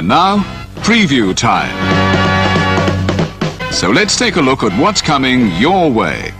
And now, preview time. So let's take a look at what's coming your way.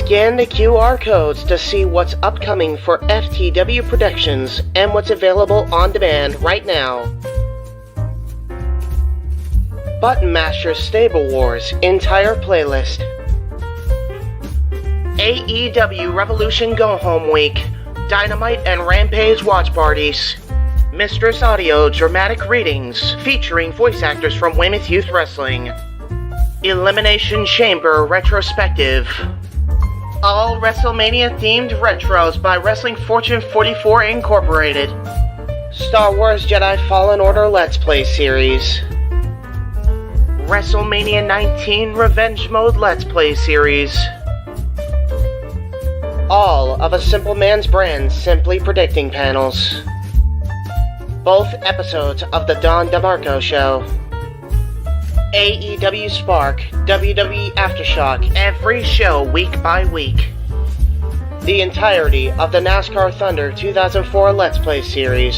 Scan the QR codes to see what's upcoming for FTW Productions and what's available on demand right now. Button Master Stable Wars entire playlist. AEW Revolution Go Home Week, Dynamite and Rampage watch parties. Mistress Audio dramatic readings featuring voice actors from Weymouth Youth Wrestling. Elimination Chamber retrospective. All WrestleMania themed retros by Wrestling Fortune 44 Incorporated. Star Wars Jedi Fallen Order Let's Play series. WrestleMania 19 Revenge Mode Let's Play series. All of A Simple Man's Brand Simply Predicting panels. Both episodes of The Don DeMarco Show. AEW Spark, WWE Aftershock, every show week by week. The entirety of the NASCAR Thunder 2004 Let's Play series.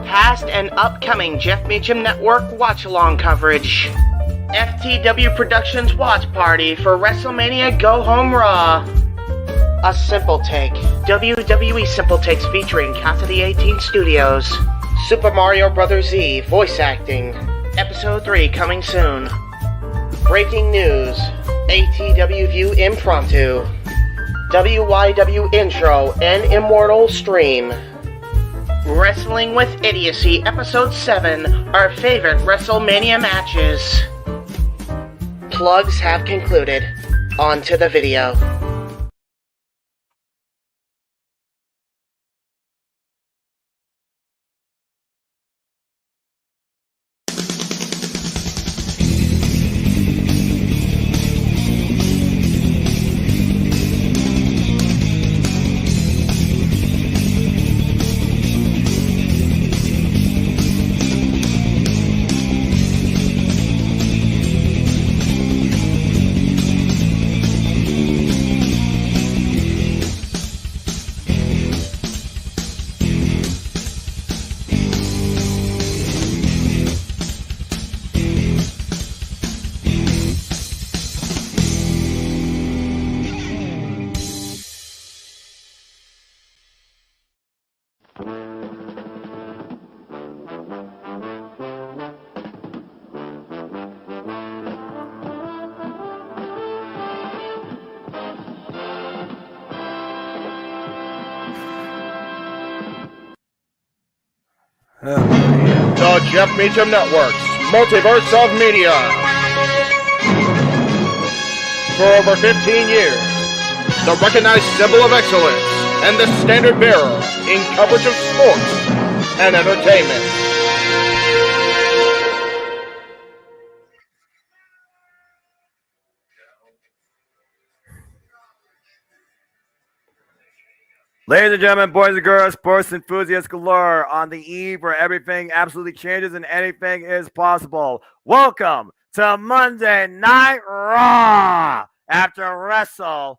Past and upcoming Jeff Meacham Network watch-along coverage. FTW Productions watch party for WrestleMania Go Home Raw. A Simple Take, WWE Simple Takes featuring Cassidy 18 Studios. Super Mario Bros. Z voice acting. Episode 3 coming soon. Breaking news. ATW View Impromptu. WYW Intro and Immortal Stream. Wrestling with Idiocy Episode 7. Our favorite WrestleMania matches. Plugs have concluded. On to the video. The Jeff Meacham Network's Multiverse of Media. For over 15 years, the recognized symbol of excellence and the standard bearer in coverage of sports and entertainment. Ladies and gentlemen, boys and girls, sports enthusiasts galore, on the eve where everything absolutely changes and anything is possible. Welcome to Monday Night Raw after WrestleMania.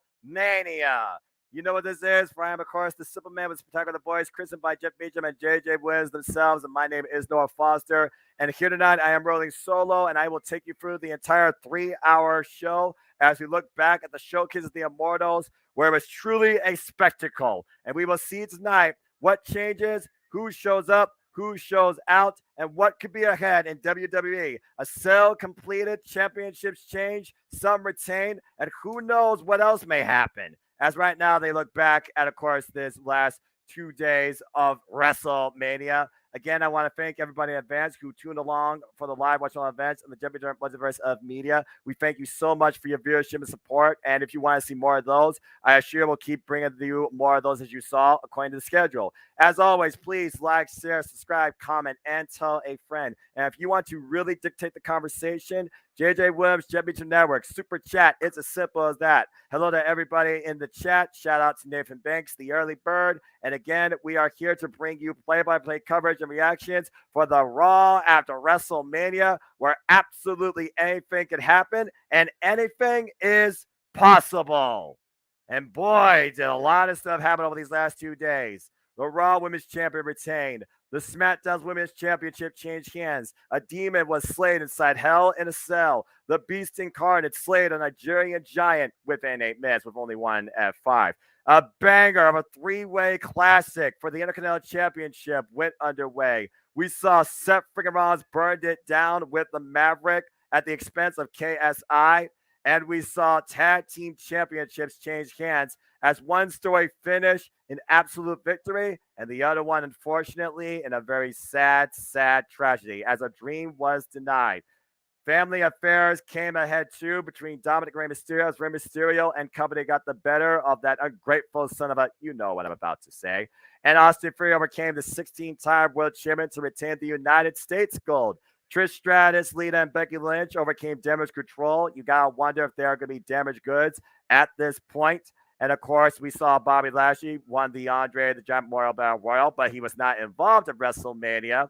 You know what this is? For I am, of course, the Simple Man with spectacular voice, christened by Jeff Meacham and JJ Wiz themselves, and my name is Noah Foster. And here tonight, I am rolling solo, and I will take you through the entire 3-hour show as we look back at the Showcase of the Immortals, where it was truly a spectacle. And we will see tonight what changes, who shows up, who shows out, and what could be ahead in WWE. A sale completed, championships change, some retain, and who knows what else may happen. As right now, they look back at, of course, this last 2 days of WrestleMania. Again, I want to thank everybody in advance who tuned along for the live watch on events and the Jumping Multiverse of Media. We thank you so much for your viewership and support. And if you want to see more of those, I assure we'll keep bringing you more of those as you saw according to the schedule. As always, please like, share, subscribe, comment, and tell a friend. And if you want to really dictate the conversation, JJ Williams, Jeff Meacham Network, Super Chat. It's as simple as that. Hello to everybody in the chat. Shout out to Nathan Banks, the early bird. And again, we are here to bring you play-by-play coverage and reactions for the Raw after WrestleMania, where absolutely anything can happen and anything is possible. And boy, did a lot of stuff happen over these last 2 days. The Raw Women's Champion retained. The SmackDown Women's Championship changed hands. A demon was slain inside Hell in a Cell. The Beast Incarnate slayed a Nigerian giant within 8 minutes with only one F5. A banger of a three-way classic for the Intercontinental Championship went underway. We saw Seth freaking Rollins burned it down with the Maverick at the expense of KSI. And we saw tag team championships change hands as one story finished in absolute victory and the other one, unfortunately, in a very sad, sad tragedy as a dream was denied. Family affairs came ahead too between Dominic Rey Mysterio as Rey Mysterio and company got the better of that ungrateful son of a, you know what I'm about to say. And Austin Theory overcame the 16-time world champion to retain the United States gold. Trish Stratus, Lita, and Becky Lynch overcame Damage Control. You gotta wonder if they are going to be damaged goods at this point. And of course, we saw Bobby Lashley won the Andre the Giant Memorial Battle Royal, but he was not involved in WrestleMania.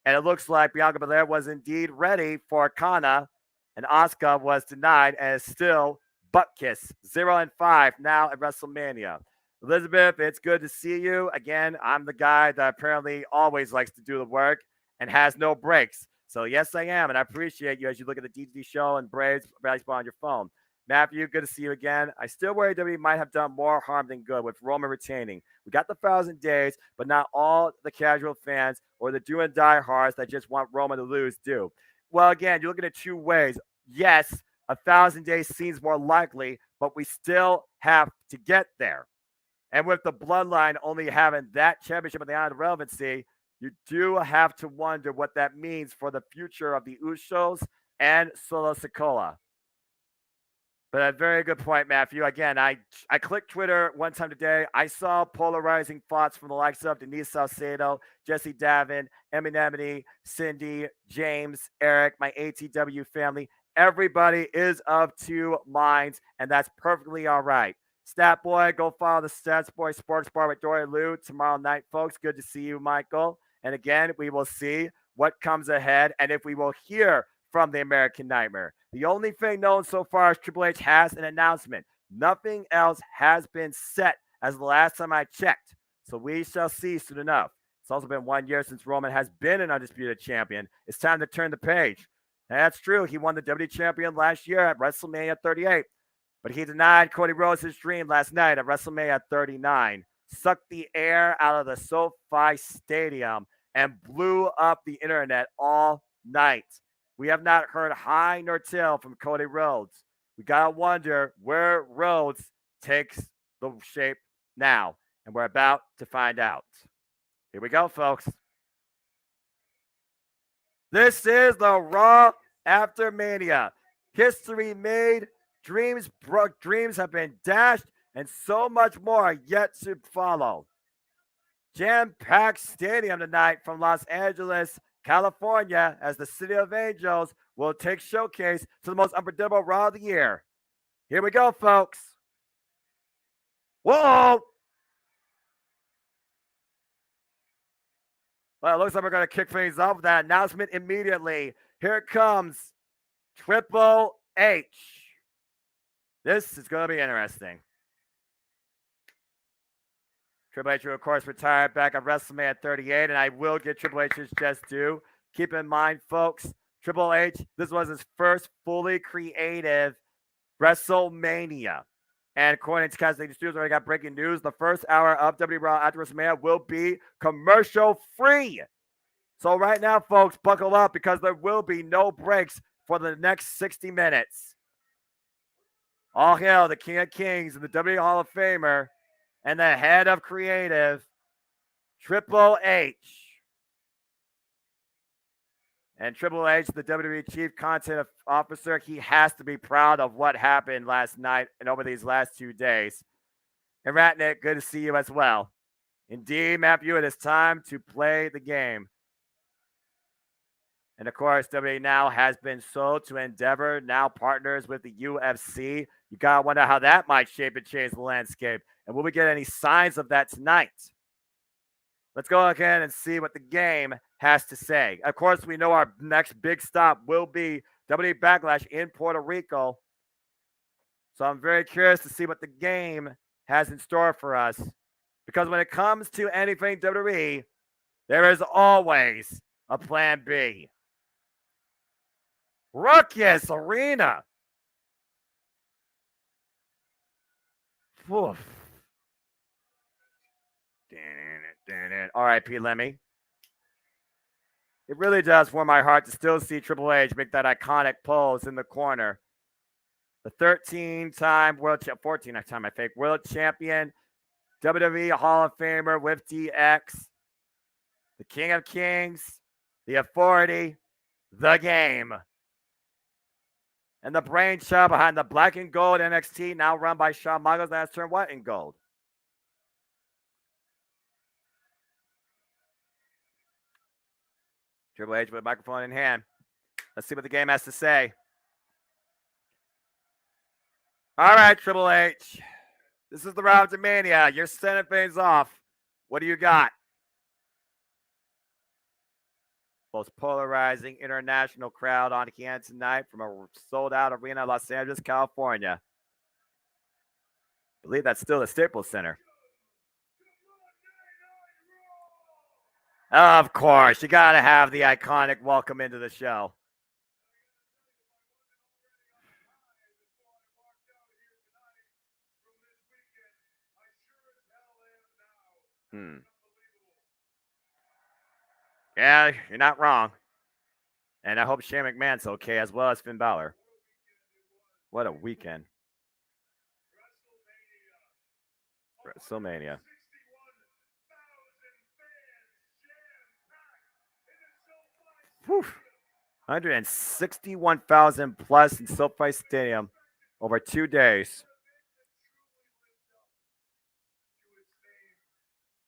And it looks like Bianca Belair was indeed ready for Kana, and Asuka was denied and is still butt kiss 0-5 now at WrestleMania. Elizabeth, it's good to see you. Again, I'm the guy that apparently always likes to do the work and has no breaks. So yes, I am, and I appreciate you as you look at the DDD show and Braves baseball on your phone. Matthew, good to see you again. I still worry WWE might have done more harm than good with Roman retaining. We got the 1,000 days, but not all the casual fans or the do and die hards that just want Roman to lose do. Well, again, you're looking at two ways. Yes, 1,000 days seems more likely, but we still have to get there. And with the bloodline only having that championship and the honor relevancy, you do have to wonder what that means for the future of the Usos and Solo Sikoa. But a very good point, Matthew. Again, I clicked Twitter one time today. I saw polarizing thoughts from the likes of Denise Salcedo, Jesse Davin, Eminemity, Cindy, James, Eric, my ATW family. Everybody is of two minds, and that's perfectly all right. Stat Boy, go follow the Stats Boy Sports Bar with Dory Lou tomorrow night, folks. Good to see you, Michael. And again, we will see what comes ahead and if we will hear from the American Nightmare. The only thing known so far is Triple H has an announcement. Nothing else has been set as the last time I checked. So we shall see soon enough. It's also been 1 year since Roman has been an undisputed champion. It's time to turn the page. And that's true. He won the WWE Champion last year at WrestleMania 38. But he denied Cody Rhodes his dream last night at WrestleMania 39. Sucked the air out of the SoFi Stadium and blew up the internet all night. We have not heard high nor tail from Cody Rhodes. We got to wonder where Rhodes takes the shape now. And we're about to find out. Here we go, folks. This is the Raw After Mania. History made, dreams broke, dreams have been dashed, and so much more yet to follow. Jam-packed stadium tonight from Los Angeles, California, as the City of Angels will take showcase to the most unpredictable Raw of the year. Here we go, folks. Whoa! Well, it looks like we're going to kick things off with that announcement immediately. Here it comes. Triple H. This is going to be interesting. Triple H will, of course, retire back at WrestleMania 38, and I will get Triple H's just due. Keep in mind, folks, Triple H, this was his first fully creative WrestleMania. And according to Cassidy Studios, already got breaking news. The first hour of WWE Raw after WrestleMania will be commercial-free. So right now, folks, buckle up because there will be no breaks for the next 60 minutes. All hail the King of Kings and the WWE Hall of Famer and the head of creative, Triple H. And Triple H, the WWE Chief Content Officer, he has to be proud of what happened last night and over these last 2 days. And Ratnick, good to see you as well. Indeed, Matthew, it is time to play the game. And of course, WWE now has been sold to Endeavor, now partners with the UFC. You got to wonder how that might shape and change the landscape. And will we get any signs of that tonight? Let's go again and see what the game has to say. Of course, we know our next big stop will be WWE Backlash in Puerto Rico. So I'm very curious to see what the game has in store for us. Because when it comes to anything WWE, There is always a plan B. Ruckus Arena. Oof. R.I.P. Lemmy. It really does warm my heart to still see Triple H make that iconic pose in the corner. The 14-time world champion, WWE Hall of Famer with DX, the King of Kings, the Authority, the Game, and the brainchild behind the black and gold NXT, now run by Shawn Michaels, that has turned what in gold? Triple H with a microphone in hand. Let's see what the Game has to say. All right, Triple H. This is the RAW After MANIA. You're sending things off. What do you got? Most polarizing international crowd on hand tonight from a sold-out arena in Los Angeles, California. I believe that's still the Staples Center. Of course, you got to have the iconic welcome into the show. Yeah, you're not wrong. And I hope Shane McMahon's okay, as well as Finn Balor. What a weekend. WrestleMania. Whew. 161,000 plus in SoFi Stadium over 2 days.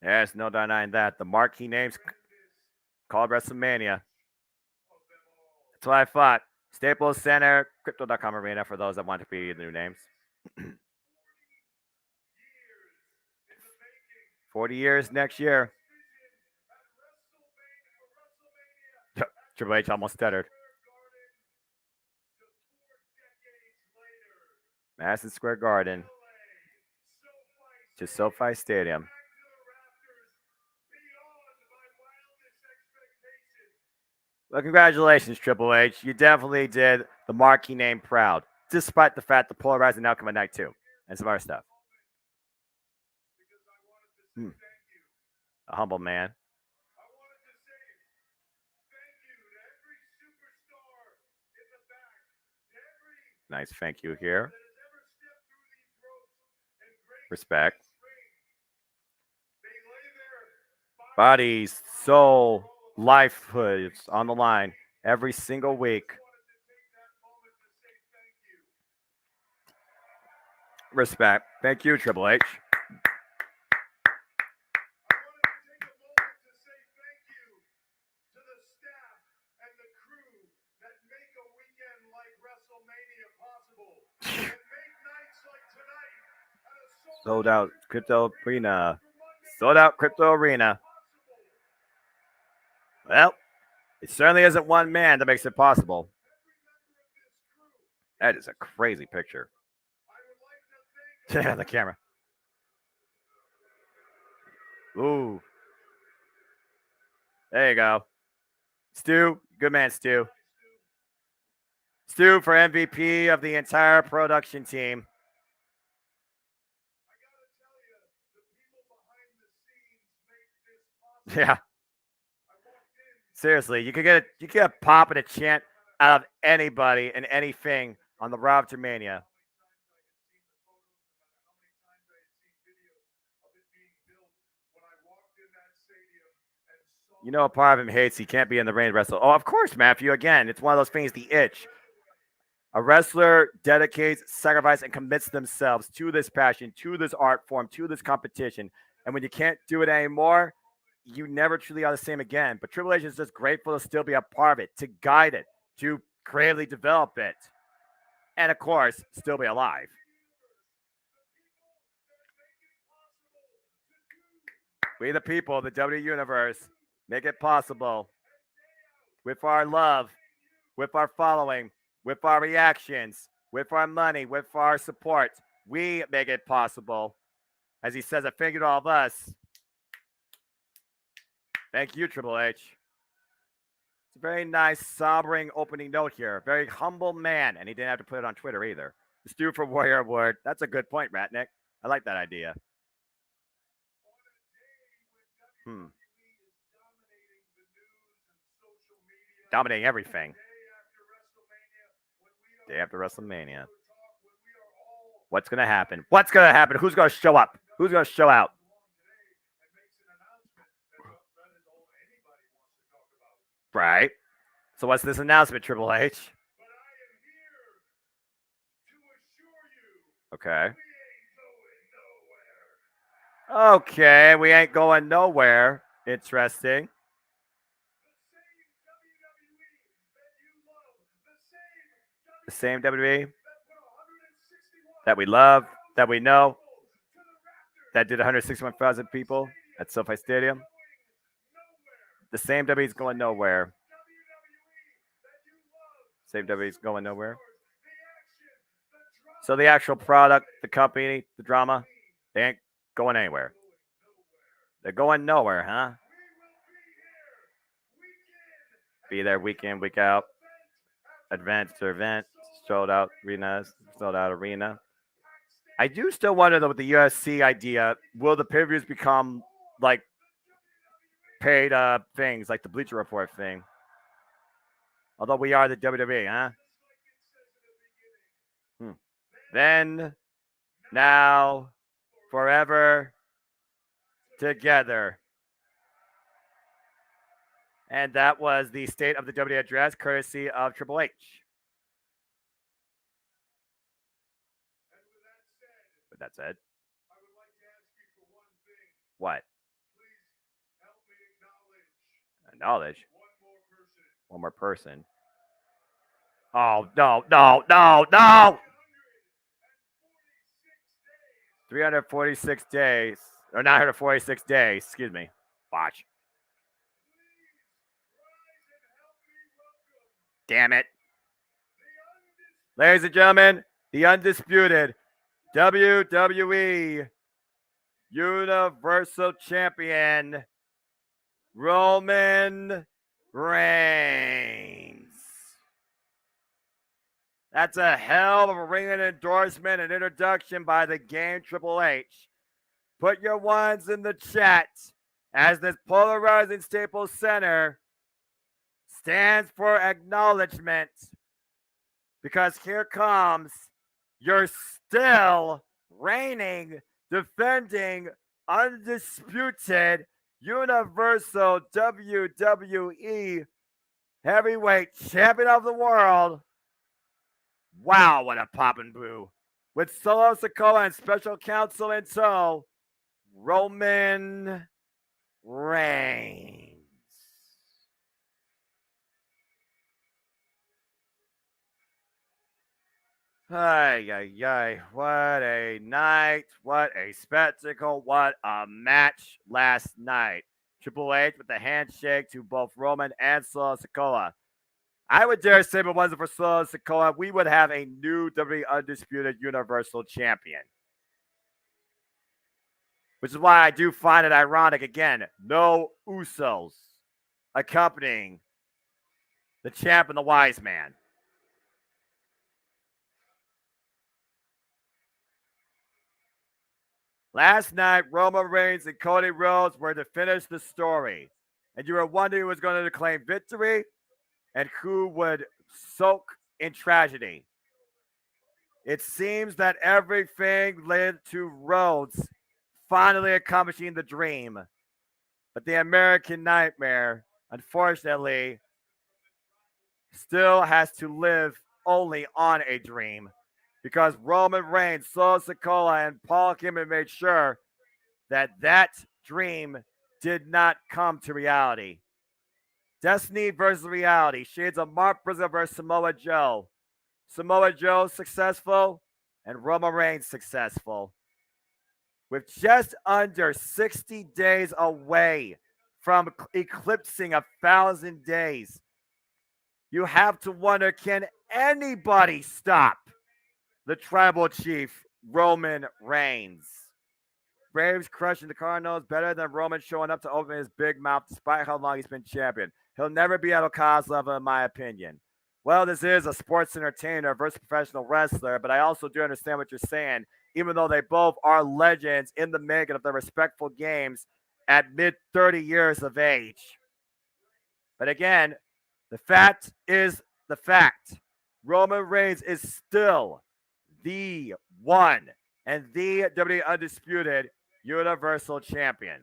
There's no denying that. The marquee names called WrestleMania. That's what I thought. Staples Center, Crypto.com Arena for those that want to be the new names. 40 years next year. Triple H almost stuttered. Madison Square Garden to SoFi Stadium. Well, congratulations, Triple H. You definitely did the marquee name proud, despite the fact the polarizing outcome of night 2 and some other stuff. A humble man. Nice thank you here. Respect. Bodies, soul, livelihoods on the line every single week. Respect. Thank you, Triple H. Sold out Crypto Arena. Sold out Crypto Arena. Well, it certainly isn't one man that makes it possible. That is a crazy picture. The camera. Ooh. There you go. Stu, good man, Stu. Stu for MVP of the entire production team. Yeah. Seriously, you could get a pop and a chant out of anybody and anything on the RAW After MANIA. You know, a part of him hates he can't be in the ring to wrestle. Oh, of course, Matthew. Again, it's one of those things, the itch. A wrestler dedicates, sacrifices, and commits themselves to this passion, to this art form, to this competition. And when you can't do it anymore, you never truly are the same again. But Triple H is just grateful to still be a part of it, to guide it, to creatively develop it, and of course, still be alive. We the people, the W Universe, make it possible with our love, with our following, with our reactions, with our money, with our support. We make it possible. As he says, I figured all of us. Thank you, Triple H. It's a very nice, sobering opening note here. Very humble man, and he didn't have to put it on Twitter either. The Stu for Warrior Award. That's a good point, Ratnick. I like that idea. Dominating everything. Day after WrestleMania. What's going to happen? What's going to happen? Who's going to show up? Who's going to show out? Right. So what's this announcement, Triple H? Okay. Okay, we ain't going nowhere. Interesting. The same WWE that we love, that we know, that did 161,000 people at SoFi Stadium. The same WWE is going nowhere. Same WWE is going nowhere. So the actual product, the company, the drama, they ain't going anywhere. They're going nowhere, huh? Be there week in, week out. Event to event. Sold out arenas. Sold out arena. I do still wonder, though, with the UFC idea, will the pay-per-views become like paid things, like the Bleacher Report thing? Although we are the WWE, huh? Then, now, forever, together. And that was the State of the WWE address, courtesy of Triple H. With that said, what? Acknowledge? One more person. Oh, no, no, no, no! 346 days, or 946 days, excuse me. Watch. Damn it. Ladies and gentlemen, the undisputed WWE Universal Champion, Roman Reigns. That's a hell of a ringing endorsement and introduction by the game Triple H. Put your ones in the chat as this polarizing Staples Center stands for acknowledgement, because here comes your still reigning, defending, undisputed Universal WWE Heavyweight Champion of the World. Wow, what a pop and boo. With Solo Sikoa and special counsel in tow, Roman Reigns. Ay, ay, ay. What a night. What a spectacle. What a match last night. Triple H with the handshake to both Roman and Solo Sikoa. I would dare say if it wasn't for Solo Sikoa, we would have a new WWE Undisputed Universal Champion. Which is why I do find it ironic, again, no Usos accompanying the champ and the wise man. Last night, Roman Reigns and Cody Rhodes were to finish the story. And you were wondering who was going to claim victory and who would soak in tragedy. It seems that everything led to Rhodes finally accomplishing the dream. But the American Nightmare, unfortunately, still has to live only on a dream, because Roman Reigns, Solo Sikoa, and Paul Heyman made sure that that dream did not come to reality. Destiny versus reality. Shades of Mark Briscoe versus Samoa Joe. Samoa Joe successful and Roman Reigns successful. With just under 60 days away from eclipsing 1,000 days, you have to wonder, can anybody stop the tribal chief, Roman Reigns? Braves crushing the Cardinals better than Roman showing up to open his big mouth despite how long he's been champion. He'll never be at Okada's level, in my opinion. Well, this is a sports entertainer versus professional wrestler, but I also do understand what you're saying, even though they both are legends in the making of their respectful games at mid-30 years of age. But again, the fact is the fact. Roman Reigns is still the one and the WWE Undisputed Universal Champion.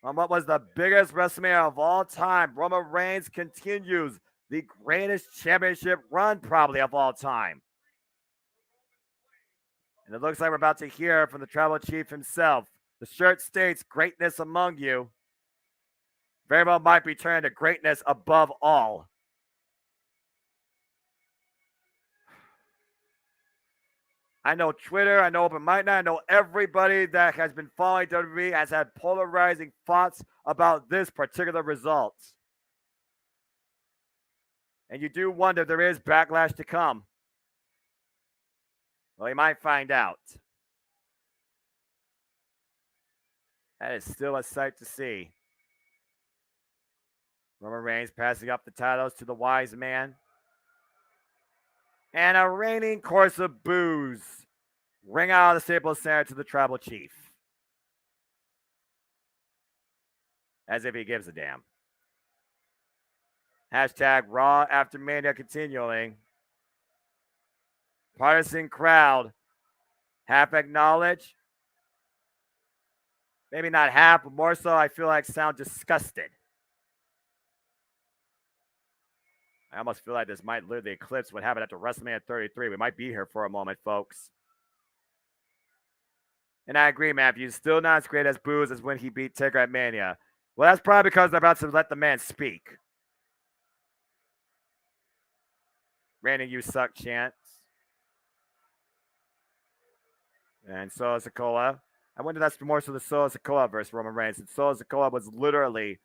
On what was the biggest WrestleMania of all time, Roman Reigns continues the greatest championship run probably of all time. And it looks like we're about to hear from the tribal chief himself. The shirt states, "Greatness among you." Very well might be turned to greatness above all. I know Twitter, I know Open Mic Night, I know everybody that has been following WWE has had polarizing thoughts about this particular result. And you do wonder if there is backlash to come. Well, you might find out. That is still a sight to see. Roman Reigns passing up the titles to the wise man. And a raining course of booze ring out of the Staples Center to the tribal chief. As if he gives a damn. Hashtag RAW After MANIA continuing. Partisan crowd. Half acknowledge. Maybe not half, but more so I feel like sound disgusted. I almost feel like this might literally eclipse what happened after WrestleMania 33. We might be here for a moment, folks. And I agree, Matthew. Still not as great as Booze as when he beat Taker at Mania. Well, that's probably because they're about to let the man speak. Randy, you suck chance. And Solo Sikoa. I wonder if that's more so the Solo Sikoa versus Roman Reigns. And Solo Sikoa was literally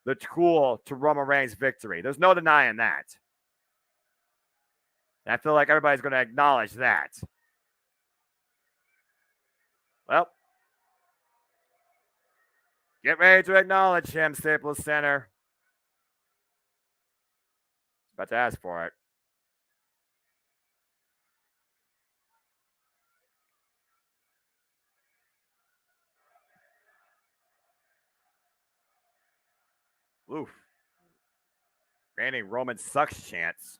the tool to Roman Reigns' victory. There's no denying that. And I feel like everybody's going to acknowledge that. Well, get ready to acknowledge him, Staples Center. About to ask for it. Oof. Randy Roman sucks chance.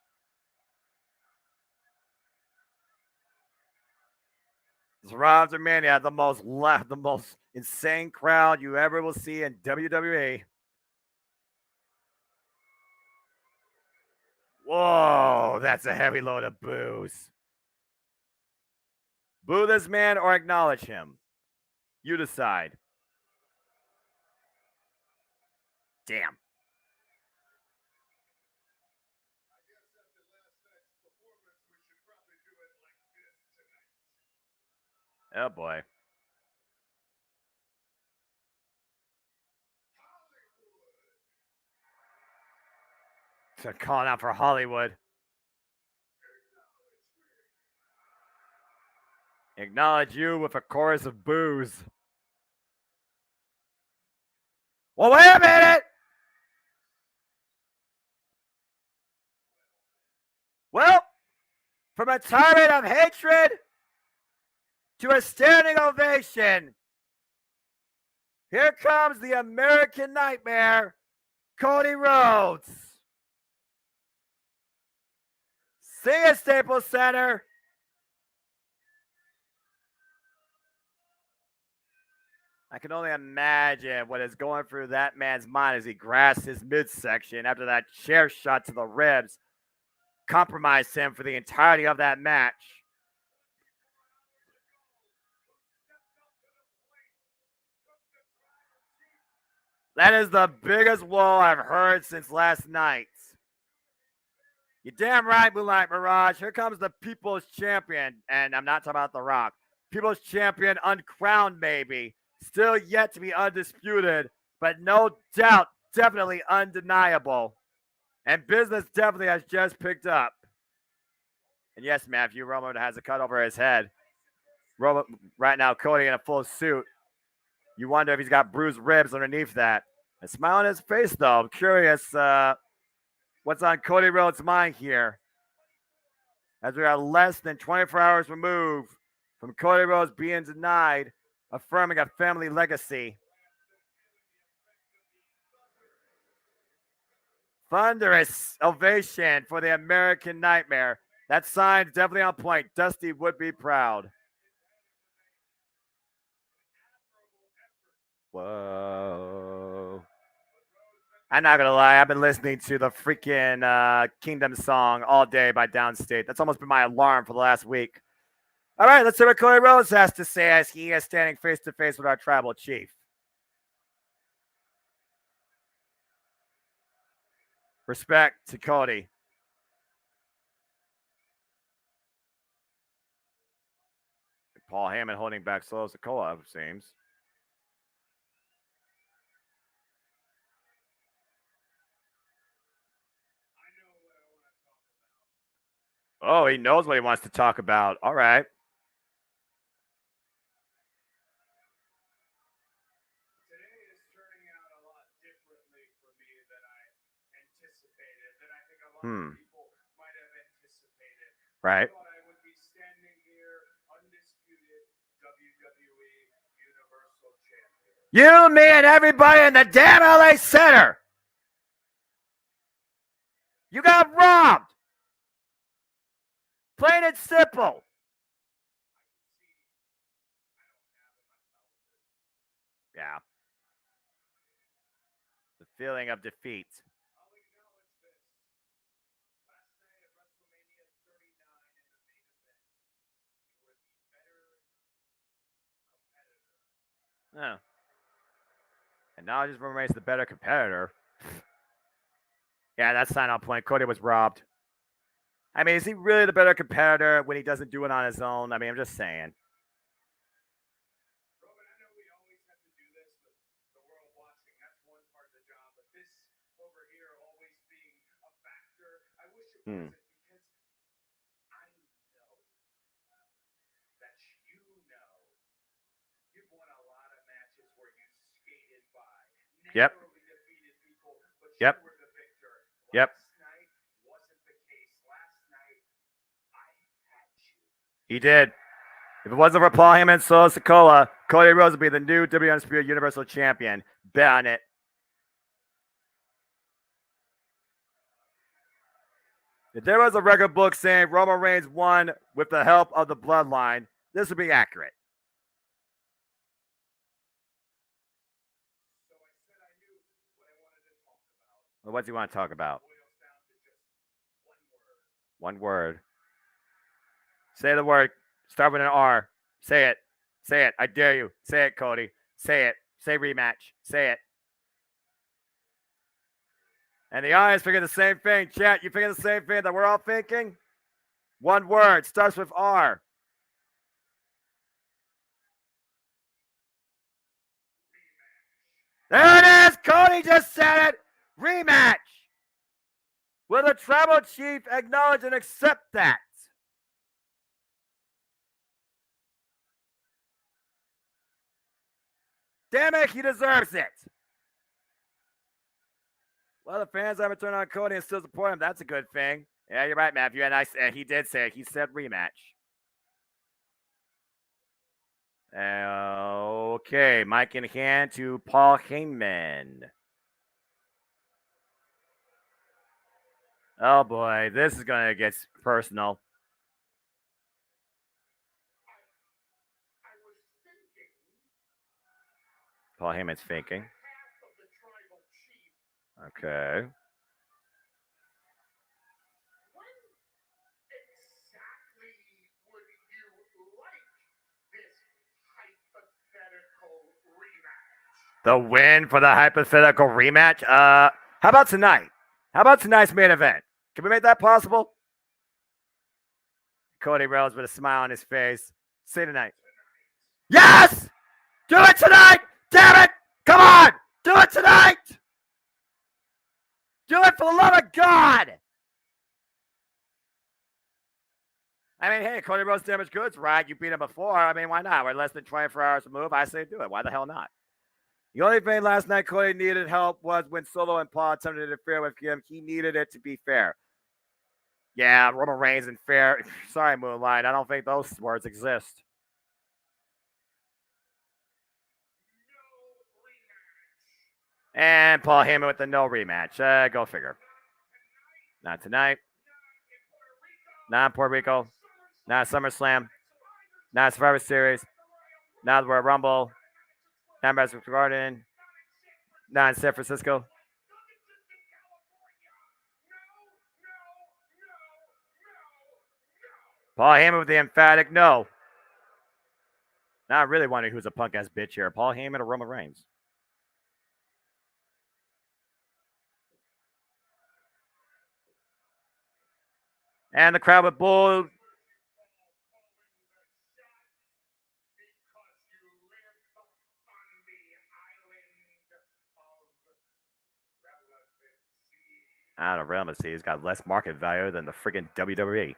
This RAW After Mania, the most insane crowd you ever will see in WWE. Whoa, that's a heavy load of boos. Boo this man or acknowledge him. You decide. Damn. Oh boy. So calling out for Hollywood. Acknowledge you with a chorus of boos. Well, wait a minute. Well, from a tirade of hatred to a standing ovation, here comes the American Nightmare, Cody Rhodes. Sing it, Staples Center. I can only imagine what is going through that man's mind as he grasps his midsection after that chair shot to the ribs compromised him for the entirety of that match. That is the biggest blow I've heard since last night. You're damn right, Moonlight Mirage. Here comes the People's Champion. And I'm not talking about The Rock. People's Champion, uncrowned maybe. Still yet to be undisputed, but no doubt, definitely undeniable. And business definitely has just picked up. And yes, Matthew, Roman has a cut over his head. Right now, Cody in a full suit. You wonder if he's got bruised ribs underneath that. A smile on his face, though. I'm curious what's on Cody Rhodes' mind here. As we are less than 24 hours removed from Cody Rhodes being denied affirming a family legacy. Thunderous ovation for the American Nightmare. That sign's definitely on point. Dusty would be proud. Whoa. I'm not going to lie. I've been listening to the freaking Kingdom song all day by Downstate. That's almost been my alarm for the last week. All right, let's hear what Cody Rhodes has to say as he is standing face to face with our tribal chief. Respect to Cody. Paul Heyman holding back Solo Sikoa, it seems. Oh, he knows what he wants to talk about. All right. Today is turning out a lot differently for me than I anticipated, than I think a lot of people might have anticipated. Right. I thought I would be standing here undisputed WWE Universal Champion. You, me, and everybody in the damn LA Center. You got robbed. Plain and simple. Yeah. The feeling of defeat. I'll acknowledge this. Last night at WrestleMania 39 in the main event, you were the better competitor. Yeah. And now it just remains the better competitor. Yeah, that's sign on point. Cody was robbed. I mean, is he really the better competitor when he doesn't do it on his own? I mean, I'm just saying. Roman, I know we always have to do this with the world watching. That's one part of the job. But this over here always being a factor, I wish it wasn't because I know that you've won a lot of matches where you skated by. Yep. Narrowly defeated people, but Yep. you were the victor. Yep. Last night wasn't the case. Last night, I had you. He did. If it wasn't for Paul Heyman and Solo Sikoa, Cody Rhodes would be the new WWE Undisputed Universal Champion. Bet on it. If there was a record book saying Roman Reigns won with the help of the bloodline, this would be accurate. So I said I knew what I wanted to talk about. Well, what do you want to talk about? Boils down to just One one word. word. Say the word. Start with an R. Say it. Say it. I dare you. Say it, Cody. Say it. Say rematch. Say it. And the audience figure the same thing. Chat, you figure the same thing that we're all thinking? One word. Starts with R. There it is. Cody just said it. Rematch. Will the tribal chief acknowledge and accept that? Damn it, he deserves it. Well, the fans haven't turned on Cody and still support him. That's a good thing. Yeah, you're right, Matthew. And he did say it. He said rematch. Okay, mic in hand to Paul Heyman. Oh boy, this is gonna get personal. I was thinking Paul Heyman's thinking. half of the tribal chief. Okay. When exactly would you like this hypothetical rematch? The win for the hypothetical rematch? How about tonight? How about tonight's main event? Can we make that possible? Cody Rhodes with a smile on his face. Say tonight. Yes! Do it tonight! Damn it! Come on! Do it tonight! Do it for the love of God! I mean, hey, Cody Rhodes damaged goods, right? You beat him before. I mean, why not? We're less than 24 hours to move. I say do it. Why the hell not? The only thing last night Cody needed help was when Solo and Paul attempted to interfere with him. He needed it to be fair. Yeah, Roman Reigns and fair. Sorry, Moonlight. I don't think those words exist. And Paul Heyman with the no rematch. Go figure. Not tonight. Not in Puerto Rico. Not SummerSlam. Not Survivor Series. Not the Royal Rumble. Not Madison Square Garden. Not in San Francisco. Paul Heyman with the emphatic no. Not really wondering who's a punk ass bitch here. Paul Heyman or Roman Reigns? And the crowd with bull. I don't know, Realm of Sea has got less market value than the friggin' WWE.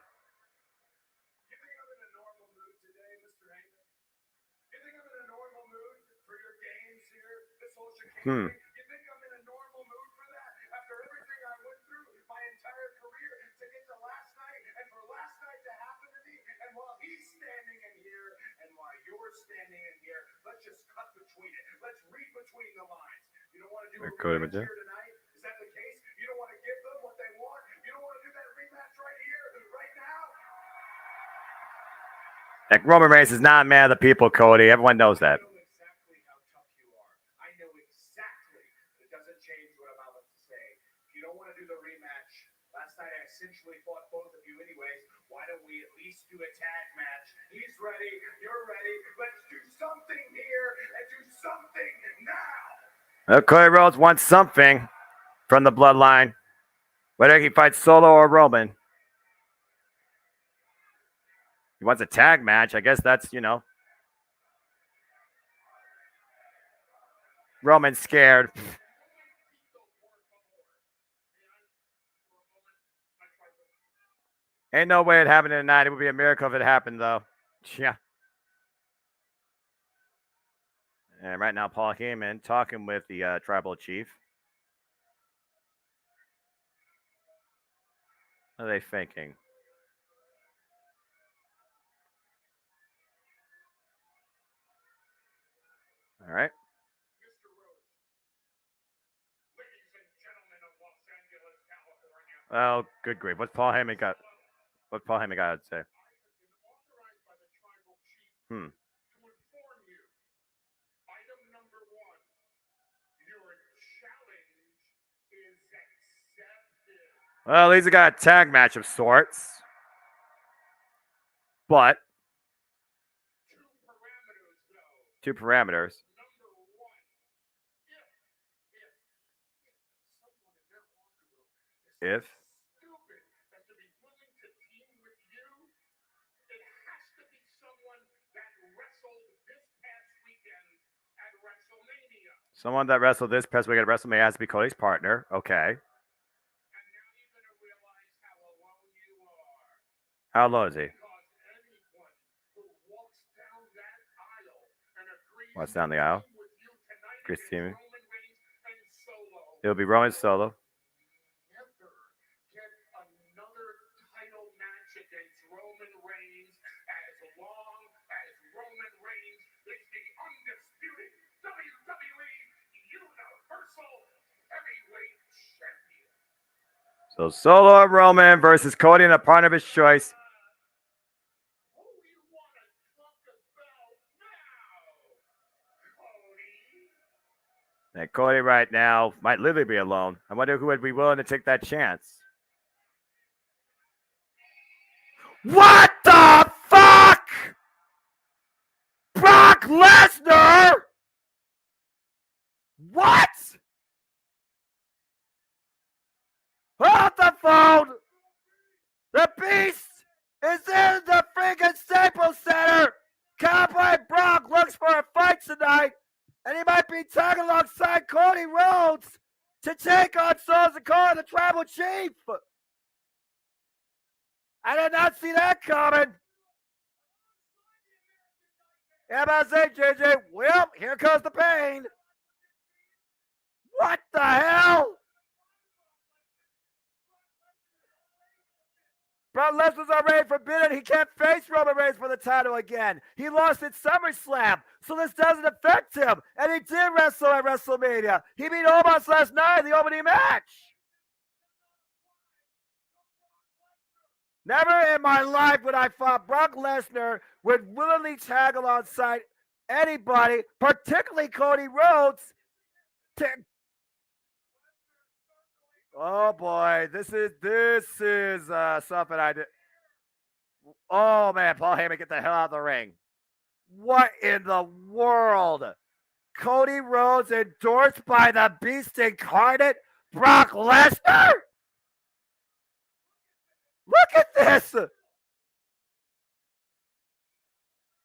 Hmm. You think I'm in a normal mood for that? After everything I went through my entire career to get to last night, and for last night to happen to me, and while he's standing in here, and while you're standing in here, let's just cut between it. Let's read between the lines. You don't want to do a rematch here tonight? Is that the case? You don't want to give them what they want? You don't want to do that rematch right here, right now? Like Roman Reigns is not a man of the people, Cody. Everyone knows that. Essentially fought both of you anyways. Why don't we at least do a tag match? He's ready, you're ready. Let's do something here and do something now. Well, Cody Rhodes wants something from the bloodline, whether he fights Solo or Roman. He wants a tag match. I guess that's, Roman's scared. Ain't no way it happened tonight. It would be a miracle if it happened, though. Yeah. And right now, Paul Heyman talking with the tribal chief. What are they thinking? All right. Well, good grief. What's Paul Heyman got? What's Paul Heyman got to say? Well, at least he got a tag match of sorts. But two parameters. If someone that wrestled this past weekend at WrestleMania has to be Cody's partner. Okay. How low is he? What's down the aisle? Christine. It'll be Roman Solo. So Solo and Roman versus Cody and a partner of his choice. And Cody right now might literally be alone. I wonder who would be willing to take that chance. What the fuck? Brock Lesnar? What? Hold the phone! The Beast is in the freaking Staples Center! Cowboy Brock looks for a fight tonight, and he might be tagging alongside Cody Rhodes to take on Solo Sikoa, the Tribal Chief! I did not see that coming. Yeah, about to say, JJ, well, here comes the pain. What the hell? Brock Lesnar's already forbidden. He can't face Roman Reigns for the title again. He lost at SummerSlam, so this doesn't affect him. And he did wrestle at WrestleMania. He beat Omos last night in the opening match. Never in my life would I thought Brock Lesnar would willingly tag alongside anybody, particularly Cody Rhodes. Oh boy, this is something I did. Oh man, Paul Heyman, get the hell out of the ring. What in the world? Cody Rhodes endorsed by the Beast Incarnate, Brock Lesnar? Look at this.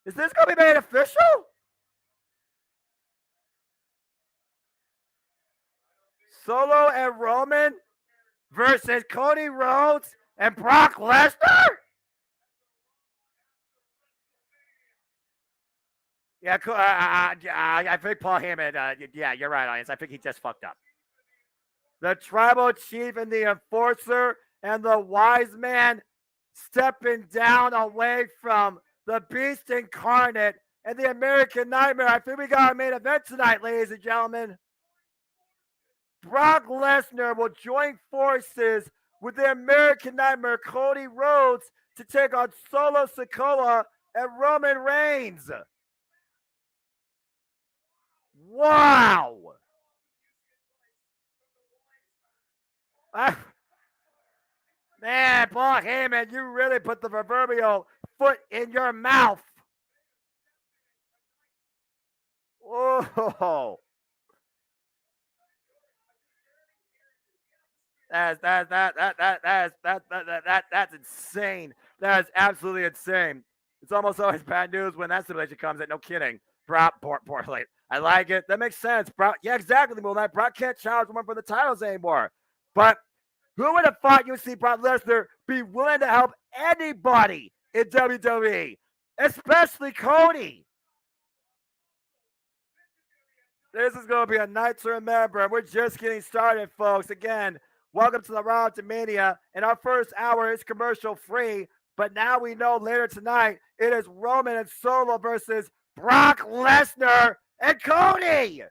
Is this going to be made official? Solo and Roman versus Cody Rhodes and Brock Lesnar? Yeah, I think Paul Heyman, yeah, you're right, audience. I think he just fucked up. The Tribal Chief and the Enforcer and the Wise Man stepping down away from the Beast Incarnate and the American Nightmare. I think we got a main event tonight, ladies and gentlemen. Brock Lesnar will join forces with the American Nightmare, Cody Rhodes, to take on Solo Sikoa and Roman Reigns. Wow. Man, Paul Heyman, you really put the proverbial foot in your mouth. Whoa. That's insane. That is absolutely insane. It's almost always bad news when that stipulation comes in. No kidding. Brock, poorly. I like it. That makes sense. Brock, yeah, exactly. Well, Brock can't challenge one for the titles anymore. But who would have thought you'd see Brock Lesnar be willing to help anybody in WWE, especially Cody? This is going to be a night to remember. We're just getting started, folks. Again, welcome to the RAW After MANIA. And our first hour is commercial free. But now we know later tonight it is Roman and Solo versus Brock Lesnar and Cody.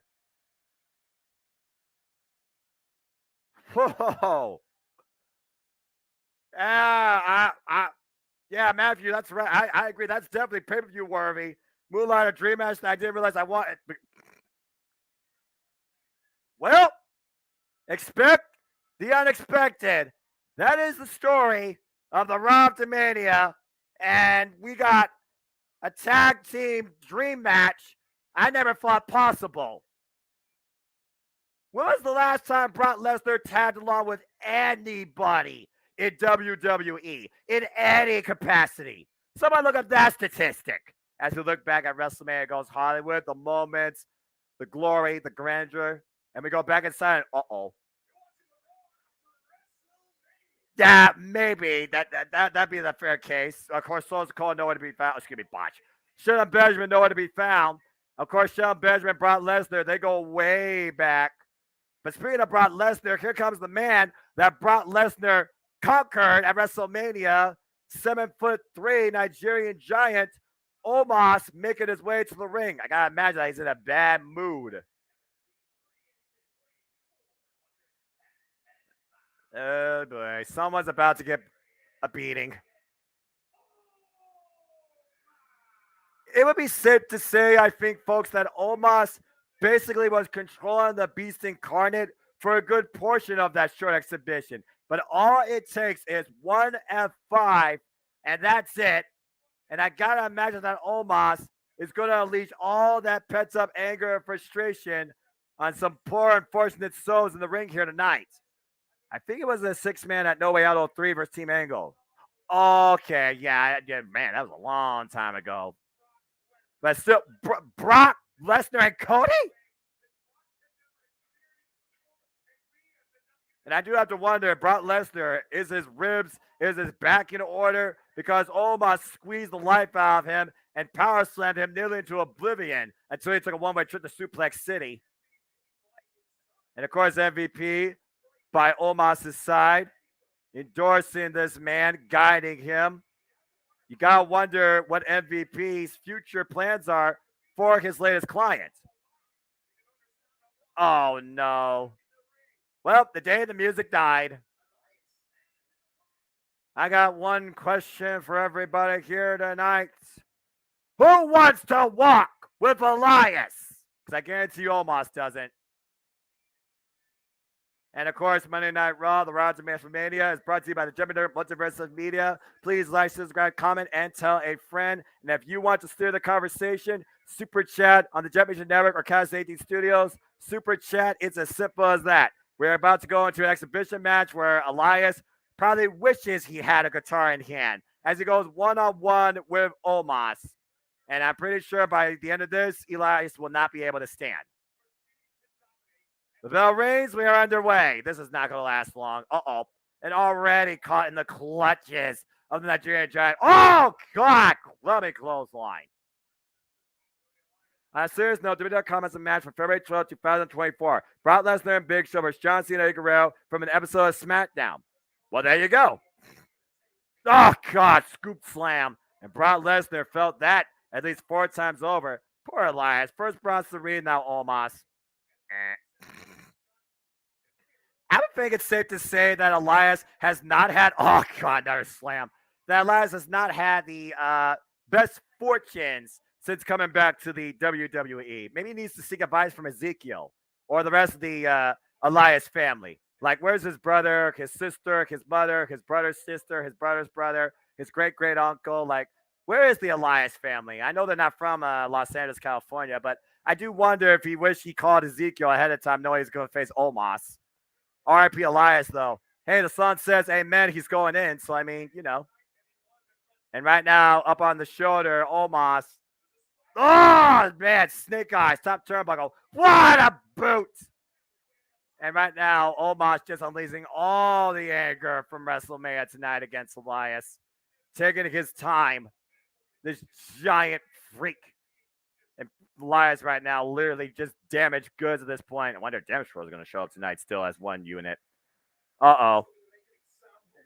Whoa. Yeah, Matthew, that's right. I agree. That's definitely pay-per-view worthy. Moonlighter Dream Match. I didn't realize I wanted. Well, expect the unexpected. That is the story of the RAW After MANIA. And we got a tag team dream match I never thought possible. When was the last time Brock Lesnar tagged along with anybody in WWE in any capacity? Somebody look up that statistic. As we look back at WrestleMania Goes Hollywood, the moments, the glory, the grandeur, and we go back inside. Uh-oh. Yeah, maybe that'd be the fair case. Of course, Solo Sikoa nowhere to be found. Excuse me, botch. Shelton Benjamin nowhere to be found. Of course, Shelton Benjamin, Brock Lesnar, they go way back. But speaking of Brock Lesnar, here comes the man that Brock Lesnar conquered at WrestleMania. 7'3" Nigerian giant Omos making his way to the ring. I gotta imagine that he's in a bad mood. Oh boy, someone's about to get a beating. It would be safe to say, I think, folks, that Omos basically was controlling the Beast Incarnate for a good portion of that short exhibition. But all it takes is one F5, and that's it. And I gotta imagine that Omos is gonna unleash all that pent-up anger and frustration on some poor, unfortunate souls in the ring here tonight. I think it was a 6-man at No Way Out 03 versus Team Angle. Okay, yeah, man, that was a long time ago. But still, Brock Lesnar and Cody? And I do have to wonder, Brock Lesnar, is his ribs, is his back in order? Because Omos squeezed the life out of him and power slammed him nearly into oblivion until he took a one-way trip to Suplex City. And of course, MVP by Omos' side, endorsing this man, guiding him. You gotta wonder what MVP's future plans are for his latest client. Oh no. Well, the day the music died. I got one question for everybody here tonight. Who wants to walk with Elias? Because I guarantee you Omos doesn't. And of course, Monday Night Raw, the RAW After MANIA, is brought to you by the JMN Multiverse of Media. Please like, subscribe, comment, and tell a friend. And if you want to steer the conversation, super chat on the JMN Network or Cast 18 Studios. Super chat, it's as simple as that. We're about to go into an exhibition match where Elias probably wishes he had a guitar in hand as he goes one-on-one with Omos. And I'm pretty sure by the end of this, Elias will not be able to stand. The bell rings. We are underway. This is not going to last long. Uh-oh. And already caught in the clutches of the Nigerian Giant. Oh, God. Clubbing clothesline. On a serious note, WWE comments a match from February 12, 2024. Brock Lesnar and Big Show versus John Cena and Guerrero from an episode of SmackDown. Well, there you go. Oh, God. Scoop slam. And Brock Lesnar felt that at least 4 times over. Poor Elias. First Bronson Reed, now Omos. I would think it's safe to say that Elias has not had, oh God, another slam. That Elias has not had the best fortunes since coming back to the WWE. Maybe he needs to seek advice from Ezekiel or the rest of the Elias family. Like, where's his brother, his sister, his mother, his brother's sister, his brother's brother, his great-great uncle? Like, where is the Elias family? I know they're not from Los Angeles, California, but I do wonder if he wished he called Ezekiel ahead of time knowing he's going to face Omos. RIP Elias, though. Hey, the sun says amen. He's going in. So, I mean, you know. And right now, up on the shoulder, Omos. Oh, man. Snake eyes. Top turnbuckle. What a boot. And right now, Omos just unleashing all the anger from WrestleMania tonight against Elias. Taking his time. This giant freak. And Elias right now literally just damaged goods at this point. I wonder if Damage Control is going to show up tonight still as one unit. Uh-oh.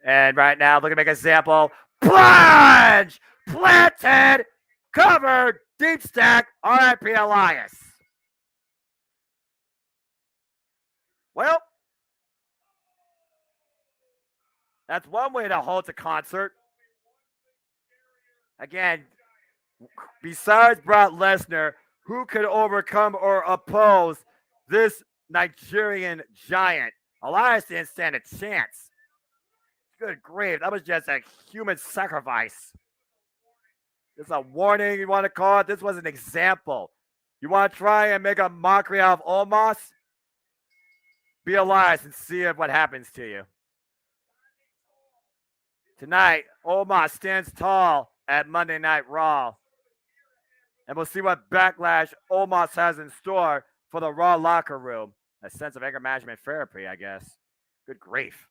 And right now, look at make an example. Plunge! Planted! Covered! Deep stack! RIP Elias. Well, that's one way to halt a concert. Again, besides Brock Lesnar, who could overcome or oppose this Nigerian giant? Elias didn't stand a chance. Good grief, that was just a human sacrifice. This is a warning, you want to call it? This was an example. You want to try and make a mockery out of Omos? Be Elias and see what happens to you. Tonight, Omos stands tall at Monday Night Raw. And we'll see what backlash Omos has in store for the Raw locker room. A sense of anger management therapy, I guess. Good grief.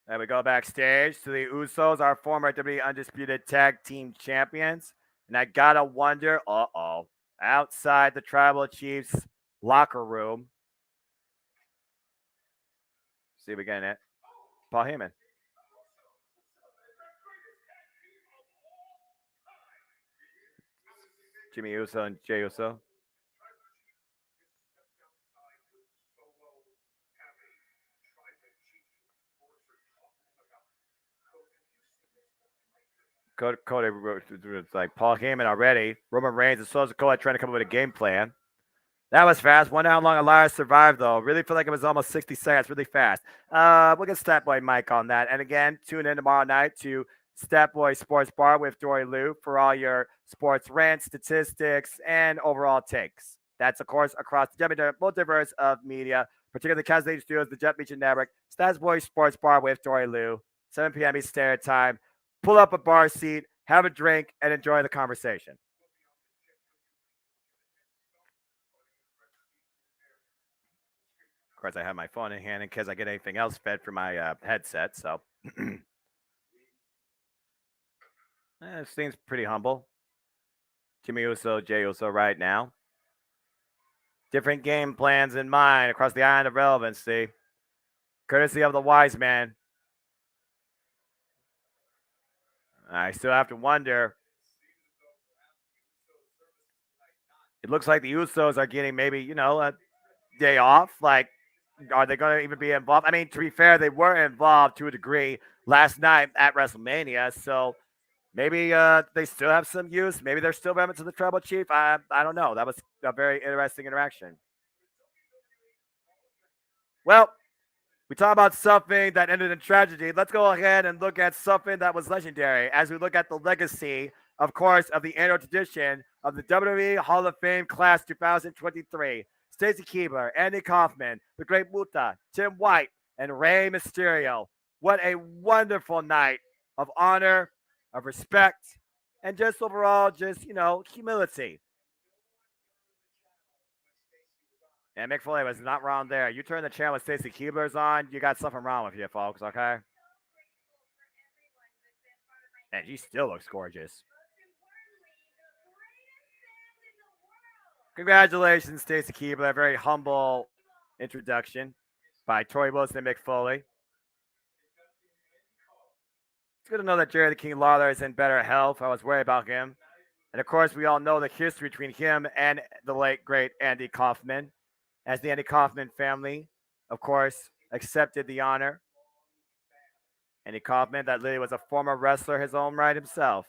Then we go backstage to the Usos, our former WWE Undisputed Tag Team Champions. And I gotta wonder, outside the Tribal Chiefs locker room. See if we get it. Paul Heyman. Jimmy Uso and Jey Uso. Cody, it's like Paul Heyman already. Roman Reigns and Solo Sikoa trying to come up with a game plan. That was fast. Wonder how long Elias survived, though. Really feel like it was almost 60 seconds. Really fast. We'll get Statboy Mike on that. And again, tune in tomorrow night to Statboy Sports Bar with Dory Lou for all your sports rants, statistics, and overall takes. That's, of course, across the multiverse of media, particularly the Cast 18 Studios, the Jet Beach Network, Statboy Sports Bar with Dory Lou, 7 p.m. Eastern Standard Time. Pull up a bar seat, have a drink, and enjoy the conversation. Of course, I have my phone in hand in case I get anything else fed from my headset. So it seems pretty humble. Jimmy Uso, Jey Uso right now. Different game plans in mind across the island of relevancy. Courtesy of the wise man. I still have to wonder. It looks like the Usos are getting maybe, a day off. Like, are they going to even be involved? I mean, to be fair, they were involved to a degree last night at WrestleMania. So maybe they still have some use. Maybe they're still relevant to the Tribal Chief. I don't know. That was a very interesting interaction. Well, we talk about something that ended in tragedy. Let's go ahead and look at something that was legendary as we look at the legacy, of course, of the annual tradition of the WWE Hall of Fame Class 2023. Stacy Keibler, Andy Kaufman, the Great Muta, Tim White, and Rey Mysterio. What a wonderful night of honor, of respect, and just overall, humility. And Mick Foley was not wrong there. You turn the channel with Stacy Keibler's on, you got something wrong with you, folks, okay? And she still looks gorgeous. Congratulations, Stacy Keibler. Very humble introduction by Tori Wilson and Mick Foley. It's good to know that Jerry the King Lawler is in better health. I was worried about him. And, of course, we all know the history between him and the late, great Andy Kaufman, as the Andy Kaufman family, of course, accepted the honor. Andy Kaufman, that literally was a former wrestler his own right himself.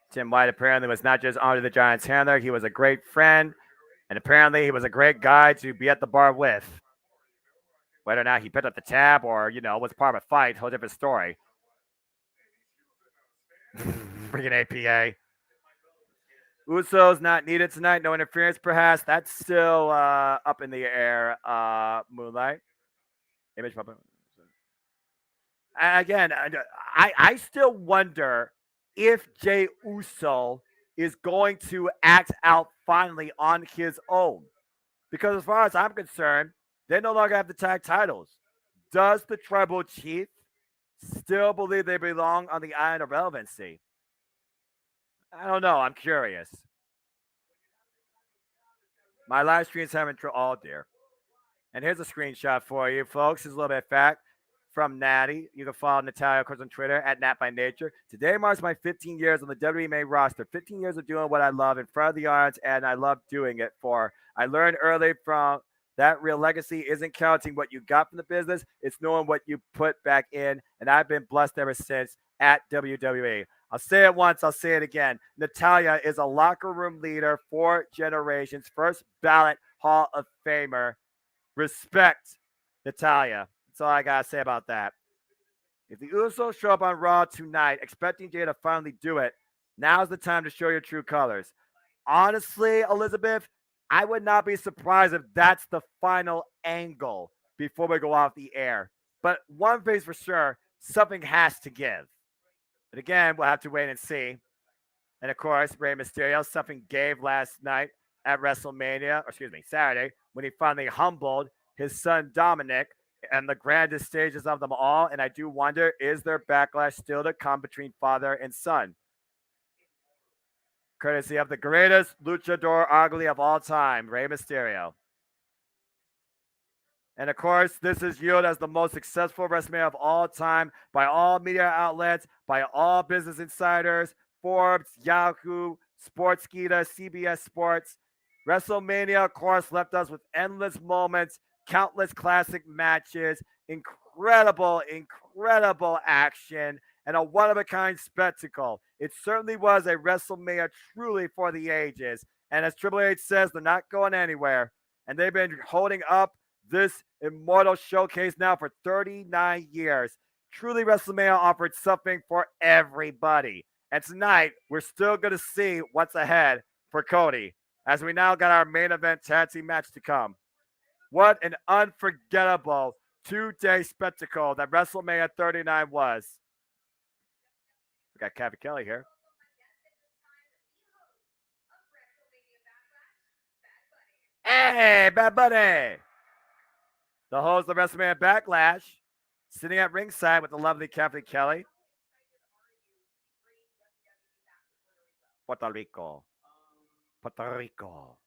Tim White apparently was not just Andre the Giant's handler, he was a great friend, and apparently he was a great guy to be at the bar with. Whether or not he picked up the tab or, was part of a fight, whole different story. Freaking APA. Usos not needed tonight. No interference, perhaps. That's still up in the air. Moonlight. Image puppet. Again, I still wonder if Jey Uso is going to act out finally on his own. Because as far as I'm concerned, they no longer have the tag titles. Does the Tribal Chief still believe they belong on the island of relevancy? I don't know. I'm curious. My live stream's having trouble. Oh, dear. And here's a screenshot for you, folks. It's a little bit of fact from Natty. You can follow Natalia, of course, on Twitter at Nat by Nature. Today marks my 15 years on the WWE main roster. 15 years of doing what I love in front of the audience, and I love doing it for. I learned early from that real legacy isn't counting what you got from the business. It's knowing what you put back in, and I've been blessed ever since at WWE. I'll say it once, I'll say it again. Natalia is a locker room leader for generations. First ballot Hall of Famer. Respect, Natalia. That's all I got to say about that. If the Usos show up on Raw tonight, expecting Jay to finally do it, now's the time to show your true colors. Honestly, Elizabeth, I would not be surprised if that's the final angle before we go off the air. But one thing's for sure, something has to give. But again, we'll have to wait and see. And of course, Rey Mysterio, something gave last night at WrestleMania, Saturday, when he finally humbled his son Dominic and the grandest stages of them all. And I do wonder, is there backlash still to come between father and son? Courtesy of the greatest luchador ugly of all time, Rey Mysterio. And of course, this is viewed as the most successful WrestleMania of all time by all media outlets, by all business insiders, Forbes, Yahoo, Sportskeeda, CBS Sports. WrestleMania, of course, left us with endless moments, countless classic matches, incredible action, and a one-of-a-kind spectacle. It certainly was a WrestleMania truly for the ages. And as Triple H says, they're not going anywhere. And they've been holding up this immortal showcase now for 39 years. Truly, WrestleMania offered something for everybody. And tonight, we're still going to see what's ahead for Cody, as we now got our main event tag team match to come. What an unforgettable two-day spectacle that WrestleMania 39 was. We got Kathy Kelly here. Hey, Bad Bunny. The host of WrestleMania Backlash, sitting at ringside with the lovely Kathleen Kelly. Puerto Rico. Puerto Rico.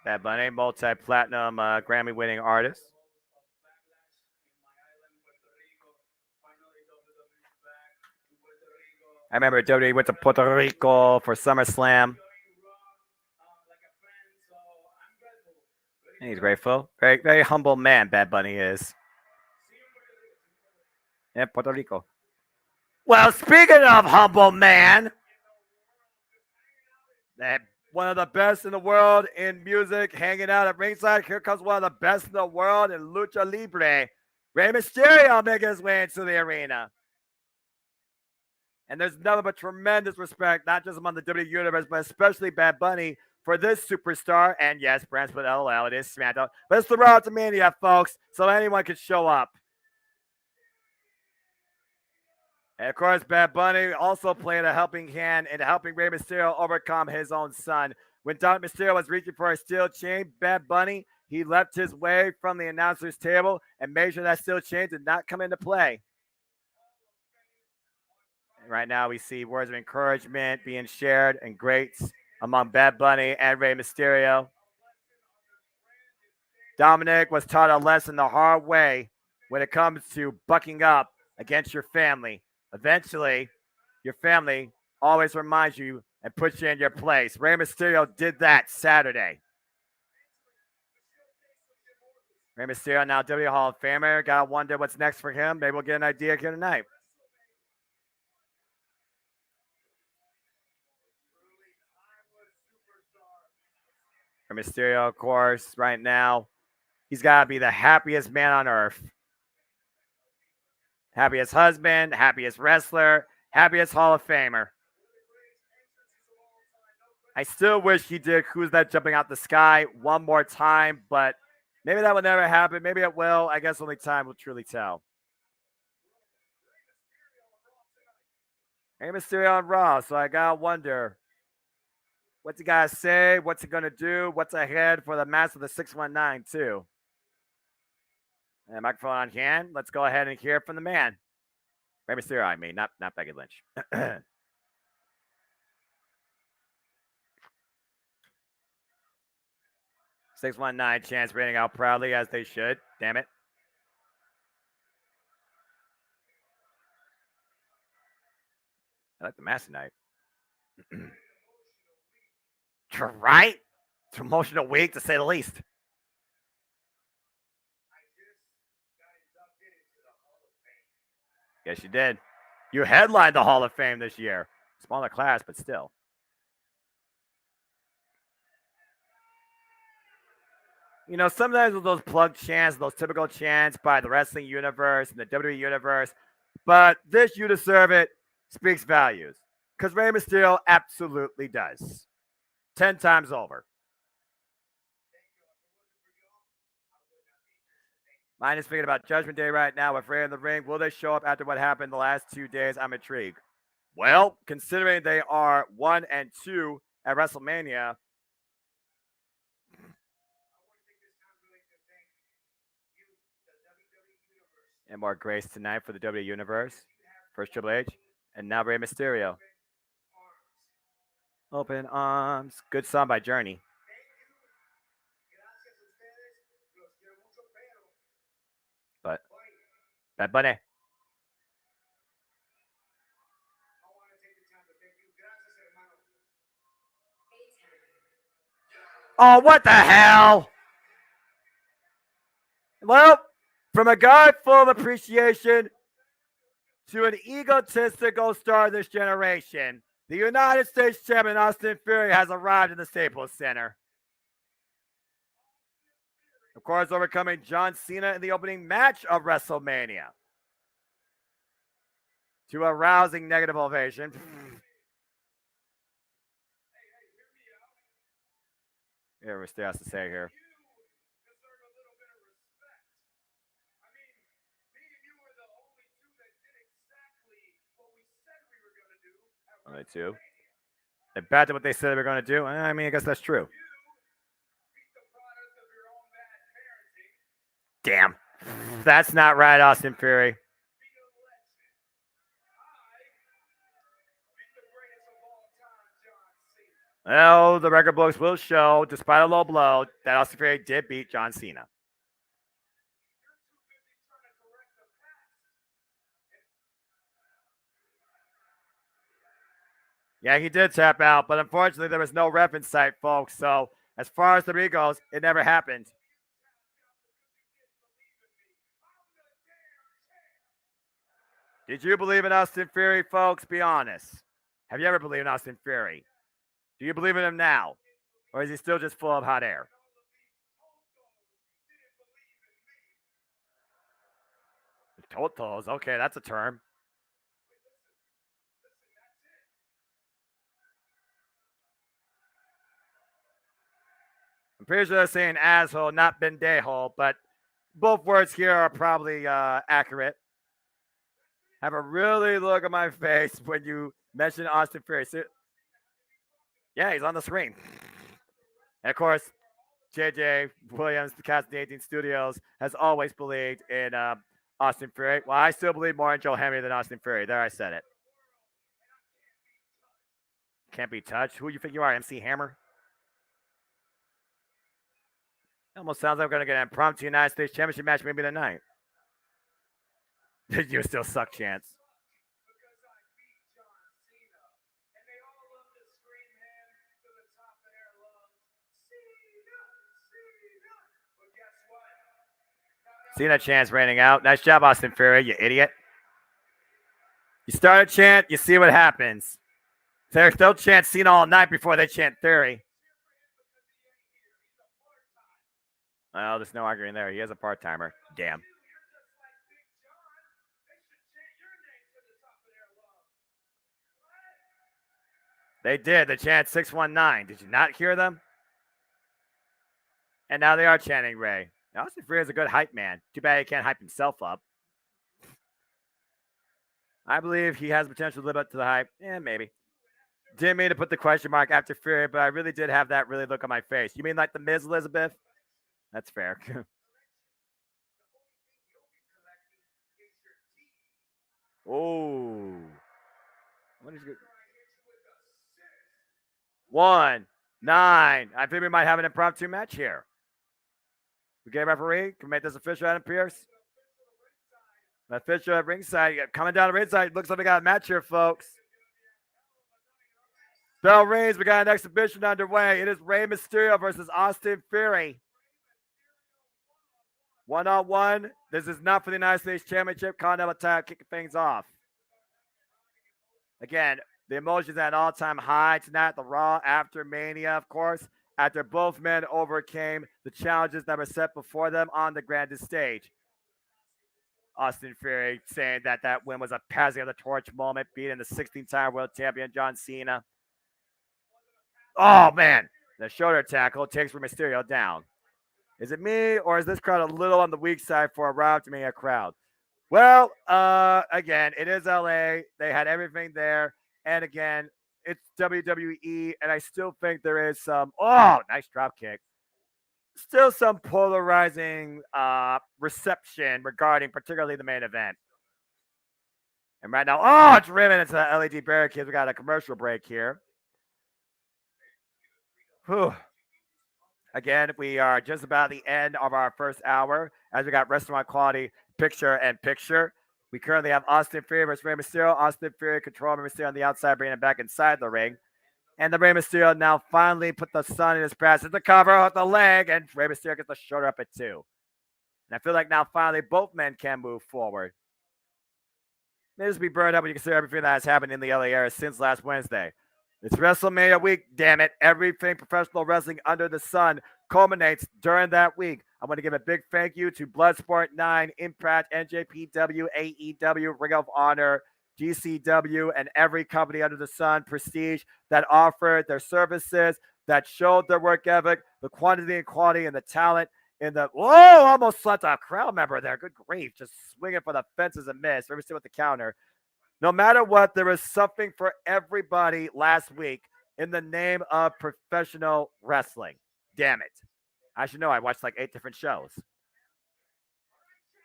Bad Bunny, multi-platinum Grammy-winning artist. I remember WWE went to Puerto Rico for SummerSlam. And he's grateful. Very, very humble man, Bad Bunny is. Yeah, Puerto Rico. Well, speaking of humble man, one of the best in the world in music, hanging out at ringside. Here comes one of the best in the world in Lucha Libre. Rey Mysterio making his way into the arena. And there's nothing but tremendous respect, not just among the WWE Universe, but especially Bad Bunny for this superstar. And yes, Brand's put LOL, it is SmackDown. But it's the RAW After MANIA, folks, so anyone can show up. And of course, Bad Bunny also played a helping hand in helping Rey Mysterio overcome his own son. When Don Mysterio was reaching for a steel chain, Bad Bunny, he left his way from the announcer's table and made sure that steel chain did not come into play. And right now, we see words of encouragement being shared and greats among Bad Bunny and Rey Mysterio. Dominic was taught a lesson the hard way when it comes to bucking up against your family. Eventually, your family always reminds you and puts you in your place. Rey Mysterio did that Saturday. Rey Mysterio, now WWE Hall of Famer. Gotta wonder what's next for him. Maybe we'll get an idea here tonight. Rey Mysterio, of course, right now, he's got to be the happiest man on earth. Happiest husband, happiest wrestler, happiest Hall of Famer. I still wish he did Who's That Jumping Out the Sky one more time, but maybe that will never happen. Maybe it will. I guess only time will truly tell. Rey Mysterio on Raw, so I got to wonder, what's he got to say? What's he going to do? What's ahead for the match of the 619, too? And microphone on hand. Let's go ahead and hear from the man. Rey Mysterio, I mean, not Becky Lynch. 619 chance rating out proudly as they should. Damn it. I like the mask tonight. Right? It's an emotional week to say the least. Yes, you did. You headlined the Hall of Fame this year. Smaller class, but still. You know, sometimes with those plug chants, those typical chants by the wrestling universe and the WWE universe, but this You Deserve It speaks values. Because Rey Mysterio absolutely does. 10 times over. Mine is thinking about Judgment Day right now with Rey in the ring. Will they show up after what happened the last 2 days? I'm intrigued. Well, considering they are 1 and 2 at WrestleMania, and more grace tonight for the WWE Universe. First Triple H, and now Rey Mysterio. Open Arms. Good song by Journey. But Bad Bunny. Oh, what the hell? Well, from a guy full of appreciation to an egotistical star of this generation, the United States Champion Austin Theory has arrived in the Staples Center. Of course, overcoming John Cena in the opening match of WrestleMania. To a rousing negative ovation. Here, Mr. has to say here. Only 2. They backed up what they said they were going to do. I mean, I guess that's true. Damn. That's not right, Austin Theory. Well, the record books will show, despite a low blow, that Austin Theory did beat John Cena. Yeah, he did tap out, but unfortunately, there was no ref in sight, folks. So, as far as the re goes, it never happened. Did you believe in Austin Theory, folks? Be honest. Have you ever believed in Austin Theory? Do you believe in him now? Or is he still just full of hot air? Totos. Okay, that's a term. I'm pretty sure they're saying asshole, not bendejo, but both words here are probably accurate. Have a really look at my face when you mention Austin Theory. So, yeah, he's on the screen. And of course, JJ Williams, the cast of the 18 Studios, has always believed in Austin Theory. Well, I still believe more in Joe Henry than Austin Theory. There, I said it. Can't be touched. Who do you think you are, MC Hammer? It almost sounds like we're going to get an impromptu United States Championship match maybe tonight. You still suck, Chance. Cena chant's raining out. Nice job, Austin Theory, you idiot. You start a chant, you see what happens. They'll chant Cena all night before they chant Theory. Well, there's no arguing there. He is a part-timer. Damn. They did. They chanted 619. Did you not hear them? And now they are chanting Ray. Now, Austin Theory is a good hype man. Too bad he can't hype himself up. I believe he has potential to live up to the hype. Yeah, maybe. Didn't mean to put the question mark after Fury, but I really did have that really look on my face. You mean like the Miz, Elizabeth? That's fair. Oh. What is good? 1, 9. I think we might have an impromptu match here. We get a referee. Can we make this official, Adam Pierce? The official at ringside. Coming down the ringside. Looks like we got a match here, folks. Bell rings. We got an exhibition underway. It is Rey Mysterio versus Austin Theory. 1-on-1. This is not for the United States Championship. Continental title kicking things off. Again, the emotions at an all-time high tonight. The Raw After Mania, of course, after both men overcame the challenges that were set before them on the grandest stage. Austin Theory saying that that win was a passing of the torch moment, beating the 16-time world champion John Cena. Oh, man. The shoulder tackle takes Rey Mysterio down. Is it me, or is this crowd a little on the weak side for a Raw After Mania crowd? Well, again, it is LA. They had everything there. And again, it's WWE, and I still think there is some, nice drop kick. Still some polarizing reception regarding particularly the main event. And right now, driven into the LED barricades. We got a commercial break here. Whew. Again, we are just about the end of our first hour as we got restaurant quality picture-in-picture. We currently have Austin Theory versus Rey Mysterio. Austin Theory controlling Rey Mysterio on the outside, bringing him back inside the ring. And the Rey Mysterio now finally put the sun in his pass to cover with the leg, and Rey Mysterio gets the shoulder up at 2. And I feel like now finally both men can move forward. May just be burned up when you consider everything that has happened in the LA area since last Wednesday. It's WrestleMania week, damn it. Everything professional wrestling under the sun culminates during that week. I want to give a big thank you to Bloodsport 9, Impact, NJPW, AEW, Ring of Honor, GCW, and every company under the sun, Prestige, that offered their services, that showed their work ethic, the quantity and quality, and the talent. Almost slapped a crowd member there. Good grief. Just swinging for the fences and miss. Let me see with the counter. No matter what, there was something for everybody last week. in the name of professional wrestling. Damn it. I should know. I watched like 8 different shows.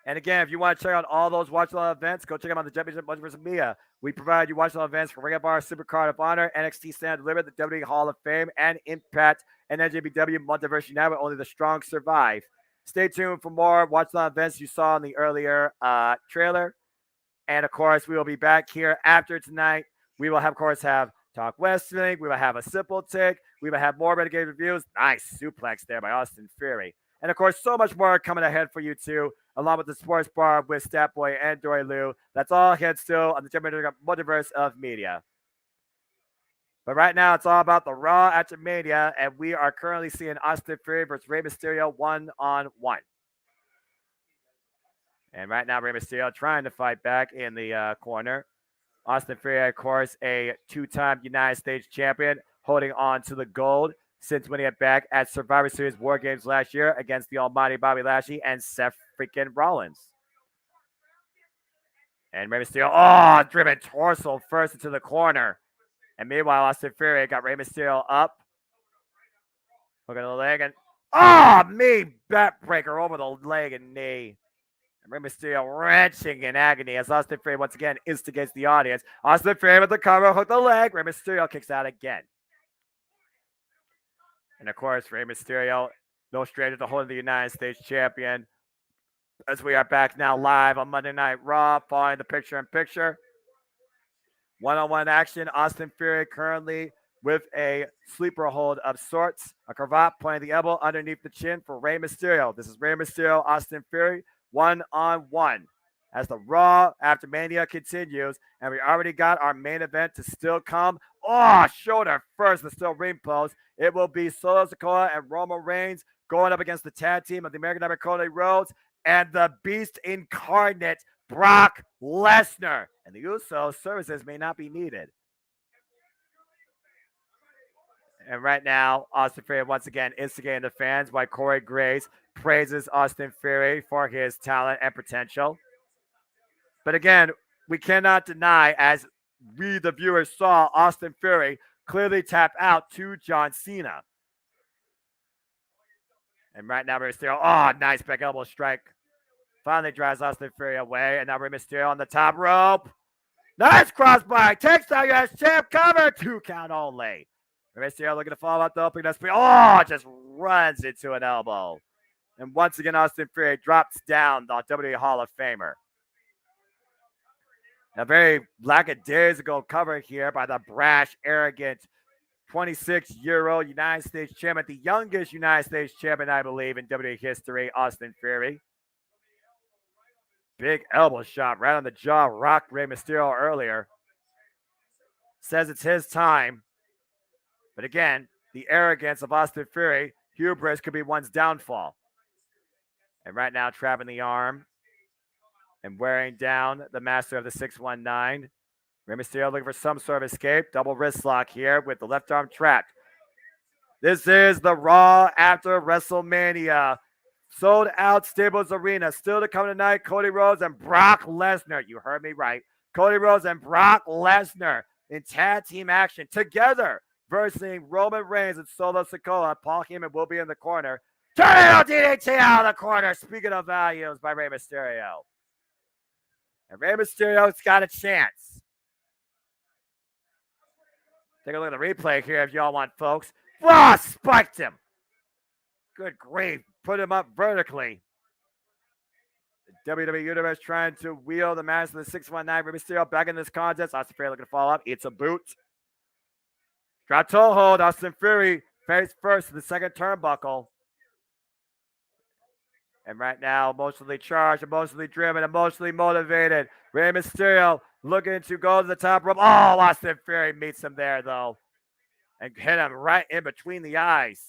And again, if you want to check out all those watch-along events, go check them out on the Championship Multiverse Media. We provide you watch-along events for Ring of Honor, Supercard of Honor, NXT Stand Delivered, the WWE Hall of Fame, and Impact, and NJPW Multiverse United, where only the strong survive. Stay tuned for more watch-along events you saw in the earlier trailer. And, of course, we will be back here after tonight. We will, of course, have Talk Wrestling. We will have a Simple Take. We will have more Renegade reviews. Nice suplex there by Austin Theory. And, of course, so much more coming ahead for you, too, along with the Sports Bar with Statboy and Dory Lou. That's all ahead still on the JMN Multiverse of Media. But right now, it's all about the Raw After Mania, and we are currently seeing Austin Theory versus Rey Mysterio one-on-one. And right now, Rey Mysterio trying to fight back in the corner. Austin Theory, of course, a 2-time United States champion, holding on to the gold since winning it back at Survivor Series War Games last year against the almighty Bobby Lashley and Seth freaking Rollins. And Rey Mysterio, driven torso first into the corner. And meanwhile, Austin Theory got Rey Mysterio up. Look at the leg and, backbreaker over the leg and knee. And Rey Mysterio wrenching in agony as Austin Theory once again instigates the audience. Austin Theory with the cover, hook the leg. Rey Mysterio kicks out again. And of course, Rey Mysterio, no stranger to holding the United States champion. As we are back now live on Monday Night Raw, following the picture-in-picture. One-on-one action. Austin Theory currently with a sleeper hold of sorts. A cravat pointing the elbow underneath the chin for Rey Mysterio. This is Rey Mysterio, Austin Theory, one-on-one. As the Raw After Mania continues, and we already got our main event to still come. Shoulder first, the still ring post. It will be Solo Sikoa and Roman Reigns going up against the tag team of the American Nightmare Cody Rhodes and the Beast Incarnate, Brock Lesnar. And the Usos services may not be needed. And right now, Austin Theory once again instigating the fans while Corey Graves praises Austin Theory for his talent and potential. But again, we cannot deny, as we, the viewers, saw Austin Theory clearly tap out to John Cena. And right now, Rey Mysterio, nice back elbow strike. Finally drives Austin Theory away, and now Rey Mysterio on the top rope. Nice crossbody. Takes out your champ cover. 2 count only. Rey Mysterio looking to follow up the opening. Just runs into an elbow. And once again, Austin Theory drops down the WWE Hall of Famer. A very lackadaisical cover here by the brash, arrogant 26-year-old United States champion, the youngest United States champion, I believe, in WWE history, Austin Theory. Big elbow shot right on the jaw, rocked Rey Mysterio earlier. Says it's his time. But again, the arrogance of Austin Theory, hubris could be one's downfall. And right now, trapping the arm and wearing down the master of the 619. Rey Mysterio looking for some sort of escape. Double wrist lock here with the left arm trapped. This is the Raw After WrestleMania. Sold out Staples Arena. Still to come tonight, Cody Rhodes and Brock Lesnar. You heard me right. Cody Rhodes and Brock Lesnar in tag team action together versus Roman Reigns and Solo Sikoa. Paul Heyman will be in the corner. Tornado DDT out of the corner. Speaking of values by Rey Mysterio. And Rey Mysterio's got a chance. Take a look at the replay here if y'all want, folks. Spiked him. Good grief. Put him up vertically. The WWE Universe trying to wheel the master of the 619. Rey Mysterio back in this contest. Austin Theory looking to fall up. It's a boot. Drop toe hold. Austin Theory face first in the second turnbuckle. And right now, emotionally charged, emotionally driven, emotionally motivated. Rey Mysterio looking to go to the top rope. Austin Theory meets him there, though. And hit him right in between the eyes.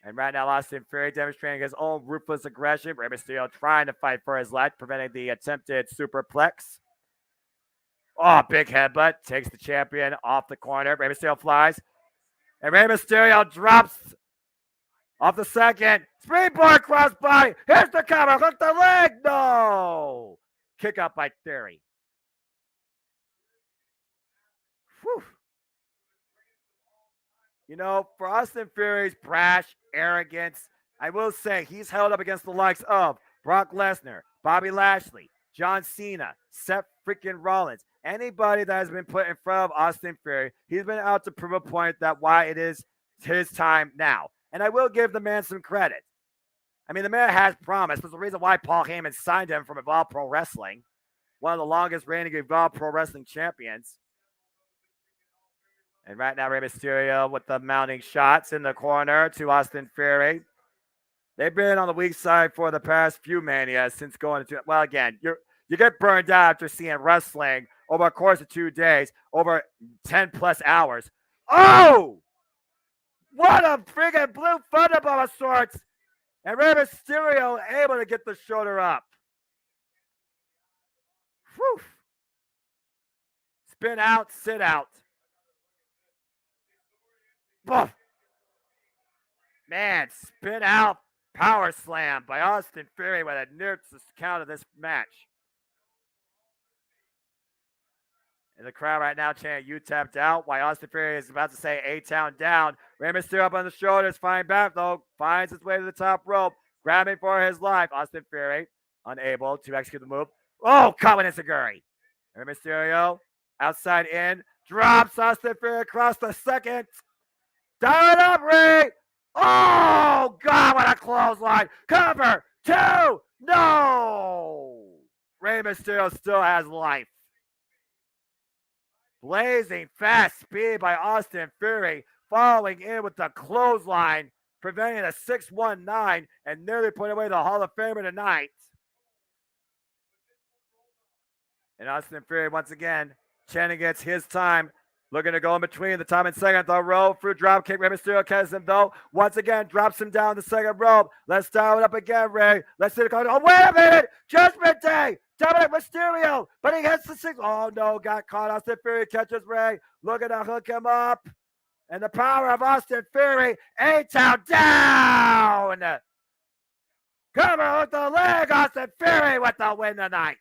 And right now, Austin Theory demonstrating his own ruthless aggression. Rey Mysterio trying to fight for his life, preventing the attempted superplex. Big headbutt. Takes the champion off the corner. Rey Mysterio flies. And Rey Mysterio drops off the second. Springboard crossbody. Here's the cover. Hook the leg. No. Kick out by Theory. Whew. You know, for Austin Theory's brash arrogance, I will say he's held up against the likes of Brock Lesnar, Bobby Lashley, John Cena, Seth freaking Rollins. Anybody that has been put in front of Austin Theory, he's been out to prove a point that why it is his time now. And I will give the man some credit. I mean, the man has promise. There's a reason why Paul Heyman signed him from Evolve Pro Wrestling, one of the longest reigning Evolve Pro Wrestling champions. And right now, Rey Mysterio with the mounting shots in the corner to Austin Theory. They've been on the weak side for the past few Manias since going to, well, again, you get burned out after seeing wrestling over a course of 2 days, over 10 plus hours. Oh! What a friggin' blue thunderball of sorts! And Rey Mysterio able to get the shoulder up. Whew. Spin out, sit out. Boof. Man, spin out, power slam by Austin Theory with a nearest count of this match. And the crowd right now chanting, "You tapped out," while Austin Theory is about to say A-Town down. Rey Mysterio up on the shoulders, flying back though, finds his way to the top rope, grabbing for his life. Austin Theory unable to execute the move. Oh, Covenant Seguri. Rey Mysterio outside in, drops Austin Theory across the second. Dial it up, Rey. Oh, God, what a clothesline. Cover, 2, no. Rey Mysterio still has life. Blazing fast speed by Austin Theory, following in with the clothesline, preventing a 619 and nearly putting away the Hall of Famer tonight. And Austin Theory, once again, chanting gets his time. Looking to go in between the time and second. The rope through drop kick. Rey Mysterio catches him though. Once again, drops him down the second rope. Let's dial it up again, Rey. Let's see it go. Oh, wait a minute! Judgment Day! Dominic Mysterio! But he hits the 6. Oh, no, got caught. Austin Theory catches Rey. Looking to hook him up. And the power of Austin Theory. A-Town down! Cover with the leg. Austin Theory with the win tonight.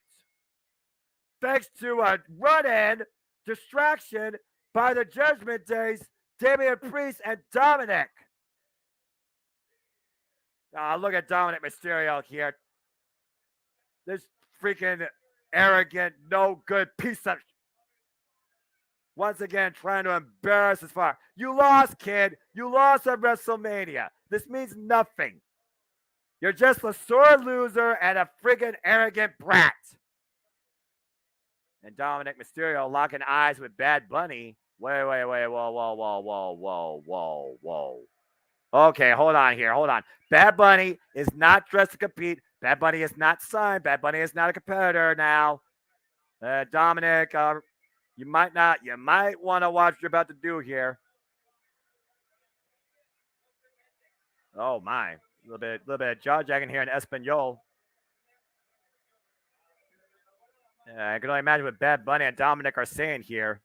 Thanks to a run-in distraction by the Judgment Days, Damian Priest and Dominic. Oh, look at Dominic Mysterio here. This freaking arrogant, no good piece of... Once again, trying to embarrass his father. You lost, kid. You lost at WrestleMania. This means nothing. You're just a sore loser and a freaking arrogant brat. And Dominic Mysterio locking eyes with Bad Bunny. Wait, whoa. Okay, hold on here. Hold on. Bad Bunny is not dressed to compete. Bad Bunny is not signed. Bad Bunny is not a competitor now. Dominic, you might want to watch what you're about to do here. Oh, my. A little bit of jaw-jacking here in Espanol. I can only imagine what Bad Bunny and Dominic are saying here.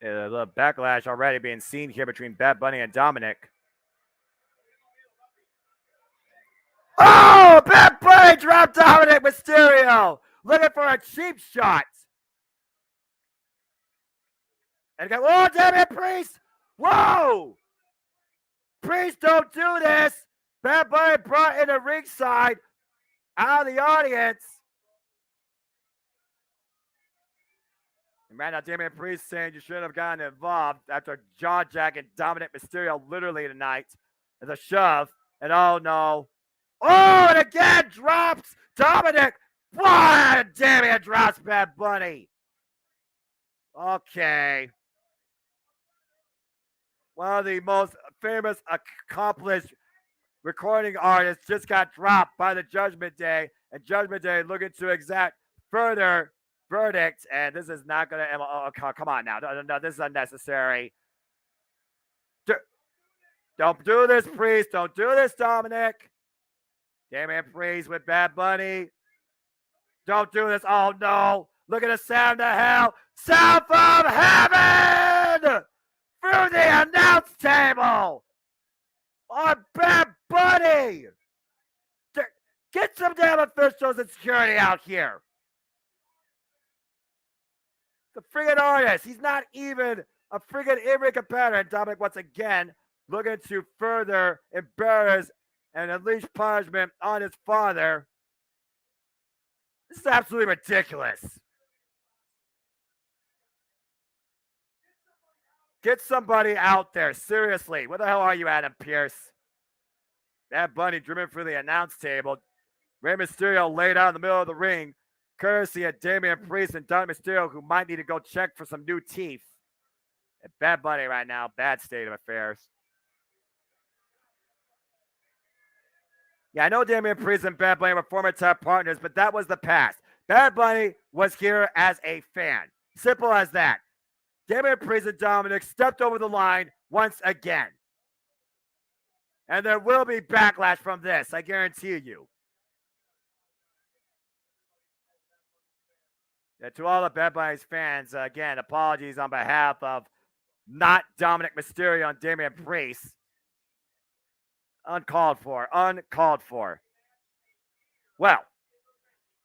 A little backlash already being seen here between Bad Bunny and Dominic. Oh, Bad Bunny dropped Dominic Mysterio. Looking for a cheap shot. And go, oh, Damian Priest. Whoa. Priest, don't do this. Bad Bunny brought in the ringside out of the audience. And right now, Damian Priest saying you shouldn't have gotten involved after jaw-jacking Dominic Mysterio literally tonight. As a shove. And oh, no. Oh, and again drops Dominic. What? Damian drops Bad Bunny. Okay. One of the most famous, accomplished recording artists just got dropped by the Judgment Day. And Judgment Day looking to exact further verdict, and this is not going to... Oh, come on now. No, this is unnecessary. Don't do this, Priest. Don't do this, Dominic. Damian Priest with Bad Bunny. Don't do this. Oh, no. Look at the sound of hell. Sound from heaven! Through the announce table! On Bad Bunny! Get some damn officials and security out here. The friggin' artist. He's not even a friggin' in-ring competitor. And Dominic, once again, looking to further embarrass and unleash punishment on his father. This is absolutely ridiculous. Get somebody out there. Seriously. Where the hell are you, Adam Pearce? Bad Bunny driven through the announce table. Rey Mysterio laid out in the middle of the ring, courtesy of Damian Priest and Don Mysterio, who might need to go check for some new teeth. And Bad Bunny right now, bad state of affairs. Yeah, I know Damian Priest and Bad Bunny were former top partners, but that was the past. Bad Bunny was here as a fan. Simple as that. Damian Priest and Dominic stepped over the line once again. And there will be backlash from this, I guarantee you. Yeah, to all the Bad Bunny's fans, again, apologies on behalf of not Dominic Mysterio and Damian Priest. Uncalled for. Uncalled for. Well,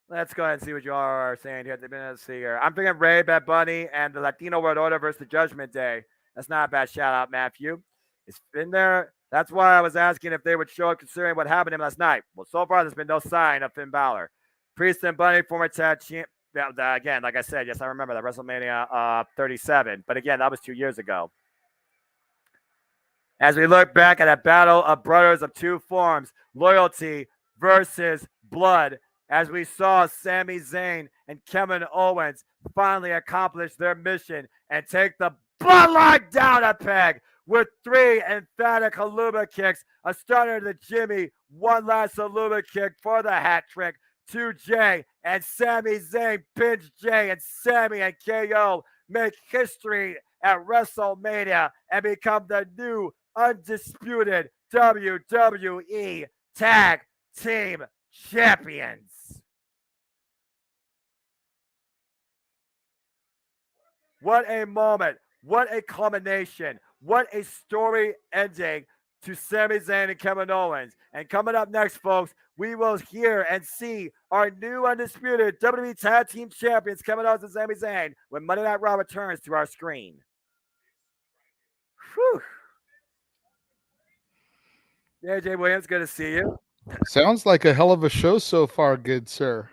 let's go ahead and see what you all are saying here. Let's see here. I'm thinking Ray, Bad Bunny, and the Latino World Order versus the Judgment Day. That's not a bad shout out, Matthew. It's been there. That's why I was asking if they would show up considering what happened to him last night. Well, so far, there's been no sign of Finn Balor. Priest and Bunny, former tag champ. Again, like I said, yes, I remember that WrestleMania 37. But again, that was 2 years ago. As we look back at a battle of brothers of two forms, loyalty versus blood, as we saw Sami Zayn and Kevin Owens finally accomplish their mission and take the bloodline down a peg with 3 emphatic Haluba kicks, a stunner to Jimmy, one last Haluba kick for the hat trick to Jay, and Sami Zayn pinch Jay, and Sami and KO make history at WrestleMania and become the new undisputed WWE Tag Team Champions. What a moment. What a culmination. What a story ending to Sami Zayn and Kevin Owens. And coming up next, folks, we will hear and see our new undisputed WWE Tag Team Champions, Kevin Owens and Sami Zayn, when Monday Night Raw returns to our screen. Whew. AJ Williams, good to see you. Sounds like a hell of a show so far, good sir.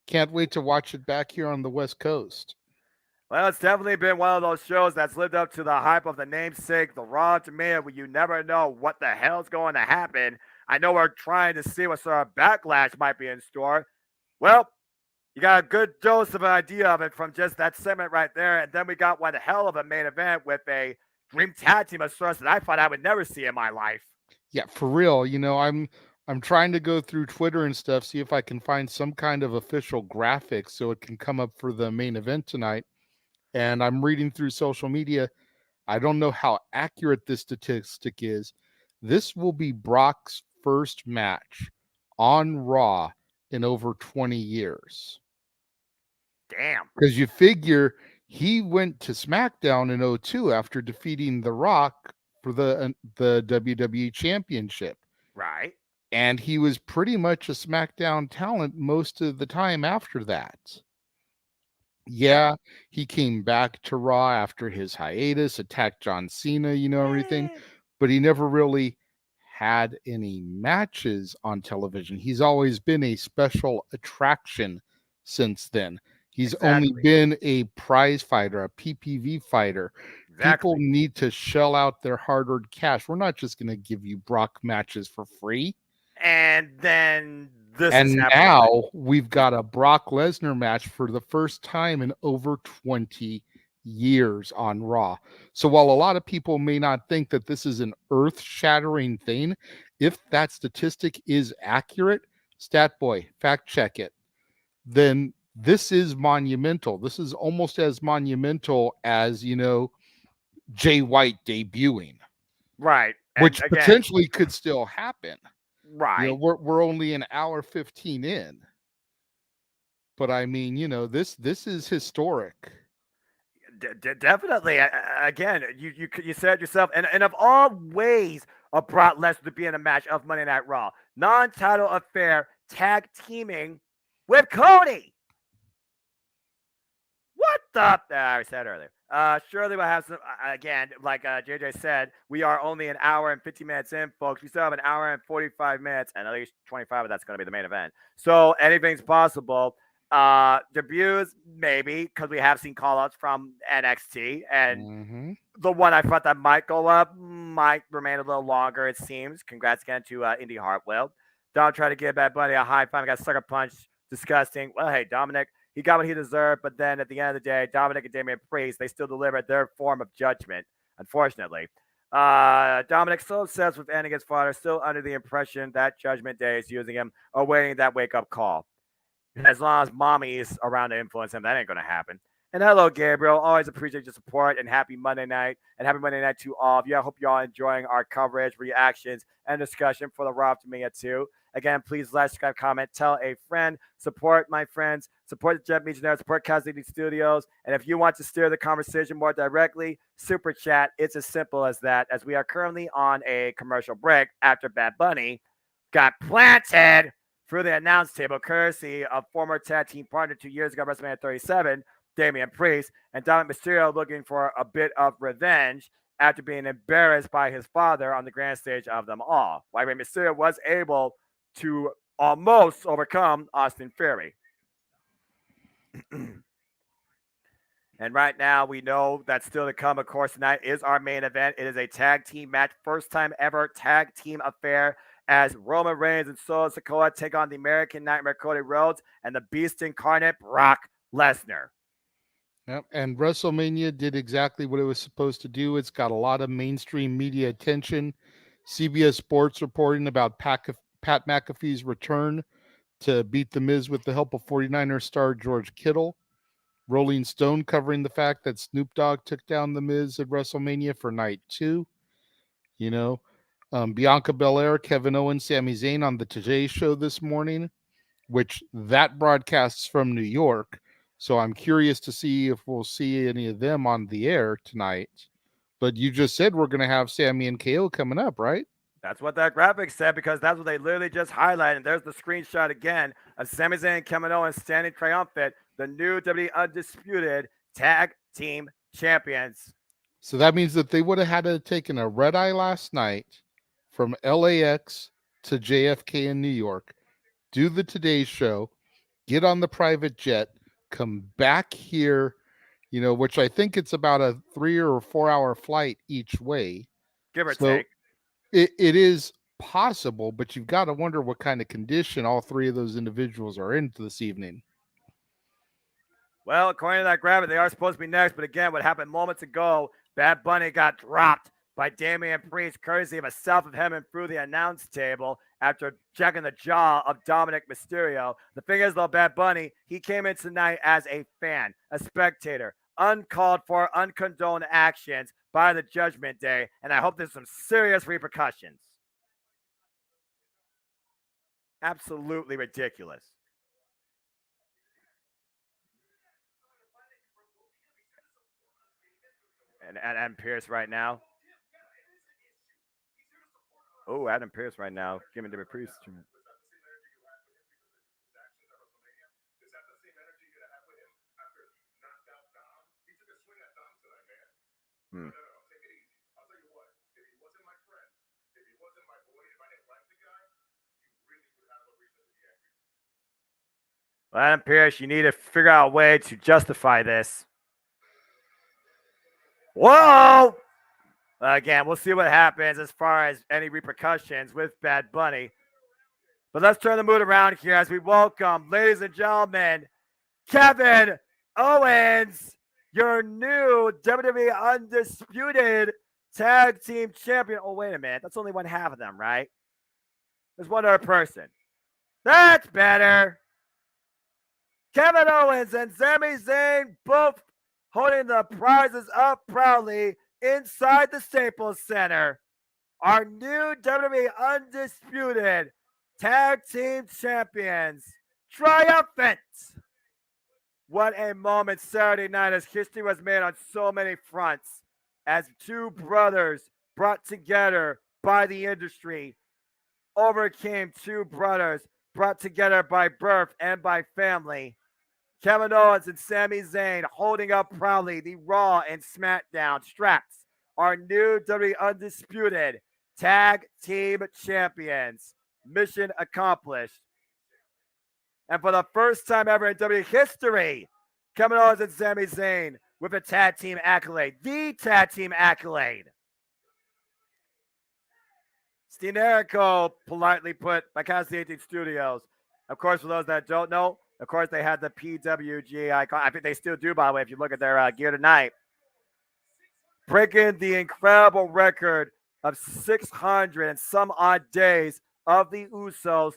Can't wait to watch it back here on the West Coast. Well, it's definitely been one of those shows that's lived up to the hype of the namesake, the Raw After Mania, where you never know what the hell's going to happen. I know we're trying to see what sort of backlash might be in store. Well, you got a good dose of an idea of it from just that segment right there. And then we got one hell of a main event with a dream tag team of sorts that I thought I would never see in my life. Yeah, for real. You know, I'm trying to go through Twitter and stuff, see if I can find some kind of official graphics so it can come up for the main event tonight. And I'm reading through social media. I don't know how accurate this statistic is. This will be Brock's first match on Raw in over 20 years. Damn. Because you figure he went to SmackDown in 2002 after defeating The Rock for the WWE Championship. Right. And he was pretty much a SmackDown talent most of the time after that. Yeah, he came back to Raw after his hiatus, attacked John Cena, everything, but he never really had any matches on television. He's always been a special attraction since then. He's only been a prize fighter, a PPV fighter. People need to shell out their hard-earned cash. We're not just going to give you Brock matches for free. And then now we've got a Brock Lesnar match for the first time in over 20 years on Raw. So while a lot of people may not think that this is an earth-shattering thing, if that statistic is accurate, Statboy, fact check it, then this is monumental. This is almost as monumental as, Jay White debuting. Right. Which potentially could still happen. Right. We're only an hour 15 in. But I mean, this is historic. Definitely. Again, you said yourself, and of all ways of Brock Lesnar to be in a match of Monday Night Raw, non-title affair, tag teaming with Cody. What up. I said earlier. Surely we'll have some, again, like JJ said, we are only an hour and 15 minutes in, folks. We still have an hour and 45 minutes, and at least 25 of that's going to be the main event. So anything's possible. Debuts, maybe, because we have seen call-outs from NXT, and the one I thought that might go up might remain a little longer, it seems. Congrats again to Indy Hartwell. Don't try to give Bad Bunny a high five. I got sucker punch. Disgusting. Well, hey, Dominic, he got what he deserved, but then at the end of the day, Dominic and Damian Priest, they still delivered their form of judgment, unfortunately. Dominic still obsessed with ending his father, still under the impression that Judgment Day is using him, awaiting that wake-up call. As long as mommy is around to influence him, that ain't going to happen. And hello, Gabriel. Always appreciate your support, and happy Monday night. And happy Monday night to all of you. I hope you're all enjoying our coverage, reactions, and discussion for the Raw After Mania 2. Again, please like, subscribe, comment, tell a friend, support my friends, support the Jet Millionaire, support Kaz City Studios. And if you want to steer the conversation more directly, super chat. It's as simple as that, as we are currently on a commercial break after Bad Bunny got planted through the announce table, courtesy of former tag team partner 2 years ago, WrestleMania 37, Damian Priest, and Dominic Mysterio looking for a bit of revenge after being embarrassed by his father on the grand stage of them all. While Mysterio was able to almost overcome Austin Theory. And right now, we know that still to come, of course, tonight is our main event. It is a tag team match, first time ever tag team affair, as Roman Reigns and Solo Sikoa take on the American Nightmare Cody Rhodes and the Beast Incarnate Brock Lesnar. Yep. And WrestleMania did exactly what it was supposed to do. It's got a lot of mainstream media attention. CBS Sports reporting about Pat McAfee's return to beat The Miz with the help of 49er star George Kittle. Rolling Stone covering the fact that Snoop Dogg took down The Miz at WrestleMania for night 2. Bianca Belair, Kevin Owens, Sami Zayn on the Today Show this morning, which that broadcasts from New York. So I'm curious to see if we'll see any of them on the air tonight. But you just said we're going to have Sami and KO coming up, right? That's what that graphic said, because that's what they literally just highlighted. There's the screenshot again of Sami Zayn and Kevin Owens standing triumphant, the new WWE Undisputed Tag Team Champions. So that means that they would have had to have taken a red eye last night from LAX to JFK in New York, do the Today Show, get on the private jet, come back here, which I think it's about a 3 or 4 hour flight each way. Give or take. It is possible, but you've got to wonder what kind of condition all three of those individuals are in this evening. Well, according to that graphic, they are supposed to be next. But again, what happened moments ago, Bad Bunny got dropped by Damian Priest, courtesy of a self of him and through the announce table after checking the jaw of Dominic Mysterio. The thing is, though, Bad Bunny, he came in tonight as a fan, a spectator, uncalled for, uncondoned actions by the Judgment Day, and I hope there's some serious repercussions. Absolutely ridiculous. And Adam Pearce right now. Oh, Adam Pearce right now. Give me the Priest. Well, Adam Pearce, you need to figure out a way to justify this. Whoa! Again, we'll see what happens as far as any repercussions with Bad Bunny. But let's turn the mood around here as we welcome, ladies and gentlemen, Kevin Owens, your new WWE Undisputed Tag Team Champion. Oh, wait a minute. That's only one half of them, right? There's one other person. That's better. Kevin Owens and Sami Zayn both holding the prizes up proudly inside the Staples Center. Our new WWE Undisputed Tag Team Champions, triumphant. What a moment Saturday night, as history was made on so many fronts, as two brothers brought together by the industry overcame two brothers brought together by birth and by family Kevin Owens and Sami Zayn holding up proudly the Raw and SmackDown straps. Our new WWE Undisputed Tag Team Champions. Mission accomplished. And for the first time ever in WWE history, Kevin Owens and Sami Zayn with a tag team accolade. The tag team accolade. Steve Jericho politely put by Cast 18 Studios. Of course, for those that don't know, of course, they had the PWG icon. I think they still do, by the way, if you look at their gear tonight. Breaking the incredible record of 600 and some odd days of the Usos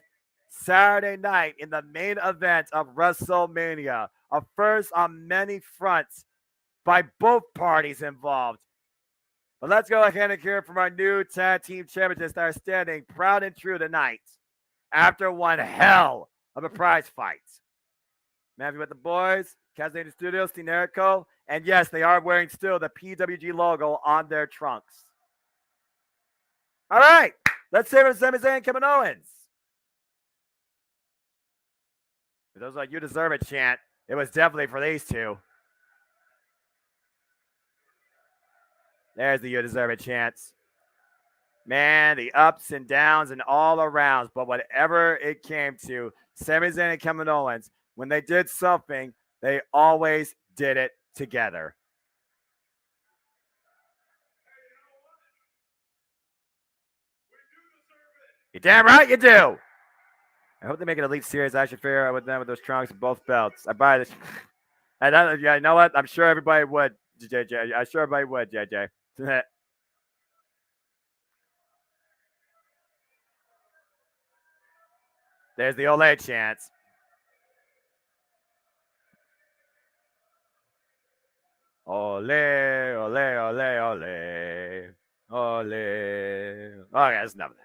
Saturday night in the main event of WrestleMania. A first on many fronts by both parties involved. But let's go ahead and hear from our new tag team champions that are standing proud and true tonight after one hell of a prize fight. Matthew with the boys, Casinated Studios, Steve Jericho, and yes, they are wearing still the PWG logo on their trunks. All right, let's hear from Sami Zayn and Kevin Owens. For those like you deserve it chant, it was definitely for these two. There's the you deserve it chants. Man, the ups and downs and all arounds, but whatever it came to, Sami Zayn and Kevin Owens, when they did something, they always did it together. You damn right you do. I hope they make an Elite Series action figure with them with those trunks and both belts. I buy this. And yeah, you know what? I'm sure everybody would, JJ. I'm sure everybody would, JJ. There's the Ole chance. Ole, ole, ole, ole. Ole. Okay, that's enough of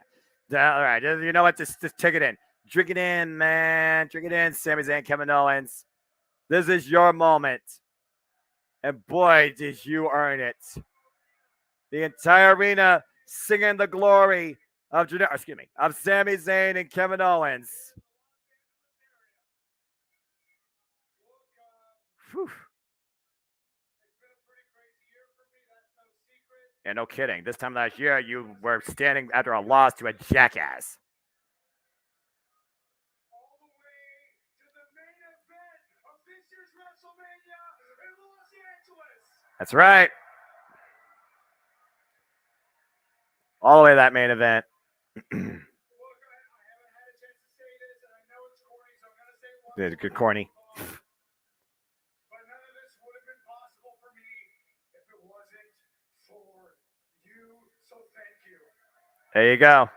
that. All right, you know what? Just take it in. Drink it in, man. Drink it in, Sami Zayn, Kevin Owens. This is your moment. And boy, did you earn it. The entire arena singing the glory of Sami Zayn and Kevin Owens. Whew. Yeah, no kidding. This time last year, you were standing after a loss to a jackass. All the way to the main event of this year's WrestleMania in Los Angeles. That's right. All the way to that main event. Look, I haven't had a chance to say this, and I know it's corny, so I'm going to say it once. Good corny. But none of this would have been possible for me if it wasn't for you, so thank you. There you go.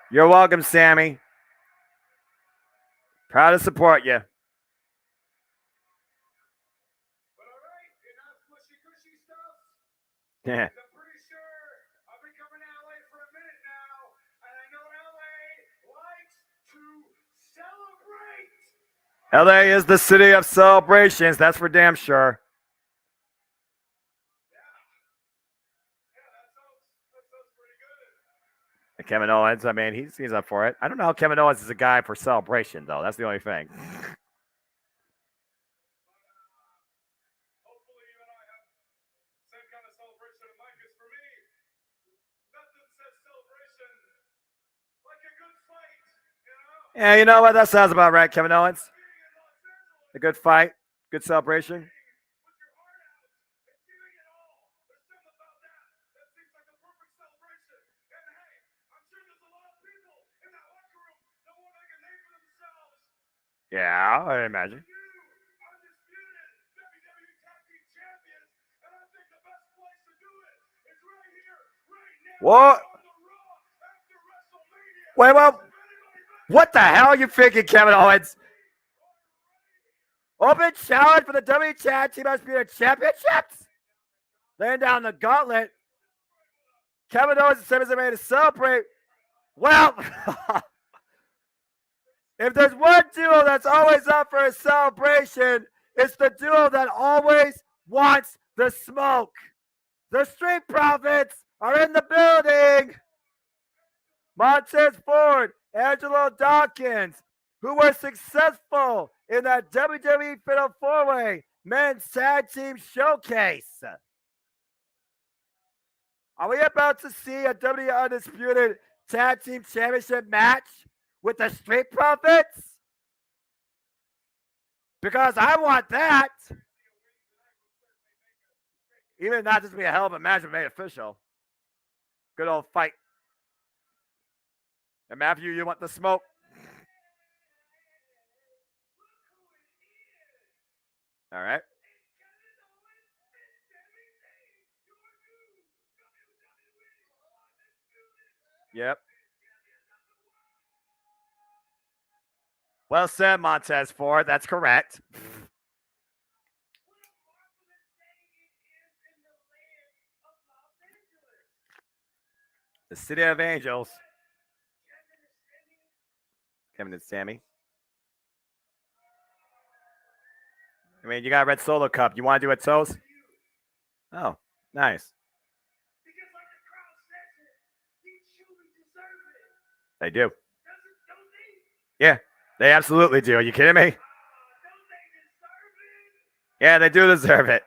You're welcome, Sammy. Proud to support you. But all right, enough mushy-gushy stuff. Yeah. I'm pretty sure I've been coming to LA for a minute now, and I know LA likes to celebrate. LA is the city of celebrations. That's for damn sure. Yeah, that sounds pretty good. And Kevin Owens, I mean, he's up for it. I don't know how Kevin Owens is a guy for celebration, though. That's the only thing. Hopefully you and I have the same kind of celebration in mind, because for me, nothing says celebration like a good fight, you know? Yeah, you know what? That sounds about right, Kevin Owens. Being in Los Angeles, A good fight, good celebration. with your heart out and giving it all. There's something about that that seems like a perfect celebration. And hey, I'm sure there's a lot of people in that locker room that want to make a name for themselves. Yeah, I imagine. New, undisputed WWE Tag Team Champions, and I think the best place to do it is right here, right now. What? On the Raw after WrestleMania. Wait, well, If anybody what the hell are you thinking, Kevin Owens? Open challenge for the WWE Tag Team Undisputed Championships. Laying down the gauntlet. Kevin Owens and Sami Zayn ready to celebrate. Well, if there's one duo that's always up for a celebration, it's the duo that always wants the smoke. The Street Profits are in the building. Montez Ford, Angelo Dawkins, who were successful in the WWE Fatal 4-Way Men's Tag Team Showcase. Are we about to see a WWE Undisputed Tag Team Championship match with the Street Profits? Because I want that. Even not just be a hell of a match, but made official. Good old fight. And Matthew, you want the smoke? All right. Yep. Well said, Montez Ford. That's correct. The City of Angels. Kevin and Sammy. I mean, you got a red Solo Cup. You want to do a toast? Oh, nice. They do. Yeah, they absolutely do. Are you kidding me? Yeah, they do deserve it.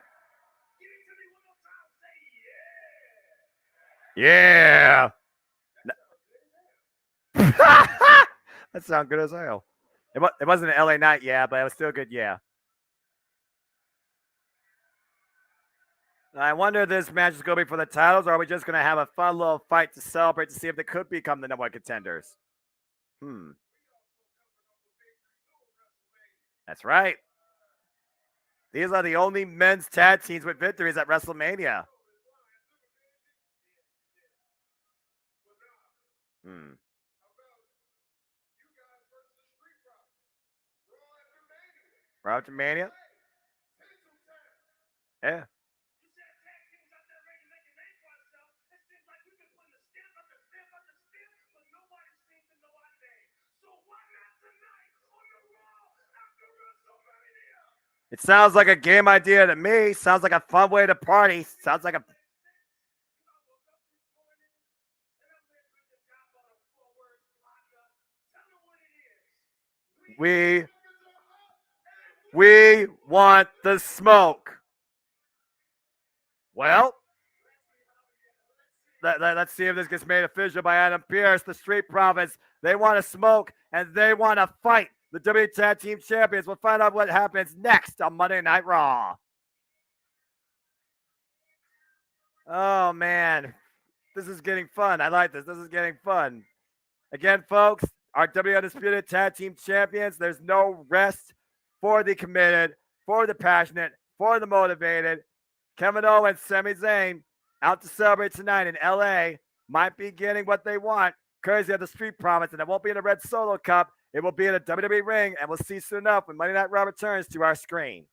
Yeah. That sounds good as hell. It wasn't an LA night, yeah, but it was still good, yeah. I wonder if this match is going to be for the titles, or are we just going to have a fun little fight to celebrate to see if they could become the number one contenders? That's right. These are the only men's tag teams with victories at WrestleMania. RAW After MANIA? Yeah. It sounds like a game idea to me. Sounds like a fun way to party. Sounds like a... We want the smoke. Well, let's see if this gets made official by Adam Pearce. The Street Profits, they want to smoke and they want to fight the WWE Tag Team Champions. We'll find out what happens next on Monday Night Raw. Oh, man. This is getting fun. I like this. This is getting fun. Again, folks, our WWE Undisputed Tag Team Champions, there's no rest for the committed, for the passionate, for the motivated. Kevin Owens, Sami Zayn, out to celebrate tonight in LA, might be getting what they want, courtesy of the Street Profits, and it won't be in a red Solo Cup. It will be in a WWE ring, and we'll see soon enough when Monday Night Raw returns to our screen.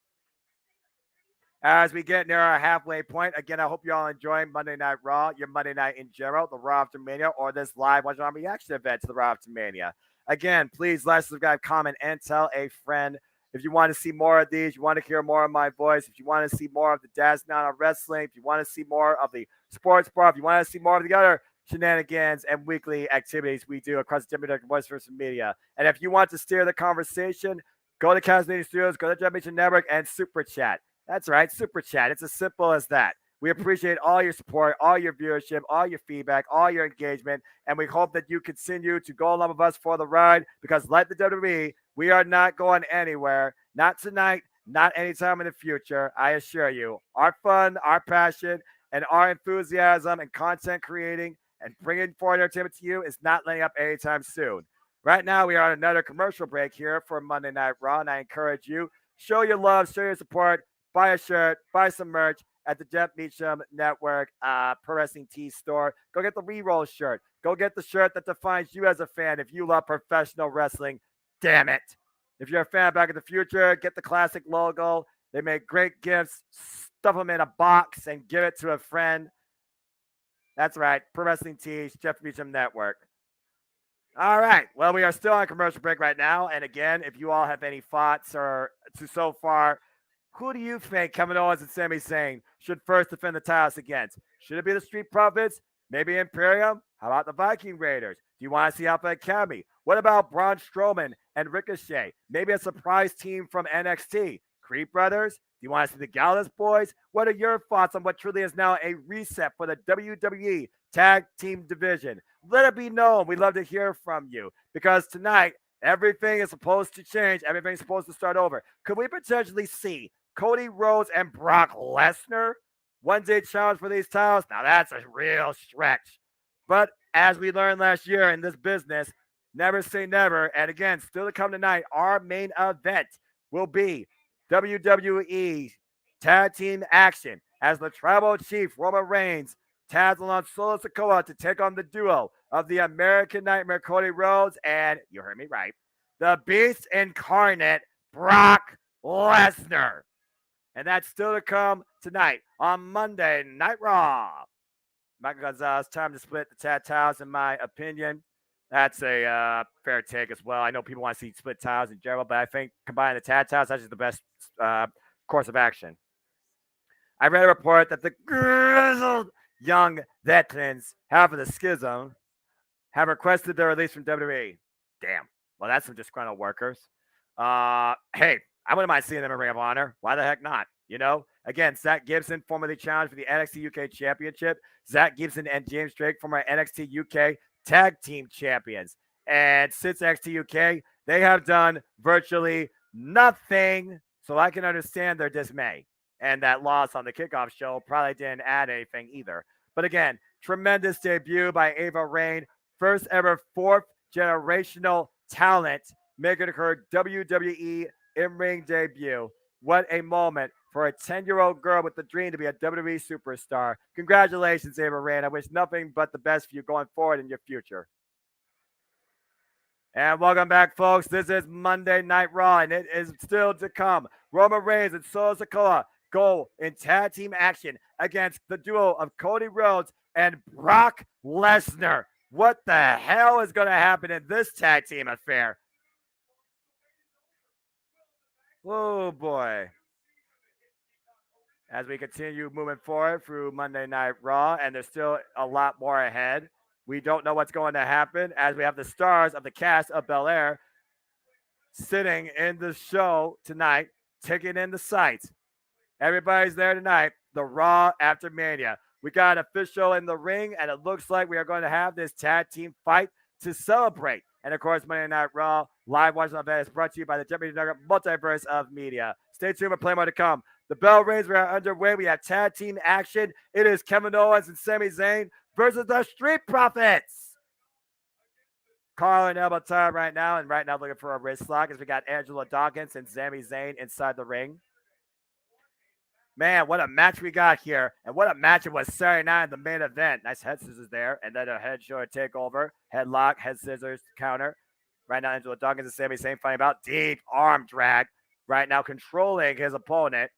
As we get near our halfway point, again, I hope you all enjoy Monday Night Raw, your Monday night in general, the RAW After Mania, or this live Watch On reaction event to the RAW After Mania. Again, please like, subscribe, comment, and tell a friend. If you want to see more of these, you want to hear more of my voice, if you want to see more of the Daz Nana Wrestling, if you want to see more of the Sports Bar, if you want to see more of the other shenanigans and weekly activities we do across the WWE Voice versus Media. And if you want to steer the conversation, go to Chaos Media Studios, go to WWE Network, and Super Chat. That's right, Super Chat. It's as simple as that. We appreciate all your support, all your viewership, all your feedback, all your engagement, and we hope that you continue to go along with us for the ride because like the WWE, we are not going anywhere. Not tonight, not anytime in the future, I assure you. Our fun, our passion, and our enthusiasm and content creating and bringing forward entertainment to you is not letting up anytime soon. Right now, we are on another commercial break here for Monday Night Raw, and I encourage you, show your love, show your support, buy a shirt, buy some merch at the Jeff Meacham Network Pro Wrestling Tees store. Go get the Reroll shirt. Go get the shirt that defines you as a fan if you love professional wrestling. Damn it. If you're a fan of Back in the Future, get the classic logo. They make great gifts. Stuff them in a box and give it to a friend. That's right. Pro Wrestling Tees, Jeff Meacham Network. All right. Well, we are still on commercial break right now. And again, if you all have any thoughts or so far, who do you think Kevin Owens and Sami Zayn should first defend the titles against? Should it be the Street Profits? Maybe Imperium? How about the Viking Raiders? Do you want to see Alpha Academy? What about Braun Strowman and Ricochet? Maybe a surprise team from NXT. Creed Brothers? Do you want to see the Gallus Boys? What are your thoughts on what truly is now a reset for the WWE Tag Team Division? Let it be known. We'd love to hear from you because tonight, everything is supposed to change. Everything's supposed to start over. Could we potentially see Cody Rhodes and Brock Lesnar one-day challenge for these titles? Now, that's a real stretch. But as we learned last year in this business, never say never. And again, still to come tonight, our main event will be WWE Tag Team Action as the Tribal Chief Roman Reigns tags along Solo Sikoa to take on the duo of the American Nightmare Cody Rhodes and, you heard me right, the Beast Incarnate Brock Lesnar. And that's still to come tonight on Monday Night Raw. Michael Gonzalez, time to split the tag titles, in my opinion. That's a fair take as well. I know people want to see split titles in general, but I think combining the tag titles, that's just the best course of action. I read a report that the grizzled young veterans, half of the schism, have requested their release from WWE. Damn. Well, that's some disgruntled workers. Hey, I wouldn't mind seeing them in Ring of Honor. Why the heck not? You know, again, Zach Gibson formerly challenged for the NXT UK Championship. Zach Gibson and James Drake, former NXT UK Tag Team Champions. And since NXT UK, they have done virtually nothing. So I can understand their dismay. And that loss on the kickoff show probably didn't add anything either. But again, tremendous debut by Ava Raine. First ever fourth generational talent making her WWE in-ring debut. What a moment for a 10-year-old girl with the dream to be a WWE superstar. Congratulations, Ava Raine. I wish nothing but the best for you going forward in your future. And welcome back, folks. This is Monday Night Raw, and it is still to come. Roman Reigns and Solo Sikoa go in tag team action against the duo of Cody Rhodes and Brock Lesnar. What the hell is going to happen in this tag team affair? Oh, boy. As we continue moving forward through Monday Night Raw, and there's still a lot more ahead. We don't know what's going to happen as we have the stars of the cast of Bel Air sitting in the show tonight, taking in the sights. Everybody's there tonight. The Raw After Mania. We got an official in the ring, and it looks like we are going to have this tag team fight to celebrate. And of course, Monday Night Raw live watching event is brought to you by the JMN Multiverse of Media. Stay tuned for plenty more to come. The bell rings. We are underway. We have tag team action. It is Kevin Owens and Sami Zayn versus the Street Profits. Carl and elbow time right now, and right now looking for a wrist lock as we got Angelo Dawkins and Sami Zayn inside the ring. Man, what a match we got here. And what a match it was Saturday night in the main event. Nice head scissors there. And then a head shoulder takeover. Headlock, head scissors, counter. Right now, Angelo Dawkins and Sami Zayn fighting about deep arm drag. Right now, controlling his opponent.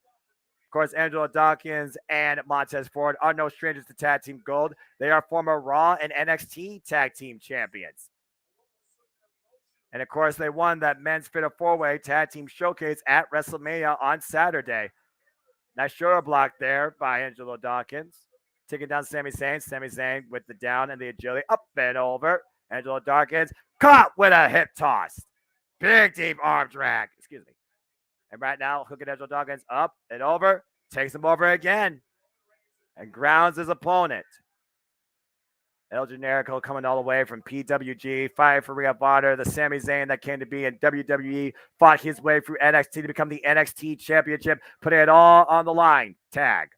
Of course, Angelo Dawkins and Montez Ford are no strangers to Tag Team Gold. They are former Raw and NXT Tag Team Champions. And of course, they won that men's Fatal 4-Way Tag Team Showcase at WrestleMania on Saturday. Nice shoulder block there by Angelo Dawkins. Taking down Sami Zayn. Sami Zayn with the down and the agility. Up and over. Angelo Dawkins caught with a hip toss. Big deep arm drag. Excuse me. And right now, hooking Angelo Dawkins up and over. Takes him over again. And grounds his opponent. El Generico coming all the way from PWG, fighting for Ring of Honor. The Sami Zayn that came to be in WWE fought his way through NXT to become the NXT Championship, putting it all on the line. Tag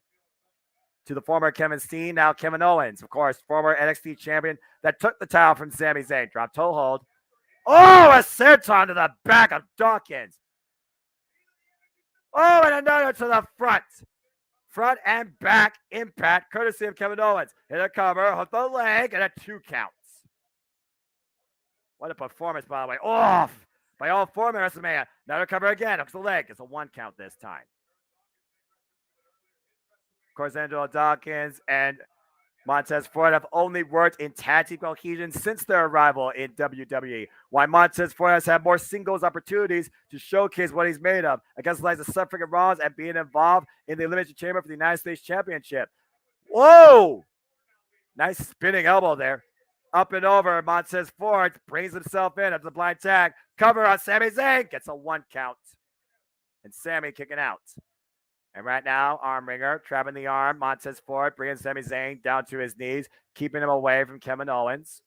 to the former Kevin Steen, now Kevin Owens, of course, former NXT Champion that took the title from Sami Zayn. Drop toe hold. Oh, a senton to the back of Dawkins. Oh, and another to the front. Front and back impact, courtesy of Kevin Owens. Hit a cover, hook the leg, and a 2 counts. What a performance, by the way. Off by all 4 men WrestleMania. Another cover again, hooks the leg. It's a 1 count this time. Of course, Angelo Dawkins and Montez Ford have only worked in tag team cohesion since their arrival in WWE. While Montez Ford has had more singles opportunities to showcase what he's made of against the likes of Seth freaking Rollins and being involved in the Elimination Chamber for the United States Championship. Whoa! Nice spinning elbow there. Up and over. Montez Ford brings himself in. That's a blind tag. Cover on Sami Zayn. Gets a 1 count. And Sami kicking out. And right now, arm wringer, trapping the arm. Montez Ford bringing Sami Zayn down to his knees, keeping him away from Kevin Owens.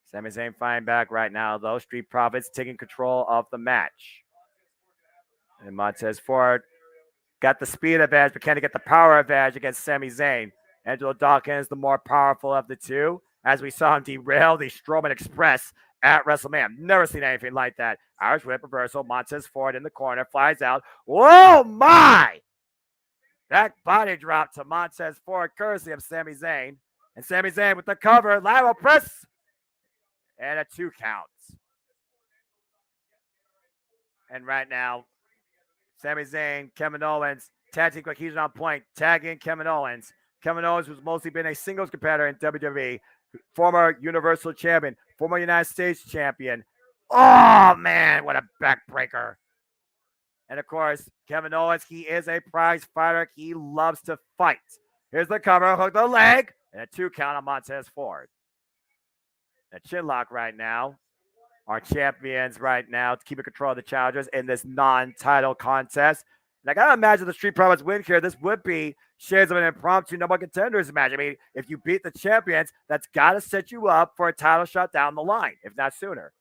Sami Zayn fighting back right now, though. Street Profits taking control of the match. And Montez Ford got the speed advantage, but can he get the power advantage against Sami Zayn? Angelo Dawkins, the more powerful of the two, as we saw him derail the Strowman Express at WrestleMania. I've never seen anything like that. Irish whip reversal. Montez Ford in the corner, flies out. Oh my! Back body drop to Montez Ford, courtesy of Sami Zayn. And Sami Zayn with the cover, lateral press, and a 2 count. And right now, Sami Zayn, Kevin Owens, tag team cohesion on point, tagging Kevin Owens. Kevin Owens, who's mostly been a singles competitor in WWE, former Universal Champion, former United States Champion. Oh, man, what a backbreaker. And, of course, Kevin Owens, he is a prize fighter. He loves to fight. Here's the cover, hook the leg, and a 2 count on Montez Ford. A chin lock right now. Our champions right now to keep control of the challengers in this non-title contest. And I got to imagine the Street Profits win here. This would be shades of an impromptu number one contenders match. I mean, if you beat the champions, that's got to set you up for a title shot down the line, if not sooner.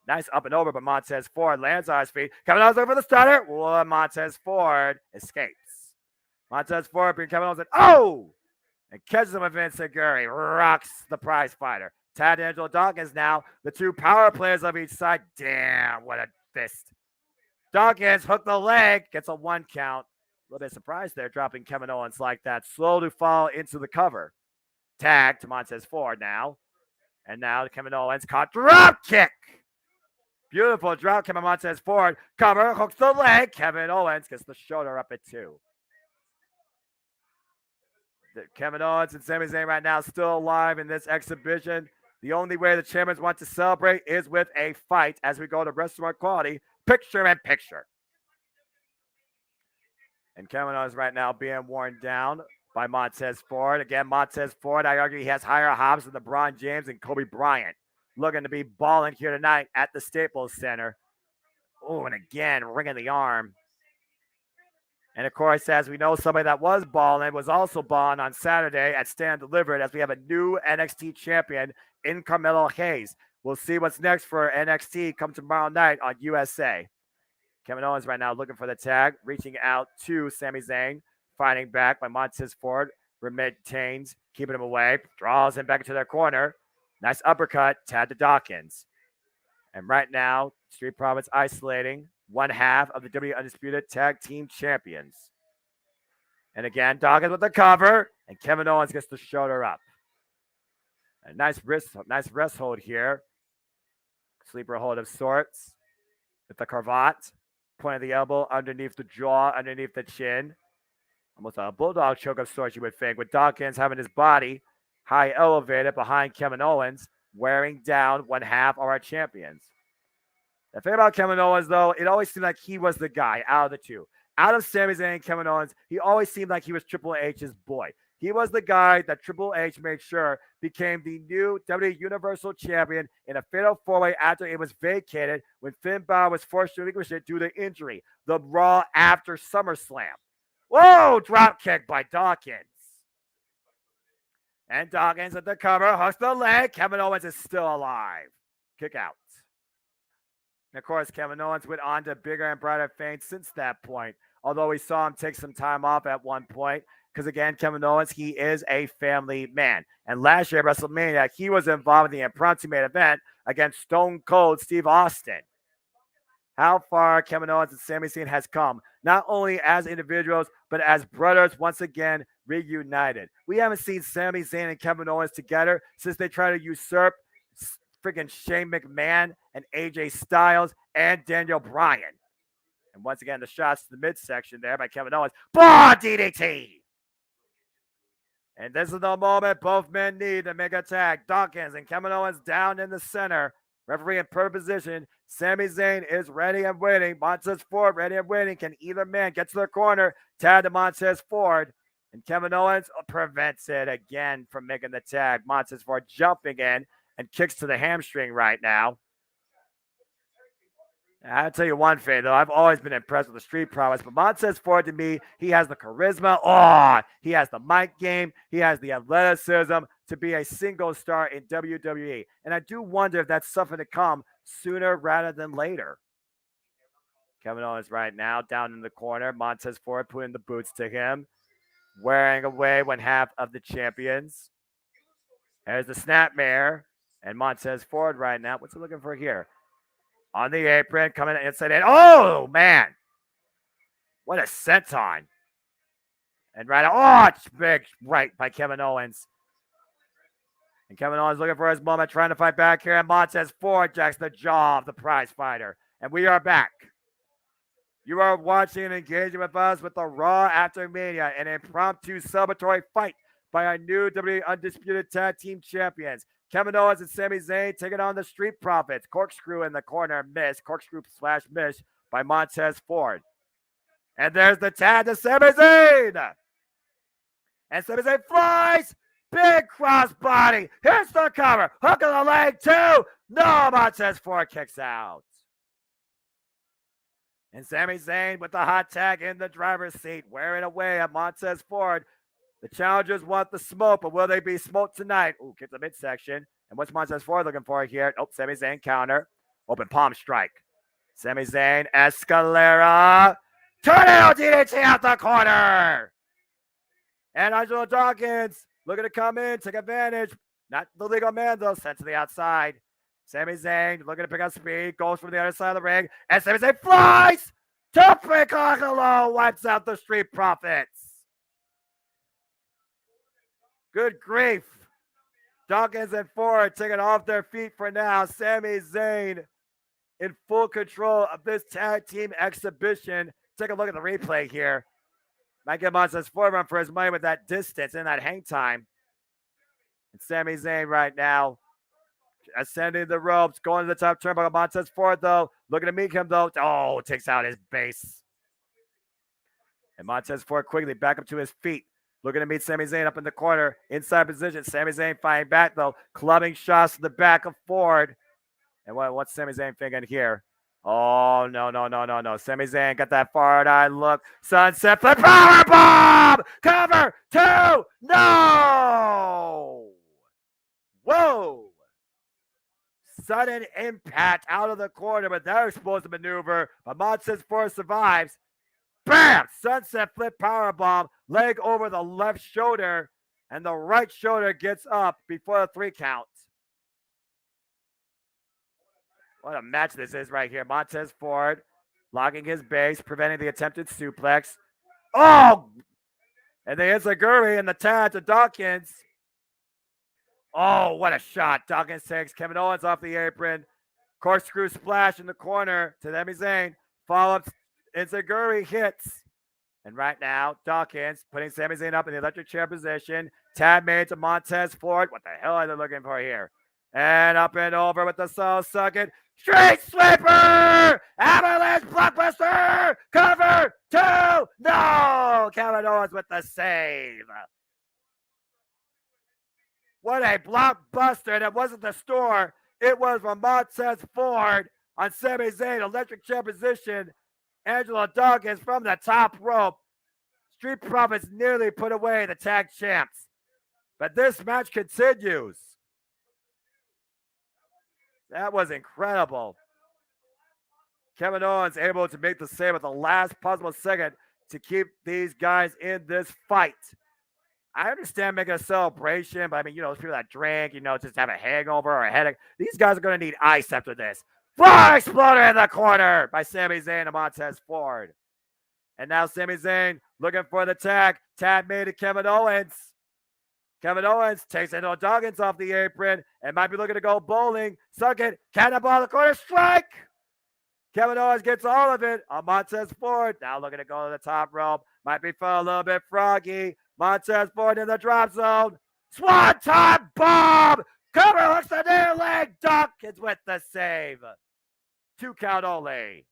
Nice up and over, but Montez Ford lands on his feet. Kevin Owens looking for the starter. Well, Montez Ford escapes. Montez Ford being Kevin Owens and and catches him with Vince Seguri. Rocks the prize fighter. Tad Angelo Dawkins now, the 2 power players of each side. Damn, what a fist. Dawkins hooked the leg, gets a 1 count. A little bit surprised there, dropping Kevin Owens like that. Slow to fall into the cover. Tag to Montez Ford now. And now Kevin Owens caught drop kick. Beautiful drop kick by Montez Ford. Cover, hooks the leg. Kevin Owens gets the shoulder up at 2. Kevin Owens and Sami Zayn right now still alive in this exhibition. The only way the champions want to celebrate is with a fight as we go to restaurant quality, picture in picture. And Kevin Owens right now being worn down by Montez Ford. Again, Montez Ford, I argue he has higher hops than LeBron James and Kobe Bryant. Looking to be balling here tonight at the Staples Center. Oh, and again, ringing the arm. And, of course, as we know, somebody that was balling was also balling on Saturday at Stand Delivered as we have a new NXT champion in Carmelo Hayes. We'll see what's next for NXT come tomorrow night on USA. Kevin Owens right now looking for the tag, reaching out to Sami Zayn, fighting back by Montez Ford, maintains, keeping him away, draws him back into their corner. Nice uppercut, Tad to Dawkins. And right now, Street Profits isolating 1/2 of the WWE Undisputed Tag Team Champions. And again, Dawkins with the cover, and Kevin Owens gets the shoulder up. A nice rest hold here. Sleeper hold of sorts with the cravat. Point of the elbow underneath the jaw, underneath the chin. Almost a bulldog choke of sorts, you would think, with Dawkins having his body high elevated behind Kevin Owens, wearing down 1/2 of our champions. The thing about Kevin Owens, though, it always seemed like he was the guy out of the two. Out of Sami Zayn and Kevin Owens, he always seemed like he was Triple H's boy. He was the guy that Triple H made sure became the new WWE Universal Champion in a fatal 4-way after it was vacated when Finn Balor was forced to relinquish it due to injury. The Raw after SummerSlam. Whoa! Drop kick by Dawkins. And Dawkins at the cover, hooks the leg. Kevin Owens is still alive. Kick out. And of course, Kevin Owens went on to bigger and brighter fame since that point. Although we saw him take some time off at one point. Because again, Kevin Owens, he is a family man. And last year at WrestleMania, he was involved in the impromptu main event against Stone Cold Steve Austin. How far Kevin Owens and Sami Zayn has come, not only as individuals, but as brothers once again reunited. We haven't seen Sami Zayn and Kevin Owens together since they tried to usurp freaking Shane McMahon and AJ Styles and Daniel Bryan. And once again, the shots to the midsection there by Kevin Owens. DDT! And this is the moment both men need to make a tag. Dawkins and Kevin Owens down in the center. Referee in perfect position. Sami Zayn is ready and waiting. Montez Ford ready and waiting. Can either man get to their corner? Tag to Montez Ford. And Kevin Owens prevents it again from making the tag. Montez Ford jumping in and kicks to the hamstring right now. I'll tell you one thing, though. I've always been impressed with the street prowess, but Montez Ford, to me, he has the charisma. Oh, he has the mic game. He has the athleticism to be a single star in WWE. And I do wonder if that's something to come sooner rather than later. Kevin Owens right now down in the corner. Montez Ford putting the boots to him, wearing away one half of the champions. There's the snapmare. And Montez Ford right now. What's he looking for here? On the apron, coming inside in. Oh, man. What a senton. And right, oh, it's big right by Kevin Owens. And Kevin Owens looking for his moment, trying to fight back here. And Montez Ford jacks the jaw of the prize fighter. And we are back. You are watching and engaging with us with the Raw After Mania, an impromptu celebratory fight by our new WWE Undisputed Tag Team Champions. Kevin Owens and Sami Zayn taking on the Street Profits. Corkscrew in the corner, miss. Corkscrew / miss by Montez Ford. And there's the tag to Sami Zayn. And Sami Zayn flies. Big crossbody. Here's the cover. Hook of the leg, too. No, Montez Ford kicks out. And Sami Zayn with the hot tag in the driver's seat, wearing away at Montez Ford. The challengers want the smoke, but will they be smoked tonight? Ooh, kick the midsection. And what's Montez Ford looking for here? Oh, Sami Zayn counter. Open palm strike. Sami Zayn, Escalera. Tornado DDT out the corner. And Angelo Dawkins looking to come in, take advantage. Not the legal man, though, sent to the outside. Sami Zayn looking to pick up speed, goes from the other side of the ring. And Sami Zayn flies. Topic Low wipes out the Street Profits. Good grief. Dawkins and Ford taking off their feet for now. Sami Zayn in full control of this tag team exhibition. Take a look at the replay here. Might get Montez Ford run for his money with that distance and that hang time. And Sami Zayn right now ascending the ropes, going to the top turnbuckle. Montez Ford, though, looking to meet him, though. Oh, takes out his base. And Montez Ford quickly back up to his feet. Looking to meet Sami Zayn up in the corner. Inside position. Sami Zayn fighting back, though. Clubbing shots to the back of Ford. And what's Sami Zayn thinking here? Oh, no. Sami Zayn got that far-eye look. Sunset flip. Powerbomb! Cover! 2! No! Whoa! Sudden impact out of the corner, but they're supposed to maneuver. But Montez Ford survives. Bam! Sunset flip powerbomb, leg over the left shoulder, and the right shoulder gets up before the 3 count. What a match this is right here. Montez Ford locking his base, preventing the attempted suplex. Oh! And the Enziguri and the tag to Dawkins. Oh, what a shot. Dawkins takes Kevin Owens off the apron. Corkscrew splash in the corner to Sami Zayn. Follow-up Enziguri hits. And right now, Dawkins putting Sami Zayn up in the electric chair position. Tag made to Montez Ford. What the hell are they looking for here? And up and over with the soul sucking. Street sweeper! Avalanche blockbuster! Cover! 2! No! Kevin Owens with the save. What a blockbuster. And it wasn't the store. It was from Montez Ford on Sami Zayn, electric chair position. Angelo Dawkins from the top rope. Street Profits nearly put away the tag champs. But this match continues. That was incredible. Kevin Owens able to make the save at the last possible second to keep these guys in this fight. I understand making a celebration, but I mean, those people that drink, just have a hangover or a headache. These guys are going to need ice after this. Fire exploder in the corner by Sami Zayn and Montez Ford. And now Sami Zayn looking for the tag. Tag made to Kevin Owens. Kevin Owens takes Angelo Dawkins off the apron and might be looking to go bowling. Suck it. Cannonball in the corner. Strike. Kevin Owens gets all of it on Montez Ford. Now looking to go to the top rope. Might be feeling a little bit froggy. Montez Ford in the drop zone. Swanton bomb. Cover hooks the near leg. Dawkins with the save. 2 count only.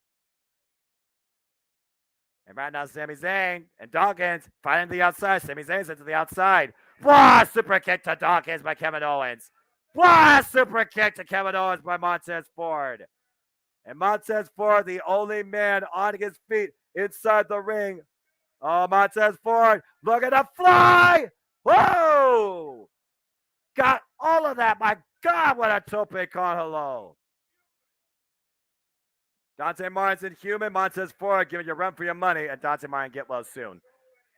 And right now, Sami Zayn and Dawkins fighting the outside. Sami Zayn's into the outside. Wow, super kick to Dawkins by Kevin Owens. What a super kick to Kevin Owens by Montez Ford. And Montez Ford, the only man on his feet inside the ring. Oh, Montez Ford, look at the fly. Whoa! Got all of that. My God, what a tope con hello. Dante Martin, human. Montez Ford giving you a run for your money. And Dante Martin, get well soon.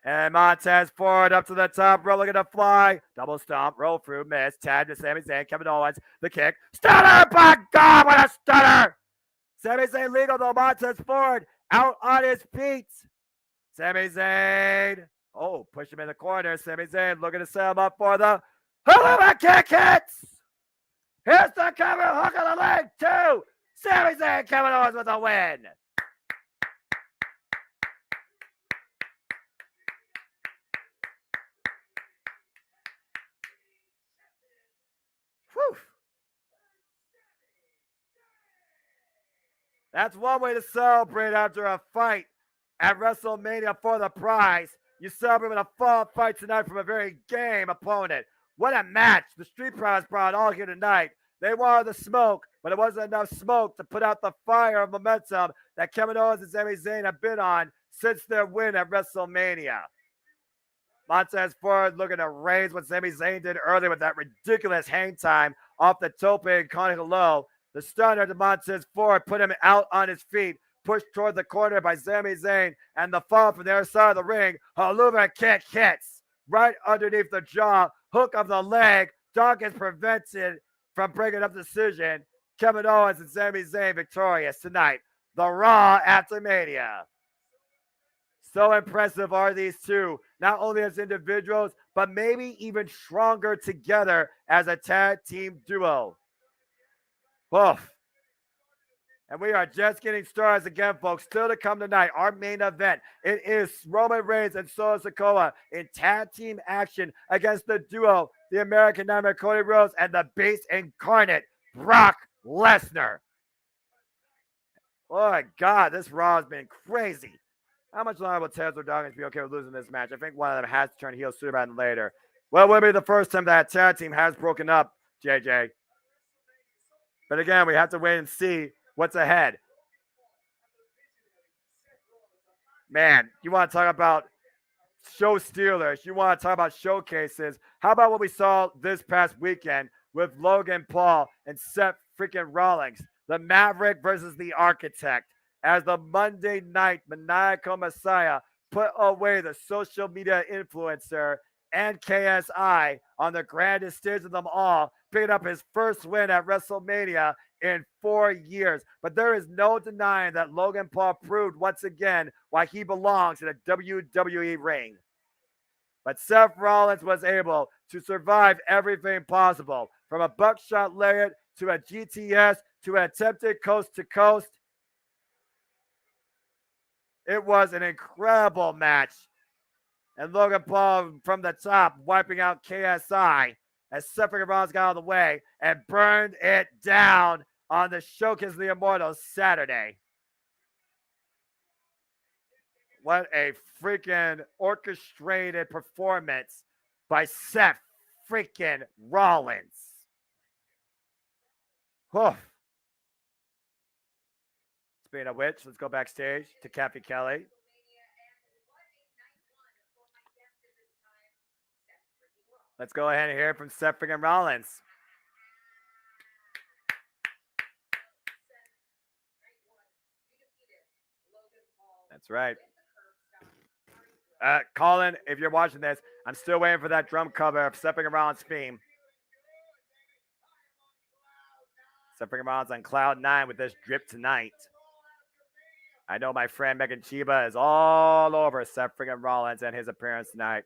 And Montez Ford up to the top, rolling in a fly. Double stomp, roll through, miss. Tag to Sami Zayn, Kevin Owens, the kick. Stunner! By God, what a stunner! Sami Zayn legal though. Montez Ford out on his feet. Sami Zayn. Oh, push him in the corner. Sami Zayn looking to set him up for the hula kick hits. Here's the cover hook of the leg. 2. Sami Zayn, Kevin Owens with a win. Whew. That's one way to celebrate after a fight at WrestleMania for the prize. You celebrate with a fall fight tonight from a very game opponent. What a match. The Street Profits brought all here tonight. They wanted the smoke, but it wasn't enough smoke to put out the fire of momentum that Kevin Owens and Sami Zayn have been on since their win at WrestleMania. Montez Ford looking to raise what Sami Zayn did earlier with that ridiculous hang time off the tope and Connie low. The stunner to Montez Ford put him out on his feet, pushed toward the corner by Sami Zayn, and the fall from the other side of the ring. Haluva kick hits right underneath the jaw, hook of the leg. Dog is prevented from breaking up decision. Kevin Owens and Sami Zayn victorious tonight. The Raw After Mania. So impressive are these two, not only as individuals, but maybe even stronger together as a tag team duo. Oof. And we are just getting started again, folks. Still to come tonight, our main event. It is Roman Reigns and Solo Sikoa in tag team action against the duo, the American Nightmare Cody Rhodes and the Beast Incarnate, Brock Lesnar. Oh my God, this Raw has been crazy. How much longer will Tezos Dawkins be okay with losing this match? I think one of them has to turn heel sooner rather than later. Well, it will be the first time that tag team has broken up, JJ. But again, we have to wait and see what's ahead. Man, you want to talk about show stealers. You want to talk about showcases. How about what we saw this past weekend with Logan Paul and Seth freaking Rollins? The Maverick versus the Architect. As the Monday night maniacal messiah put away the social media influencer and KSI on the grandest stage of them all, picking up his first win at WrestleMania in 4 years. But there is no denying that Logan Paul proved once again why he belongs in a WWE ring. But Seth Rollins was able to survive everything possible, from a buckshot lariat to a GTS to an attempted coast to coast. It was an incredible match. And Logan Paul from the top wiping out KSI as Seth Rollins got out of the way and burned it down on the Showcase of the Immortals Saturday. What a freaking orchestrated performance by Seth freaking Rollins. Whew. Speaking of which, let's go backstage to Kathy Kelly. Let's go ahead and hear from Seth freaking Rollins. That's right. Colin, if you're watching this, I'm still waiting for that drum cover of Seth freaking Rollins' theme. Seth freaking Rollins on Cloud 9 with this drip tonight. I know my friend Megan Chiba is all over Seth freaking Rollins and his appearance tonight.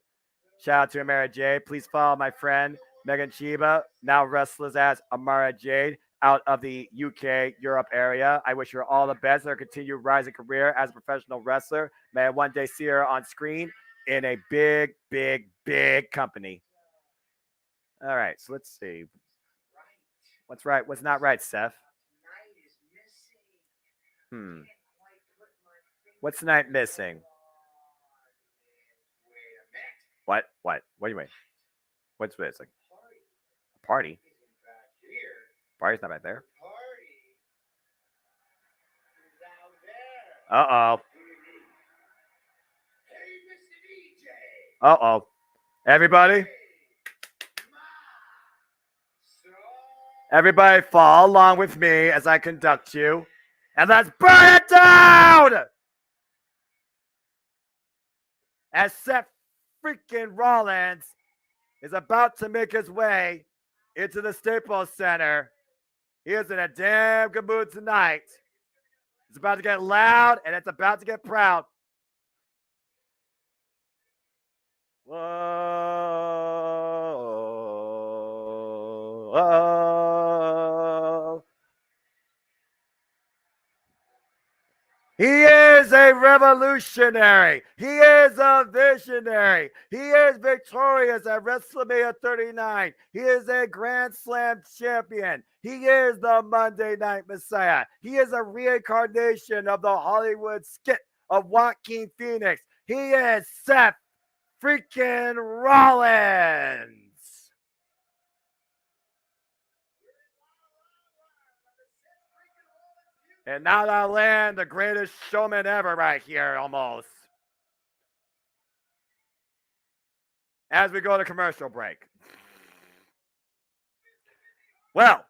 Shout out to Amara Jade. Please follow my friend Megan Chiba, now wrestlers as Amara Jade, out of the UK, Europe area. I wish her all the best in her continued rising career as a professional wrestler. May I one day see her on screen in a big, big, big company. All right, so let's see. What's right? What's not right, Seth? What's tonight missing? What? What do you mean? What's this? Like a party? Barry's not right there. Uh-oh. Uh-oh. Everybody? Everybody follow along with me as I conduct you. And let's burn it down! As Seth freaking Rollins is about to make his way into the Staples Center. He is in a damn good mood tonight. It's about to get loud and it's about to get proud. Whoa. Whoa. He is a revolutionary. He is a visionary. He is victorious at WrestleMania 39. He is a Grand Slam champion. He is the Monday Night Messiah. He is a reincarnation of the Hollywood skit of Joaquin Phoenix. He is Seth freaking Rollins. And now I land the greatest showman ever right here, almost. As we go to commercial break. Well,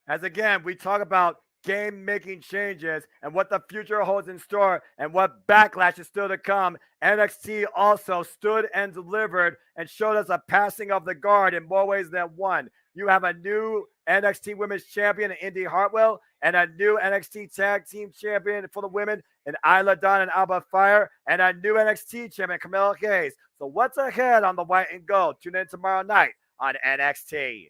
as again, we talk about game-making changes and what the future holds in store and what backlash is still to come, NXT also stood and delivered and showed us a passing of the guard in more ways than one. You have a new NXT Women's Champion in Indy Hartwell and a new NXT Tag Team Champion for the women in Isla Dawn and Alba Fire and a new NXT Champion, Camilla Hayes. So what's ahead on the White and Gold? Tune in tomorrow night on NXT.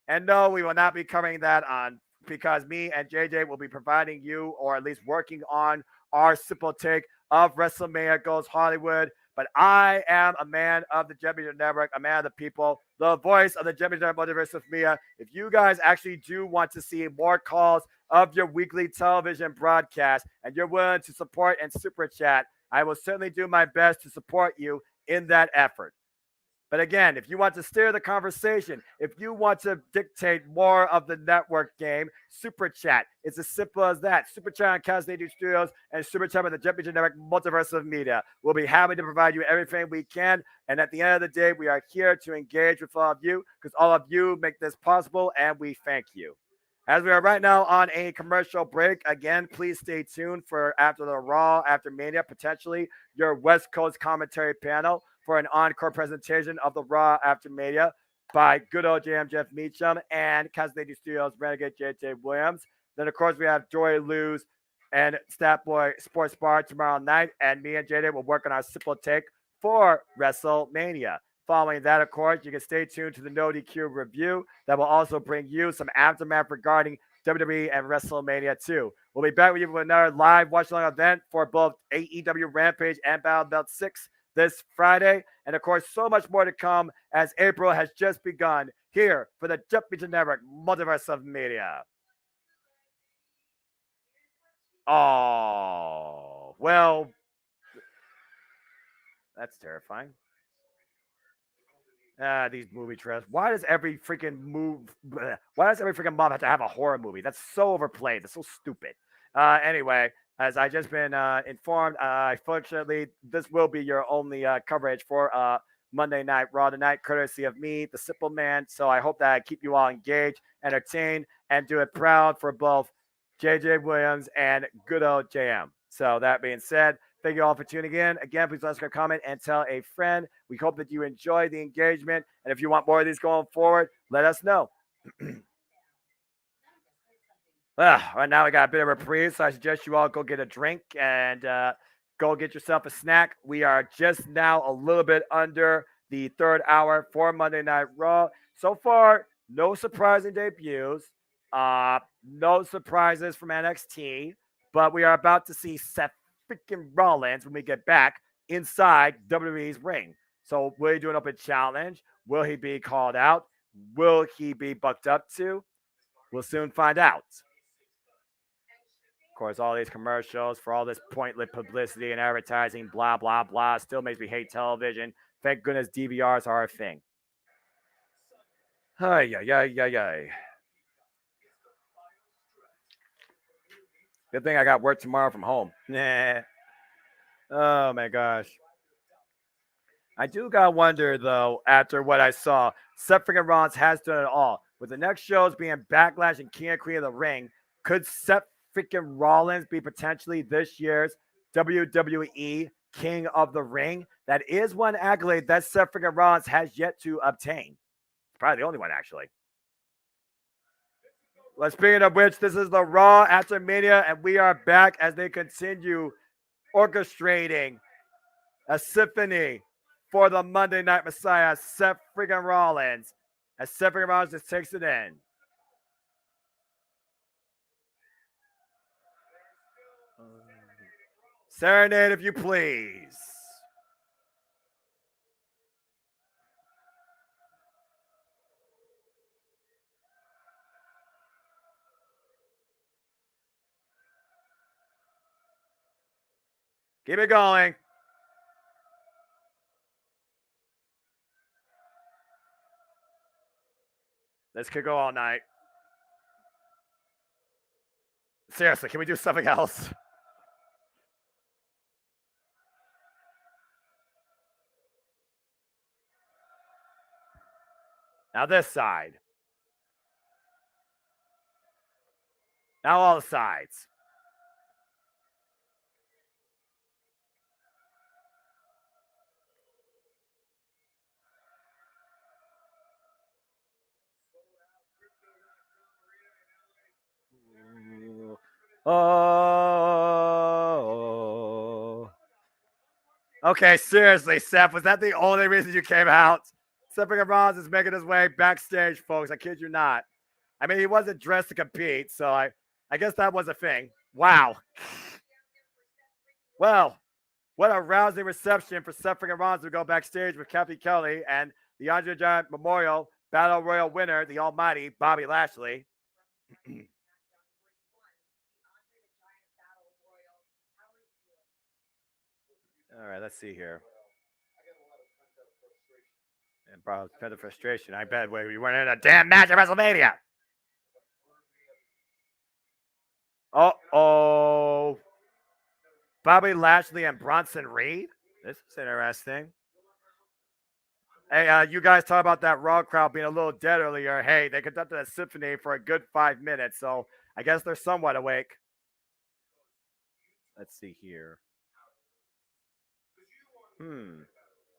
And no, we will not be covering that on because me and JJ will be providing you, or at least working on, our simple take of WrestleMania Goes Hollywood. But I am a man of the Championship Network, a man of the people, the voice of the Championship Multiverse with Mia. If you guys actually do want to see more calls of your weekly television broadcast and you're willing to support and super chat, I will certainly do my best to support you in that effort. But again, if you want to steer the conversation, if you want to dictate more of the network game, Super Chat. It's as simple as that. Super Chat on Castlevania Studios and Super Chat on the Championship Network Multiverse of Media. We'll be happy to provide you everything we can. And at the end of the day, we are here to engage with all of you because all of you make this possible, and we thank you. As we are right now on a commercial break, again, please stay tuned for after the Raw After Mania, potentially your West Coast commentary panel for an encore presentation of the Raw After Mania by good old JM Jeff Meacham and Castlevania Studios Renegade JJ Williams. Then, of course, we have Joy Luz and Stat Boy Sports Bar tomorrow night, and me and JJ will work on our simple take for WrestleMania. Following that, of course, you can stay tuned to the No DQ review that will also bring you some aftermath regarding WWE and WrestleMania 2. We'll be back with you with another live watch-along event for both AEW Rampage and Battle Belt 6 this Friday. And, of course, so much more to come as April has just begun here for the Championship Network Multiverse of Media. Oh, well, that's terrifying. These movie trailers. Why does every freaking month have to have a horror movie? That's so overplayed. That's so stupid. Anyway, as I just been informed, fortunately, this will be your only coverage for Monday Night Raw tonight, courtesy of me, the Simple Man. So I hope that I keep you all engaged, entertained, and do it proud for both JJ Williams and good old JM. So that being said, thank you all for tuning in. Again, please let us comment and tell a friend. We hope that you enjoy the engagement. And if you want more of these going forward, let us know. Right now, we got a bit of a reprieve, so I suggest you all go get a drink and go get yourself a snack. We are just now a little bit under the third hour for Monday Night Raw. So far, no surprising debuts, no surprises from NXT, but we are about to see Seth freaking Rollins when we get back inside WWE's ring. So will he do an open challenge? Will he be called out? Will he be bucked up to? We'll soon find out. Of course, all these commercials for all this pointless publicity and advertising, blah, blah, blah, still makes me hate television. Thank goodness DVRs are a thing. Ay. Good thing I got work tomorrow from home. Nah. Oh my gosh. I do gotta wonder though, after what I saw, Seth freaking Rollins has done it all. With the next shows being Backlash and King of Queen of the Ring, could Seth freaking Rollins be potentially this year's WWE King of the Ring? That is one accolade that Seth freaking Rollins has yet to obtain. Probably the only one, actually. Well, speaking of which, this is the Raw After Mania, and we are back as they continue orchestrating a symphony for the Monday Night Messiah, Seth freaking Rollins, as Seth freaking Rollins just takes it in. Serenade, if you please. Keep it going. This could go all night. Seriously, can we do something else? Now this side. Now all the sides. Oh. Okay, seriously, Seth, was that the only reason you came out? Seth Rollins is making his way backstage, folks. I kid you not. I mean, he wasn't dressed to compete, so I guess that was a thing. Wow. Well, what a rousing reception for Seth Rollins to go backstage with Kathy Kelly and the Andre Giant Memorial Battle Royal winner, the almighty Bobby Lashley. All right, let's see here. And probably kind of frustration. I bet we weren't in a damn match at WrestleMania. Uh-oh. Bobby Lashley and Bronson Reed? This is interesting. Hey, you guys talk about that Raw crowd being a little dead earlier. Hey, they conducted a symphony for a good 5 minutes, so I guess they're somewhat awake. Let's see here.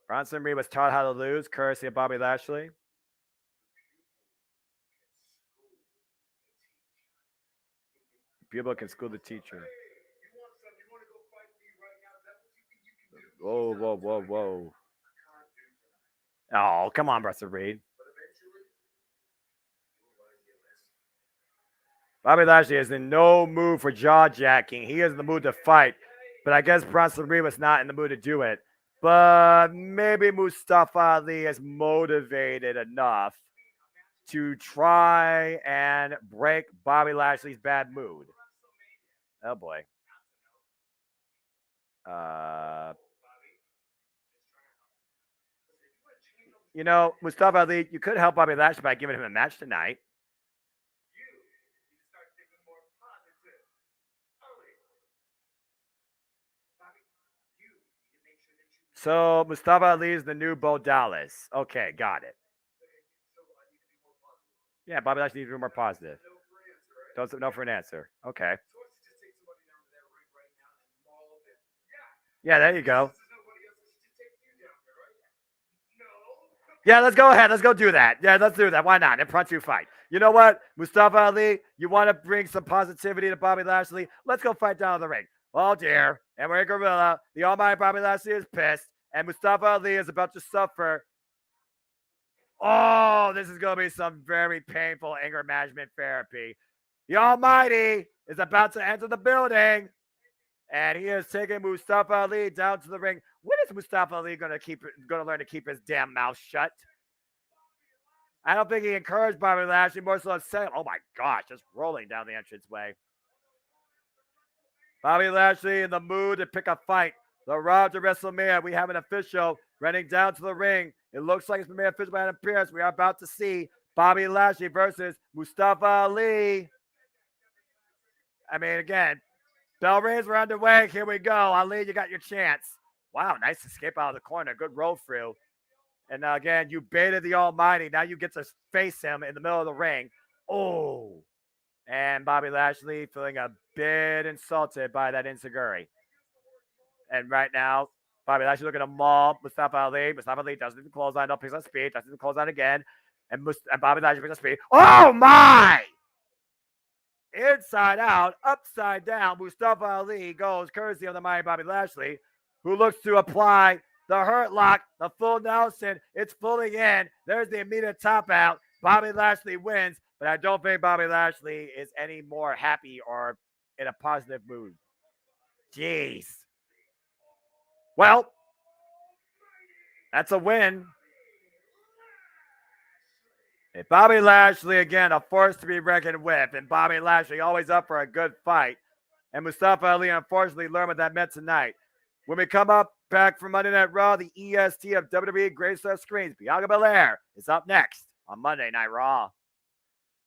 Bronson Reed was taught how to lose, courtesy of Bobby Lashley. People can school the teacher. Whoa, whoa, whoa, whoa. Oh, come on, Bronson Reed. Bobby Lashley is in no mood for jaw jacking. He is in the mood to fight. But I guess Bronson Reed was not in the mood to do it. But maybe Mustafa Ali is motivated enough to try and break Bobby Lashley's bad mood. Oh, boy. You know, Mustafa Ali, you could help Bobby Lashley by giving him a match tonight. So Mustafa Ali is the new Bo Dallas. Okay, got it. Yeah, Bobby Lashley needs to be more positive. Don't know for an answer. Okay. Yeah, there you go. Yeah, let's go ahead. Let's go do that. Yeah, let's do that. Why not? Impromptu fight. You know what? Mustafa Ali, you want to bring some positivity to Bobby Lashley? Let's go fight down the ring. Oh, dear. And we're Gorilla. The almighty Bobby Lashley is pissed. And Mustafa Ali is about to suffer. Oh, this is going to be some very painful anger management therapy. The almighty is about to enter the building. And he is taking Mustafa Ali down to the ring. When is Mustafa Ali going to learn to keep his damn mouth shut? I don't think he encouraged Bobby Lashley, more so upset. Oh my gosh, just rolling down the entranceway. Bobby Lashley in the mood to pick a fight. The Raw to WrestleMania. We have an official running down to the ring. It looks like it's been made official by an appearance. We are about to see Bobby Lashley versus Mustafa Ali. I mean, again, Bell rings were underway. Here we go. Ali, you got your chance. Wow, nice escape out of the corner. Good roll through. And again, you baited the Almighty. Now you get to face him in the middle of the ring. Oh. And Bobby Lashley feeling a bit insulted by that Enziguri. And right now, Bobby Lashley looking to maul Mustafa Ali. Mustafa Ali doesn't even close on, picks up speed, doesn't even close on again. And Bobby Lashley picks up speed. Oh my! Inside out, upside down, Mustafa Ali goes courtesy of the mighty Bobby Lashley, who looks to apply the hurt lock, the full Nelson. It's fully in. There's the immediate tap out. Bobby Lashley wins, but I don't think Bobby Lashley is any more happy or in a positive mood. Jeez. Well, that's a win. And Bobby Lashley, again, a force to be reckoned with. And Bobby Lashley always up for a good fight. And Mustafa Ali, unfortunately, learned what that meant tonight. When we come up back from Monday Night Raw, the EST of WWE Great Star Screens, Bianca Belair is up next on Monday Night Raw.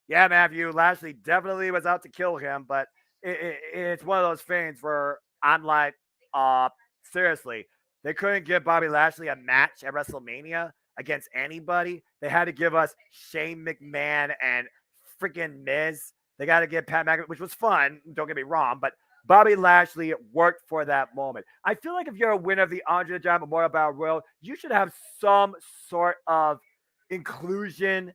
Yeah, Matthew, Lashley definitely was out to kill him, but it's one of those things where I'm like, seriously, they couldn't give Bobby Lashley a match at WrestleMania against anybody. They had to give us Shane McMahon and freaking Miz. They got to give Pat McAfee, which was fun, don't get me wrong, but Bobby Lashley worked for that moment. I feel like if you're a winner of the Andre the Giant Memorial Battle Royal, you should have some sort of inclusion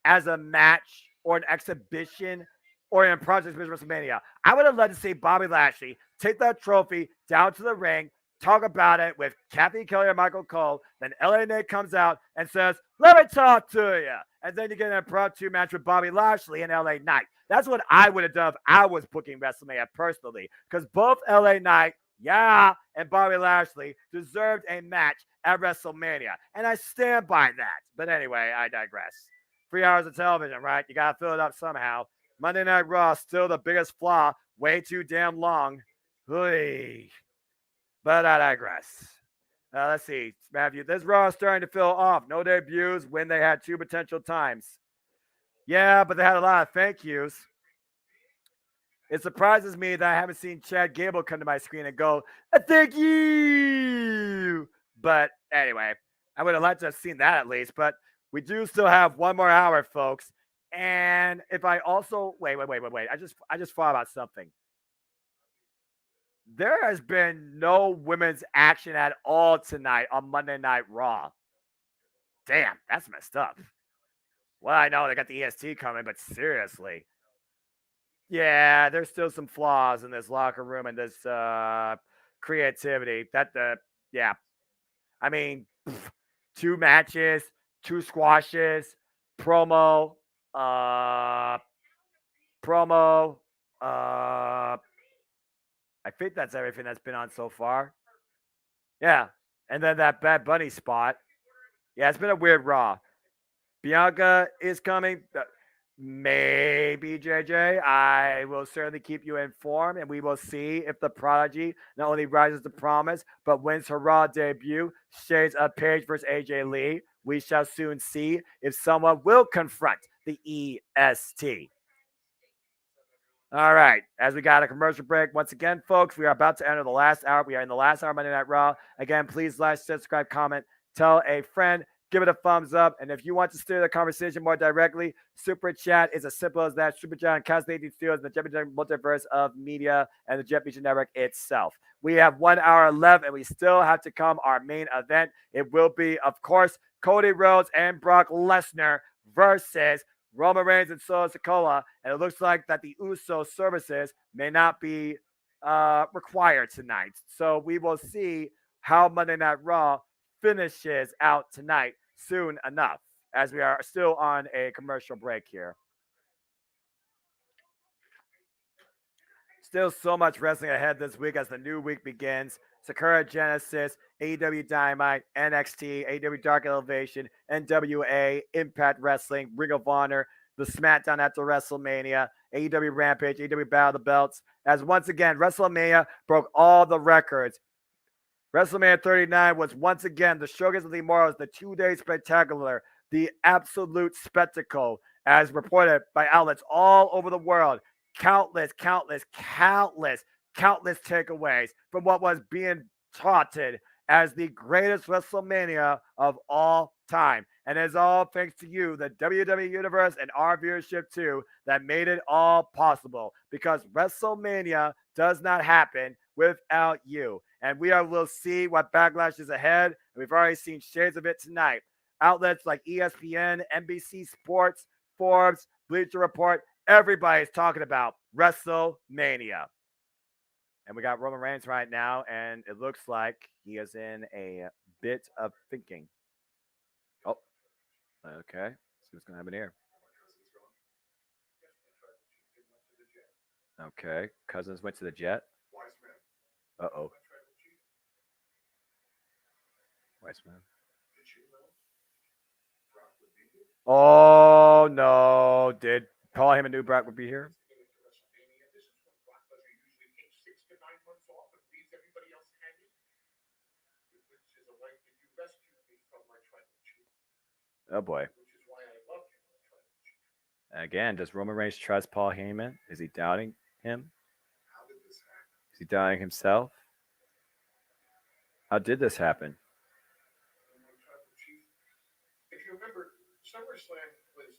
as a match or an exhibition or in Project WrestleMania. I would have loved to see Bobby Lashley take that trophy down to the ring, talk about it with Kathy Kelly or Michael Cole. Then LA Knight comes out and says, "Let me talk to you." And then you get an impromptu match with Bobby Lashley and LA Knight. That's what I would have done if I was booking WrestleMania personally. Because both LA Knight, and Bobby Lashley deserved a match at WrestleMania. And I stand by that. But anyway, I digress. 3 hours of television, right? You got to fill it up somehow. Monday Night Raw, still the biggest flaw. Way too damn long. But I digress. Let's see, Matthew. This Raw is starting to fill off. No debuts when they had 2 potential times. Yeah, but they had a lot of thank yous. It surprises me that I haven't seen Chad Gable come to my screen and go, "Thank you." But anyway, I would have liked to have seen that at least. But we do still have 1 more hour, folks. And if I also wait. I just thought about something. There has been no women's action at all tonight on Monday Night Raw. Damn, that's messed up. Well, I know they got the EST coming, but seriously. Yeah, there's still some flaws in this locker room and this creativity. Yeah. I mean, 2 matches, 2 squashes, promo. I think that's everything that's been on so far. Yeah. And then that Bad Bunny spot. Yeah, it's been a weird Raw. Bianca is coming. Maybe, JJ. I will certainly keep you informed, and we will see if the Prodigy not only rises to promise, but wins her Raw debut. Shades of Paige versus AJ Lee. We shall soon see if someone will confront the EST. All right. As we got a commercial break, once again, folks, we are about to enter the last hour. We are in the last hour of Monday Night Raw. Again, please like, subscribe, comment, tell a friend, give it a thumbs up. And if you want to steer the conversation more directly, Super Chat is as simple as that. Super Chat and Castlade Studios, the JMN Multiverse of Media, and the Jet Media Network itself. We have 1 hour left, and we still have to come our main event. It will be, of course, Cody Rhodes and Brock Lesnar versus Roman Reigns and Solo Sikoa, and it looks like that the Uso services may not be required tonight. So we will see how Monday Night Raw finishes out tonight soon enough, as we are still on a commercial break here. Still so much wrestling ahead this week as the new week begins. Sakura Genesis, AEW Dynamite, NXT, AEW Dark Elevation, NWA, Impact Wrestling, Ring of Honor, the SmackDown after WrestleMania, AEW Rampage, AEW Battle of the Belts. As once again, WrestleMania broke all the records. WrestleMania 39 was once again the Showcase of the Immortals, the 2-day spectacular, the absolute spectacle, as reported by outlets all over the world. Countless countless takeaways from what was being touted as the greatest WrestleMania of all time. And it's all thanks to you, the WWE Universe, and our viewership too, that made it all possible. Because WrestleMania does not happen without you. And will see what backlash is ahead. And we've already seen shades of it tonight. Outlets like ESPN, NBC Sports, Forbes, Bleacher Report, everybody's talking about WrestleMania. And we got Roman Reigns right now, and it looks like he is in a bit of thinking. Oh, okay. See what's going to happen here. Okay. Cousins went to the jet. Uh-oh. Weissman. Oh, no. Did Paul Heyman knew Brock would be here? Oh, boy. Again, does Roman Reigns trust Paul Heyman? Is he doubting him? Is he doubting himself? How did this happen? If you remember, SummerSlam was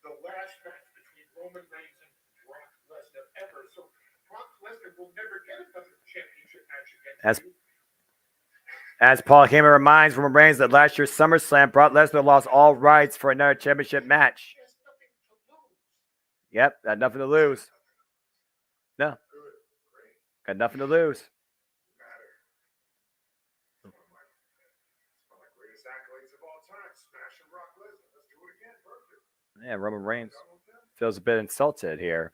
the last match between Roman Reigns and Brock Lesnar ever. So Brock Lesnar will never get another championship match against you. As Paul Heyman reminds Roman Reigns that last year's SummerSlam, Brock Lesnar lost all rights for another championship match. Yep, got nothing to lose. No. Got nothing to lose. Yeah, Roman Reigns feels a bit insulted here.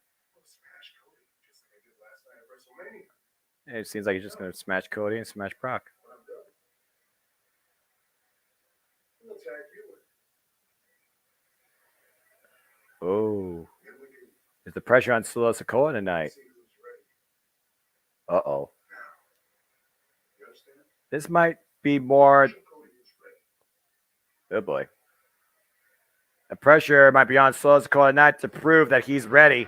Yeah, it seems like he's just going to smash Cody and smash Brock. Oh. Is the pressure on Solo Sikoa tonight? Uh-oh. This might be more... Oh, boy. The pressure might be on Solo Sikoa tonight to prove that he's ready.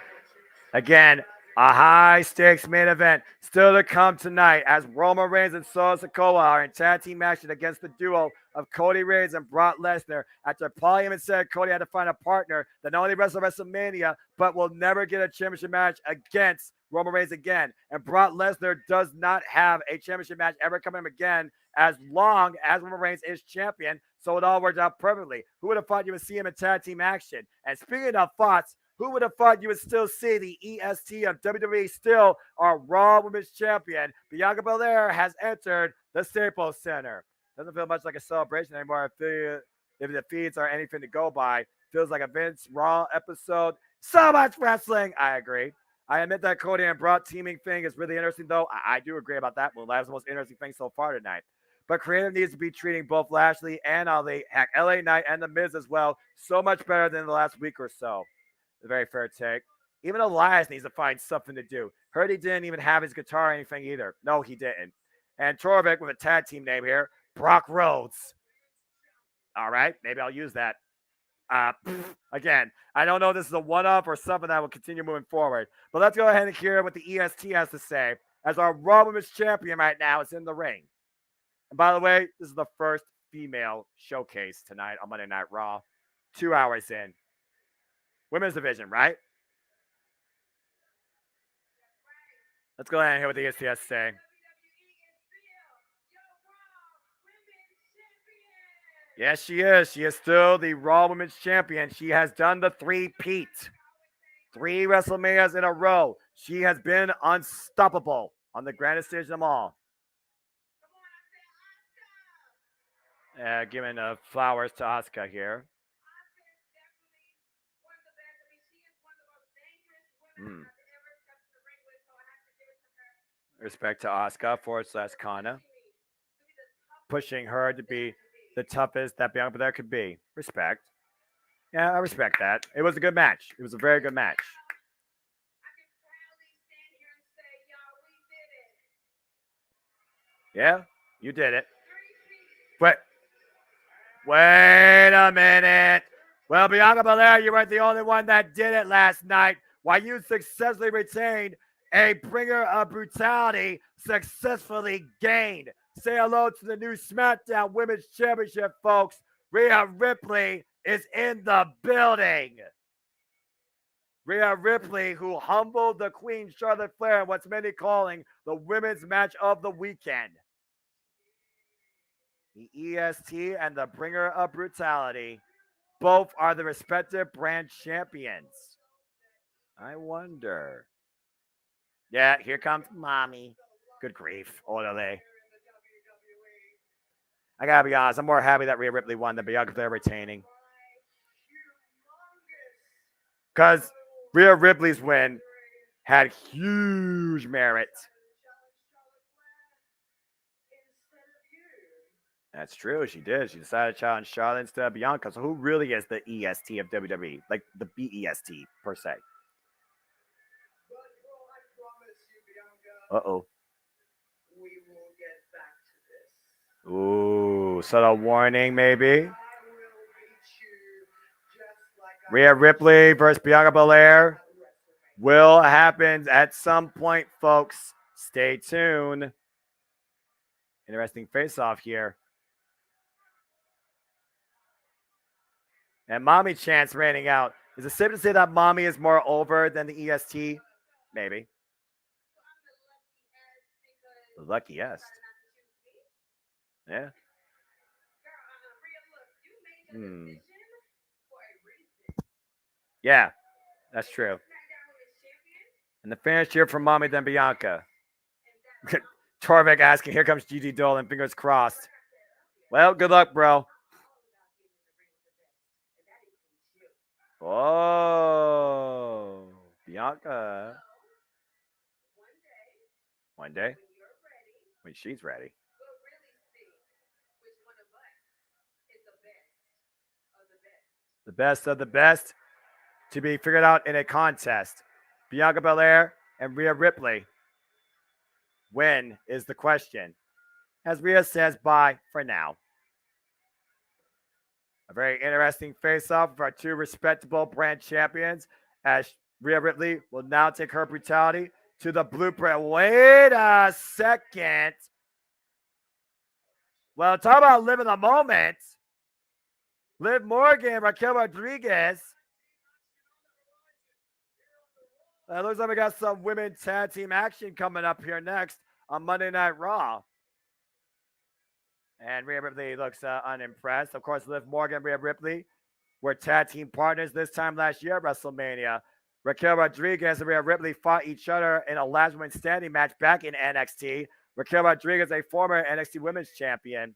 Again, a high-stakes main event still to come tonight as Roman Reigns and Solo Sikoa are in tag team action against the duo of Cody Rhodes and Brock Lesnar after Paul Heyman said Cody had to find a partner that not only wrestled WrestleMania but will never get a championship match against Roman Reigns again. And Brock Lesnar does not have a championship match ever coming again as long as Roman Reigns is champion. So it all worked out perfectly. Who would have thought you would see him in tag team action? And speaking of thoughts, who would have thought you would still see the EST of WWE still our Raw Women's Champion? Bianca Belair has entered the Staples Center. Doesn't feel much like a celebration anymore. If the feeds are anything to go by, feels like a Vince Raw episode. So much wrestling. I agree. I admit that Cody and Brock teaming thing is really interesting, though. I do agree about that. Well, that was the most interesting thing so far tonight. But creative needs to be treating both Lashley and Ali, heck, LA Knight and The Miz as well, so much better than the last week or so. A very fair take. Even Elias needs to find something to do. Heard he didn't even have his guitar or anything either. No, he didn't. And Torvik with a tag team name here, Brock Rhodes. All right, maybe I'll use that. Again, I don't know if this is a one-up or something that will continue moving forward. But let's go ahead and hear what the EST has to say as our Raw Women's Champion right now is in the ring. And by the way, this is the first female showcase tonight on Monday Night Raw. 2 hours in. Women's division, right? Let's go ahead and hear what the EST has to say. Yes, she is. She is still the Raw Women's Champion. She has done the three-peat. 3 WrestleManias in a row. She has been unstoppable on the grandest stage of them all. Giving flowers to Asuka here. Respect to Asuka / Kana. Pushing her to be the toughest that Bianca Belair could be. Respect. Yeah, I respect that. It was a good match. It was a very good match. Yeah, you did it. But wait a minute. Well, Bianca Belair, you weren't the only one that did it last night. While you successfully retained a bringer of brutality, successfully gained. Say hello to the new SmackDown Women's Championship, folks. Rhea Ripley is in the building. Rhea Ripley, who humbled the Queen Charlotte Flair in what's many calling the women's match of the weekend. The EST and the bringer of brutality both are the respective brand champions. I wonder. Yeah, here comes mommy. Good grief, orderly. I gotta be honest, I'm more happy that Rhea Ripley won than Bianca Belair retaining. Because Rhea Ripley's win had huge merit. That's true. She did. She decided to challenge Charlotte instead of Bianca. So who really is the EST of WWE? Like the BEST, per se. Uh-oh. Ooh, subtle warning, maybe. Rhea Ripley versus Bianca Belair will happen at some point, folks. Stay tuned. Interesting face-off here. And Mommy chance raining out. Is it safe to say that Mommy is more over than the EST? Maybe. The luckiest. Yeah. Yeah, that's true. And the fans cheer for Mommy than Bianca. Torvik asking, here comes Gigi Dolan, fingers crossed. Well, good luck, bro. Oh, Bianca. One day? Wait, she's ready. The best of the best to be figured out in a contest. Bianca Belair and Rhea Ripley. When is the question? As Rhea says, bye for now. A very interesting face-off of our two respectable brand champions as Rhea Ripley will now take her brutality to the blueprint. Wait a second. Well, talk about living the moment. Liv Morgan, Raquel Rodriguez. It looks like we got some women's tag team action coming up here next on Monday Night Raw. And Rhea Ripley looks unimpressed. Of course, Liv Morgan and Rhea Ripley were tag team partners this time last year at WrestleMania. Raquel Rodriguez and Rhea Ripley fought each other in a last women's standing match back in NXT. Raquel Rodriguez, a former NXT Women's Champion.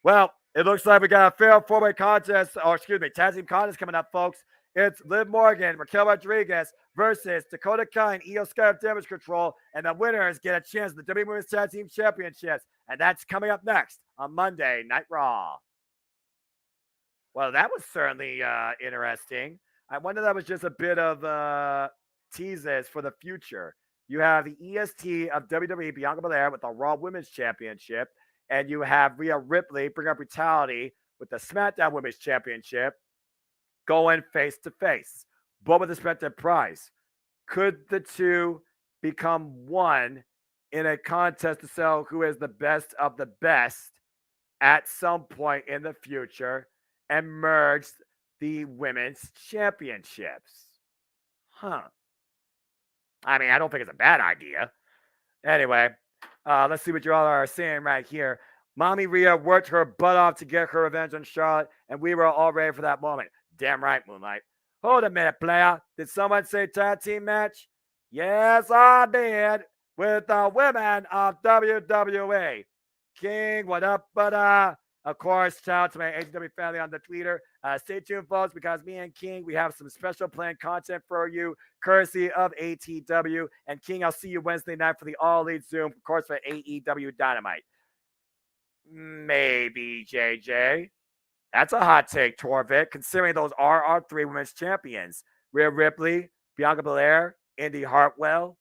Well, it looks like we got a fair four-way contest, tag team contest coming up, folks. It's Liv Morgan, Raquel Rodriguez versus Dakota Kai and Io Sky of Damage Control. And the winners get a chance at the WWE Women's Tag Team Championships. And that's coming up next on Monday Night Raw. Well, that was certainly interesting. I wonder if that was just a bit of teases for the future. You have the EST of WWE, Bianca Belair, with the Raw Women's Championship. And you have Rhea Ripley, Bring Up Brutality, with the SmackDown Women's Championship, going face-to-face, both with the respective prize. Could the two become one in a contest to sell who is the best of the best at some point in the future and merge the women's championships? Huh. I mean, I don't think it's a bad idea. Anyway, let's see what you all are saying right here. Mommy Rhea worked her butt off to get her revenge on Charlotte, and we were all ready for that moment. Damn right, Moonlight. Hold a minute, player. Did someone say tag team match? Yes, I did. With the women of WWE. King, what up, but of course, shout out to my AEW family on the Twitter. Stay tuned, folks, because me and King, we have some special planned content for you, courtesy of ATW. And King, I'll see you Wednesday night for the All Elite Zoom, of course, for AEW Dynamite. Maybe, JJ. That's a hot take, Torvik, considering those are our three women's champions. Rhea Ripley, Bianca Belair, Indy Hartwell.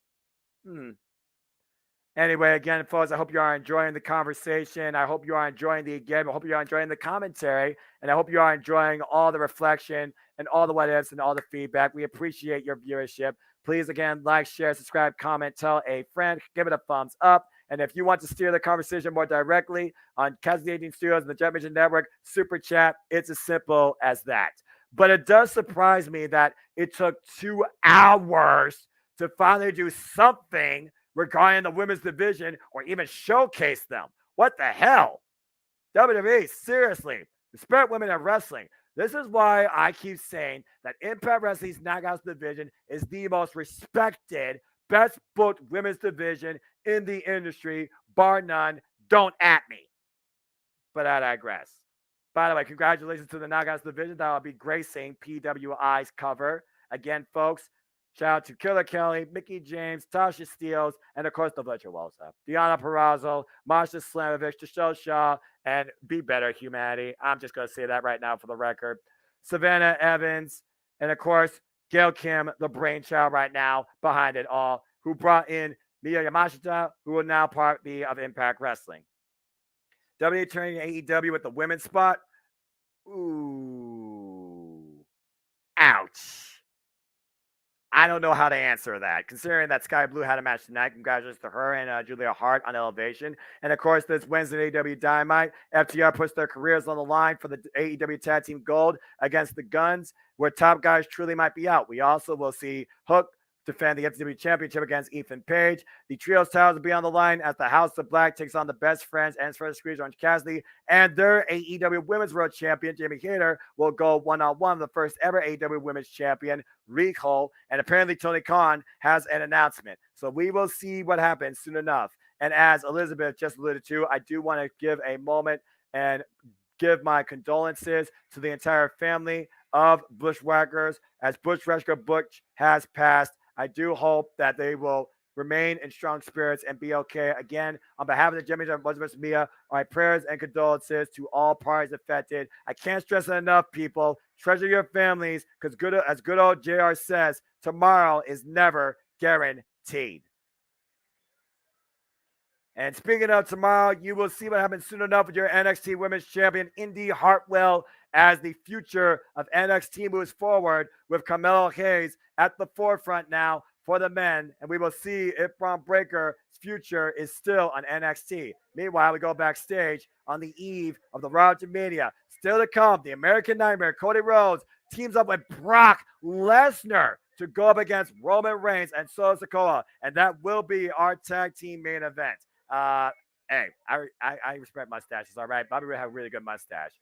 Anyway, again, folks, I hope you are enjoying the conversation. I hope you are enjoying the game. I hope you are enjoying the commentary. And I hope you are enjoying all the reflection and all the what ifs and all the feedback. We appreciate your viewership. Please, again, like, share, subscribe, comment, tell a friend, give it a thumbs up. And if you want to steer the conversation more directly on Casualty 18 Studios and the Jet Mission Network, Super Chat, it's as simple as that. But it does surprise me that it took 2 hours to finally do something regarding the women's division or even showcase them. What the hell? WWE, seriously, respect women in wrestling. This is why I keep saying that Impact Wrestling's Knockouts division is the most respected, best booked women's division in the industry, bar none. Don't at me. But I digress. By the way, congratulations to the Knockouts division. That will be gracing PWI's cover. Again, folks, shout out to Killer Kelly, Mickey James, Tasha Steeles, and of course the Virtual Walsa, Deanna Perrazzo, Marsha Slamovich, Michelle Shaw, and Be Better Humanity. I'm just going to say that right now for the record. Savannah Evans, and of course, Gail Kim, the brainchild right now behind it all, who brought in Miya Yamashita, who will now part be of Impact Wrestling. WWE turning AEW with the women's spot. Ooh. Ouch. I don't know how to answer that, considering that Sky Blue had a match tonight. Congratulations to her and Julia Hart on Elevation. And, of course, this Wednesday AEW Dynamite, FTR puts their careers on the line for the AEW Tag Team Gold against the Guns, where top guys truly might be out. We also will see Hook defend the FTW Championship against Ethan Page. The Trios titles will be on the line as the House of Black takes on the Best Friends and First Squeeze Orange Cassidy. And their AEW Women's World Champion, Jamie Hayter, will go one-on-one, the first ever AEW Women's Champion, Recall. And apparently Tony Khan has an announcement. So we will see what happens soon enough. And as Elizabeth just alluded to, I do want to give a moment and give my condolences to the entire family of Bushwhackers, as Bushwhacker Butch has passed. I do hope that they will remain in strong spirits and be okay. Again, on behalf of the Jimmy and Multiverse Mia, my prayers and condolences to all parties affected. I can't stress it enough, people. Treasure your families, because as good old JR says, tomorrow is never guaranteed. And speaking of tomorrow, you will see what happens soon enough with your NXT Women's Champion, Indy Hartwell, as the future of NXT moves forward with Carmelo Hayes at the forefront now for the men. And we will see if Braun Breaker's future is still on NXT. Meanwhile, we go backstage on the eve of the RAW After MANIA. Still to come, the American Nightmare, Cody Rhodes, teams up with Brock Lesnar to go up against Roman Reigns and Solo Sikoa. And that will be our tag team main event. Hey, I respect mustaches, all right? Bobby Roode have a really good mustache.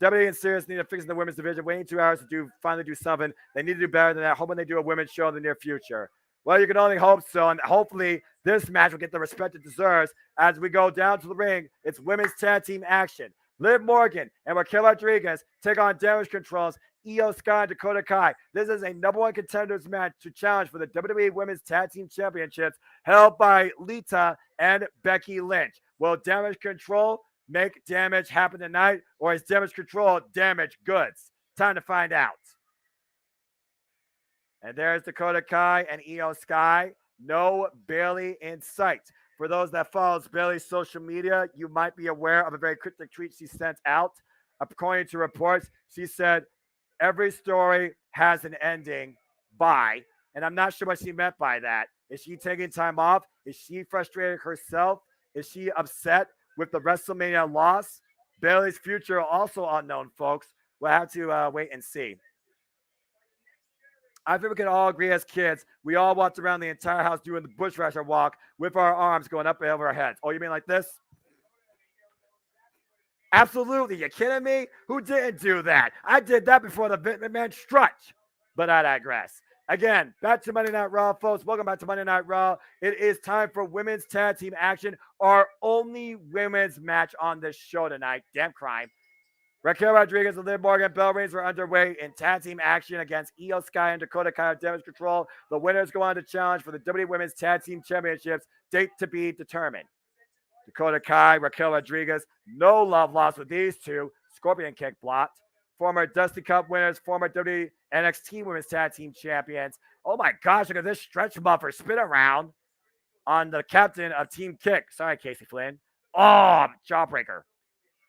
WWE and Sirius need to fix the women's division. Waiting 2 hours to finally do something. They need to do better than that. Hoping they do a women's show in the near future. Well, you can only hope so, and hopefully this match will get the respect it deserves as we go down to the ring. It's women's tag team action. Liv Morgan and Raquel Rodriguez take on Damage Control's Io Sky and Dakota Kai. This is a #1 contenders match to challenge for the WWE Women's Tag Team Championships held by Lita and Becky Lynch. Will Damage Control make damage happen tonight, or is Damage Control damaged goods? Time to find out. And there's Dakota Kai and Io Sky. No Bayley in sight. For those that follows Bayley's social media, you might be aware of a very cryptic tweet she sent out. According to reports, she said, every story has an ending. Bye. And I'm not sure what she meant by that. Is she taking time off? Is she frustrated herself? Is she upset with the WrestleMania loss? Bayley's future also unknown, folks. We'll have to wait and see. I think we can all agree as kids, we all walked around the entire house doing the Bushwhacker walk with our arms going up and over our heads. Oh, you mean like this? Absolutely. You kidding me? Who didn't do that? I did that before the Vince McMahon stretch. But I digress. Again, back to Monday Night Raw, folks. Welcome back to Monday Night Raw. It is time for women's tag team action. Our only women's match on this show tonight. Damn crime. Raquel Rodriguez and Liv Morgan Bell Reigns were underway in tag team action against Io Sky and Dakota Kai of Damage Control. The winners go on to challenge for the WWE Women's Tag Team Championships. Date to be determined. Dakota Kai, Raquel Rodriguez, no love lost with these two. Scorpion kick blocked. Former Dusty Cup winners, former WWE NXT Women's Tag Team Champions. Oh my gosh, look at this stretch buffer spin around on the captain of Team Kick. Sorry, Casey Flynn. Oh, jawbreaker.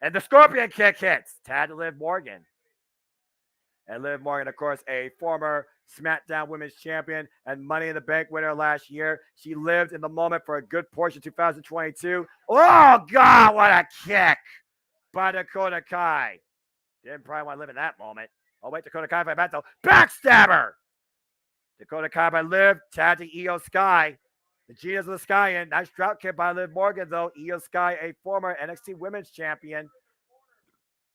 And the Scorpion kick hits. Tad to Liv Morgan. And Liv Morgan, of course, a former SmackDown Women's Champion and Money in the Bank winner last year. She lived in the moment for a good portion of 2022. Oh, God, what a kick by Dakota Kai. Didn't probably want to live in that moment. Oh, wait, Dakota Kai by Battle. Backstabber! Dakota Kai by Liv, tag to Io Sky. The Genius of the Sky in. Nice drop kick by Liv Morgan, though. Io Sky, a former NXT Women's Champion.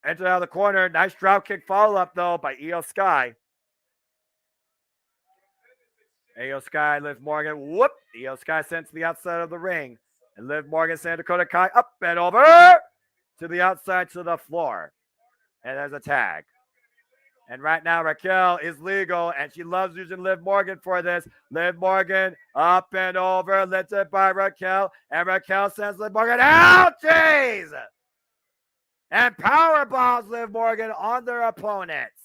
Entered out of the corner. Nice drop kick follow-up, though, by Io Sky. Io Sky, Liv Morgan. Whoop! Io Sky sent to the outside of the ring. And Liv Morgan sent Dakota Kai up and over to the outside to the floor. And there's a tag. And right now, Raquel is legal, and she loves using Liv Morgan for this. Liv Morgan up and over, lifted by Raquel, and Raquel sends Liv Morgan out. Jeez! And power bombs Liv Morgan on their opponents.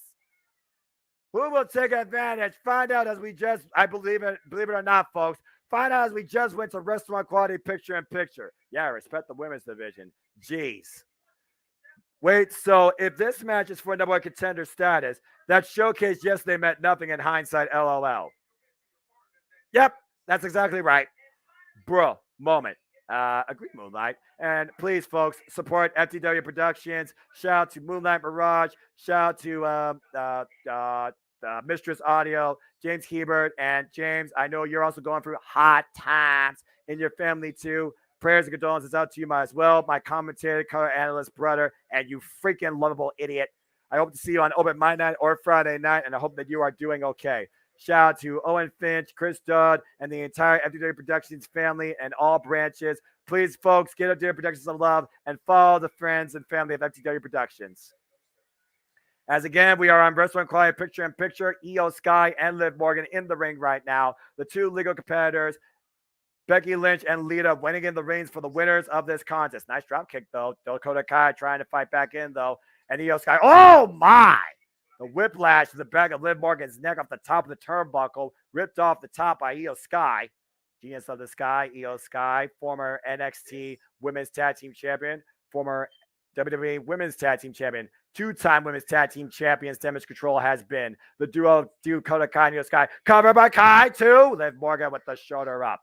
Who will take advantage? Find out as we just, I believe it or not, folks. Find out as we just went to Restaurant Quality Picture in Picture. Yeah, respect the women's division. Jeez. Wait, so if this match is for number one contender status, that showcased yes, they meant nothing in hindsight, LOL. Yep, that's exactly right. Bro, moment. Agree, Moonlight. And please, folks, support FTW Productions. Shout out to Moonlight Mirage. Shout out to Mistress Audio, James Hebert, and James. I know you're also going through hard times in your family, too. Prayers and condolences out to you as well, my commentator, color analyst brother, and you freaking lovable idiot. I hope to see you on Open My Night or Friday night, and I hope that you are doing okay. Shout out to Owen Finch, Chris Dodd, and the entire FTW Productions family and all branches. Please, folks, give FTW Productions some love and follow the friends and family of FTW Productions. As again, we are on Wrestling Quality Picture in Picture. Io Sky and Liv Morgan in the ring right now. The two legal competitors, Becky Lynch and Lita, winning in the rings for the winners of this contest. Nice drop kick, though. Dakota Kai trying to fight back in, though. And Io Sky, oh my! The whiplash to the back of Liv Morgan's neck off the top of the turnbuckle, ripped off the top by Io Sky. Genius of the Sky, Io Sky, former NXT Women's Tag Team Champion, former WWE Women's Tag Team Champion, two-time Women's Tag Team Champions. Damage Control has been the duo Dakota Kai and Io Sky. Covered by Kai, too. Liv Morgan with the shoulder up.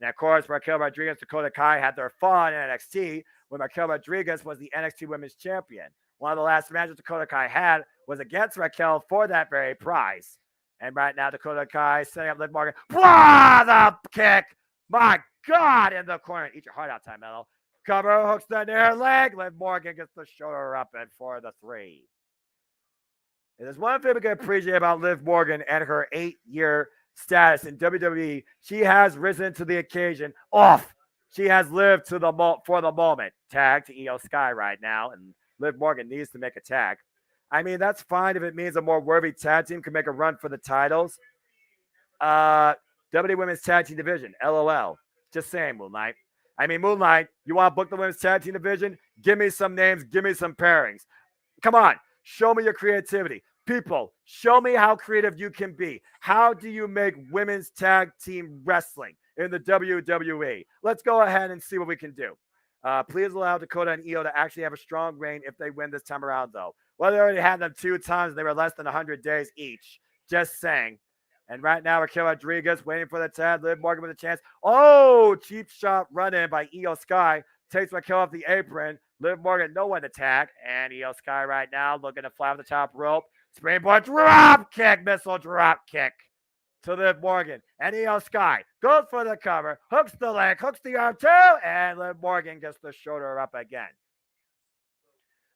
Now, of course, Raquel Rodriguez and Dakota Kai had their fun in NXT when Raquel Rodriguez was the NXT Women's Champion. One of the last matches Dakota Kai had was against Raquel for that very prize. And right now, Dakota Kai setting up Liv Morgan. Blah, the kick. My God, in the corner. Eat your heart out, Time Metal. Cover, hooks the near leg. Liv Morgan gets the shoulder up and for the 3. There's one thing we can appreciate about Liv Morgan and her 8-year status in WWE. She has risen to the occasion. She has lived for the moment. Tag to Io Sky right now, and Liv Morgan needs to make a tag. I mean, that's fine if it means a more worthy tag team can make a run for the titles. WWE Women's Tag Team Division, LOL. Just saying, Moonlight. I mean, Moonlight, you want to book the Women's Tag Team Division? Give me some names. Give me some pairings. Come on. Show me your creativity. People, show me how creative you can be. How do you make women's tag team wrestling in the WWE? Let's go ahead and see what we can do. Please allow Dakota and Io to actually have a strong reign if they win this time around, though. Well, they already had them 2 times. They were less than 100 days each. Just saying. And right now, Raquel Rodriguez waiting for the tag. Liv Morgan with a chance. Oh, cheap shot run in by Io Sky. Takes Raquel off the apron. Liv Morgan, no one to tag. And Io Sky right now looking to fly off the top rope. Springboard drop kick, missile drop kick to Liv Morgan. And Io Sky goes for the cover, hooks the leg, hooks the arm too, and Liv Morgan gets the shoulder up again.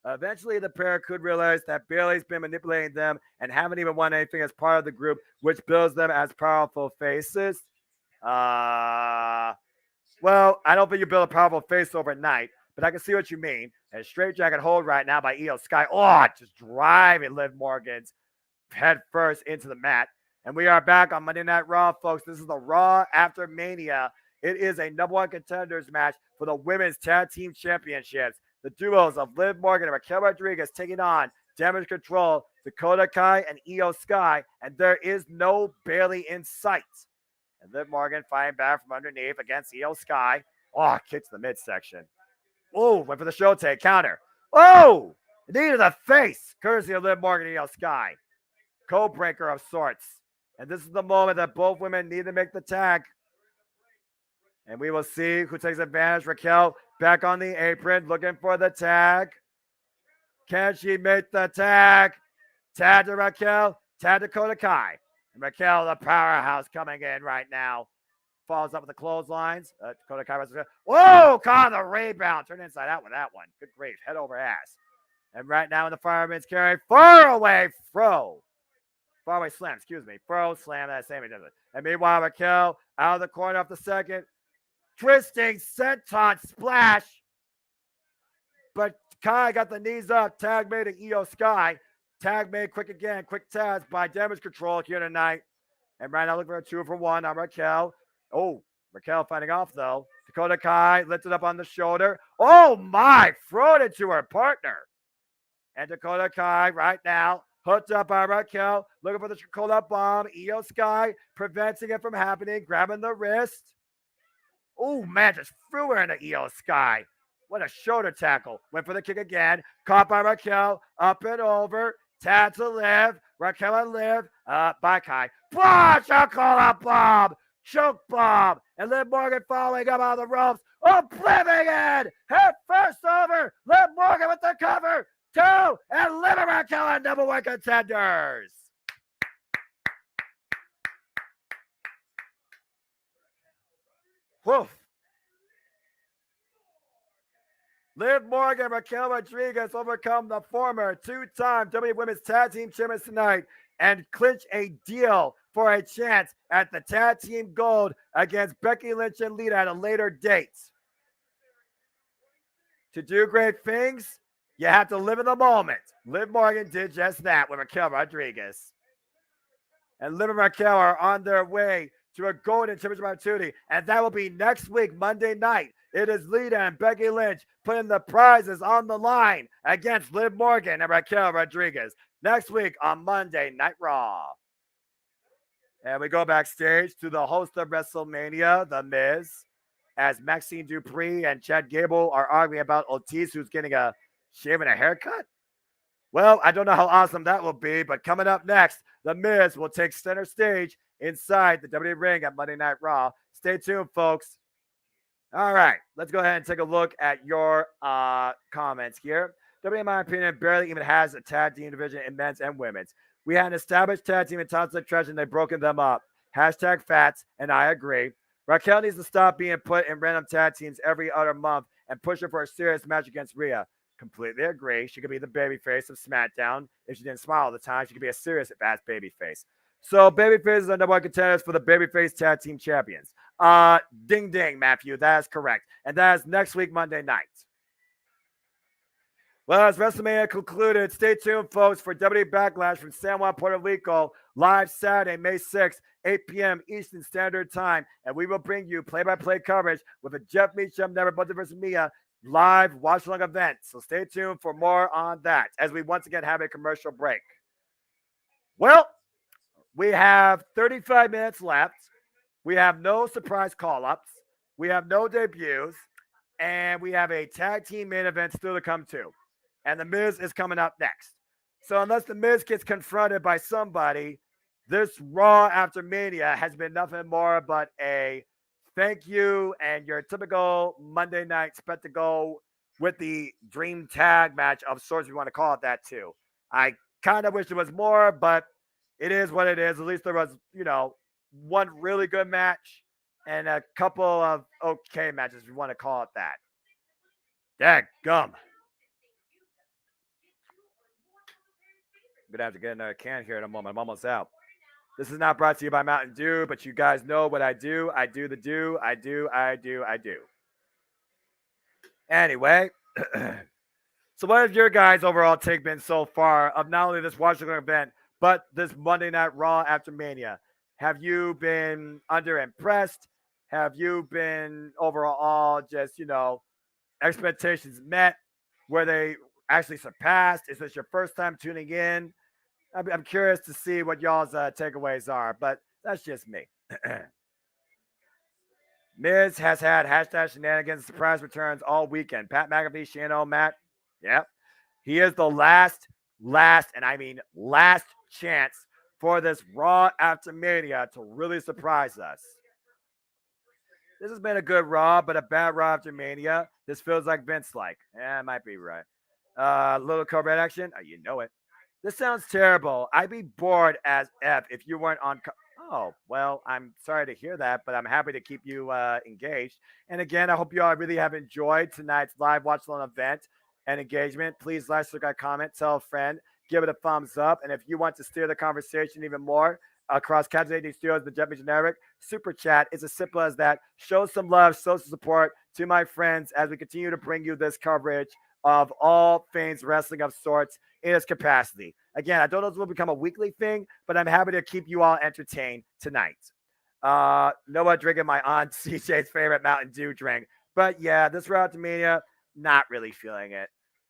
Eventually, the pair could realize that Bayley's been manipulating them and haven't even won anything as part of the group, which builds them as powerful faces. Well, I don't think you build a powerful face overnight, but I can see what you mean. And straight jacket hold right now by Io Sky. Oh, just driving Liv Morgan's head first into the mat. And we are back on Monday Night Raw, folks. This is the Raw After Mania. It is a number one contenders match for the Women's Tag Team Championships. The duos of Liv Morgan and Raquel Rodriguez taking on Damage Control, Dakota Kai, and Io Sky. And there is no Bayley in sight. And Liv Morgan fighting back from underneath against Io Sky. Oh, kicks the midsection. Oh, went for the show take. Counter. Oh, knee to the face. Courtesy of Liv Morgan and Io Sky. code breaker of sorts. And this is the moment that both women need to make the tag. And we will see who takes advantage. Raquel back on the apron, looking for the tag. Can she make the tag? Tag to Raquel, tag to Dakota Kai. And Raquel, the powerhouse, coming in right now. Follows up with the clotheslines. Dakota Kai. Whoa, caught the rebound. Turn inside out with that one. Good grief. Head over ass. And right now in the fireman's carry, far away throw. Far away slam, excuse me. Throw, slam, that same thing. And meanwhile, Raquel out of the corner off the second. Twisting senton splash. But Kai got the knees up. Tag made to Io Sky. Tag made quick again. Quick tags by Damage Control here tonight. And right now looking for a 2-for-1 on Raquel. Oh, Raquel fighting off though. Dakota Kai lifted up on the shoulder. Oh my, thrown it to her partner. And Dakota Kai right now hooked up by Raquel. Looking for the Dakota bomb. Io Sky preventing it from happening. Grabbing the wrist. Oh man, just threw her into Io Sky. What a shoulder tackle. Went for the kick again. Caught by Raquel. Up and over. Tag to Liv. Raquel and Liv. By Kai. Chocolate bomb. Choke bomb. And Liv Morgan following up on the ropes. Oblivion. Head first over. Liv Morgan with the cover. 2. And Liv and Raquel are number 1 contenders. Woof. Liv Morgan, Raquel Rodriguez overcome the former 2-time WWE Women's Tag Team Champions tonight and clinch a deal for a chance at the Tag Team Gold against Becky Lynch and Lita at a later date. To do great things, you have to live in the moment. Liv Morgan did just that with Raquel Rodriguez. And Liv and Raquel are on their way to a golden championship opportunity, and that will be next week, Monday night. It is Lita and Becky Lynch putting the prizes on the line against Liv Morgan and Raquel Rodriguez next week on Monday Night Raw. And we go backstage to the host of WrestleMania, The Miz, as Maxine Dupree and Chad Gable are arguing about Otis, who's getting a shave and a haircut. Well, I don't know how awesome that will be, but coming up next, The Miz will take center stage inside the WWE ring at Monday Night Raw. Stay tuned, folks. All right, let's go ahead and take a look at your comments here. WWE, in my opinion, barely even has a tag team division in men's and women's. We had an established tag team in Toxic Treasure, and they've broken them up. Hashtag Fats, and I agree. Raquel needs to stop being put in random tag teams every other month and push her for a serious match against Rhea. Completely agree. She could be the babyface of SmackDown. If she didn't smile all the time, she could be a serious ass babyface. So babyfaces are number 1 contenders for the babyface tag team champions. Ding ding, Matthew. That is correct. And that is next week, Monday night. Well, as WrestleMania concluded, stay tuned, folks, for WWE Backlash from San Juan, Puerto Rico, live Saturday, May 6th, 8 p.m. Eastern Standard Time. And we will bring you play-by-play coverage with a Jeff Meacham, Never Multiverse Mia live watch-along event. So stay tuned for more on that as we once again have a commercial break. Well, we have 35 minutes left. We have no surprise call-ups. We have no debuts. And we have a tag team main event still to come too. And The Miz is coming up next. So unless The Miz gets confronted by somebody, this Raw After Mania has been nothing more but a thank you and your typical Monday night spectacle with the dream tag match of sorts, if you want to call it that too. I kind of wish there was more, but it is what it is. At least there was, one really good match and a couple of okay matches, if you want to call it that. Dadgum. I'm going to have to get another can here in a moment. I'm almost out. This is not brought to you by Mountain Dew, but you guys know what I do. I do the do. I do. Anyway, so what has your guys' overall take been so far of not only this Washington event, but this Monday Night Raw After Mania? Have you been underimpressed? Have you been overall just, expectations met? Were they actually surpassed? Is this your first time tuning in? I'm curious to see what y'all's takeaways are, but that's just me. Miz has had hashtag shenanigans surprise returns all weekend. Pat McAfee, Shane O'Mac. Yep. He is the last, and I mean last chance for this Raw After Mania to really surprise us. This has been a good Raw, but a bad Raw After Mania. This feels like Vince-like. It might be right. Little co-red action. You know it. This sounds terrible. I'd be bored as F if you weren't on. Oh, well, I'm sorry to hear that, but I'm happy to keep you engaged. And again, I hope you all really have enjoyed tonight's live watch-along event and engagement. Please like, subscribe, comment, tell a friend, give it a thumbs up. And if you want to steer the conversation even more across Kansas City Studios, the Jeff Generic, Super Chat is as simple as that. Show some love, show some support to my friends as we continue to bring you this coverage of all things wrestling of sorts in its capacity. Again, I don't know if this will become a weekly thing, but I'm happy to keep you all entertained tonight. Noah drinking my Aunt CJ's favorite Mountain Dew drink. But yeah, this Route to Mania, not really feeling it.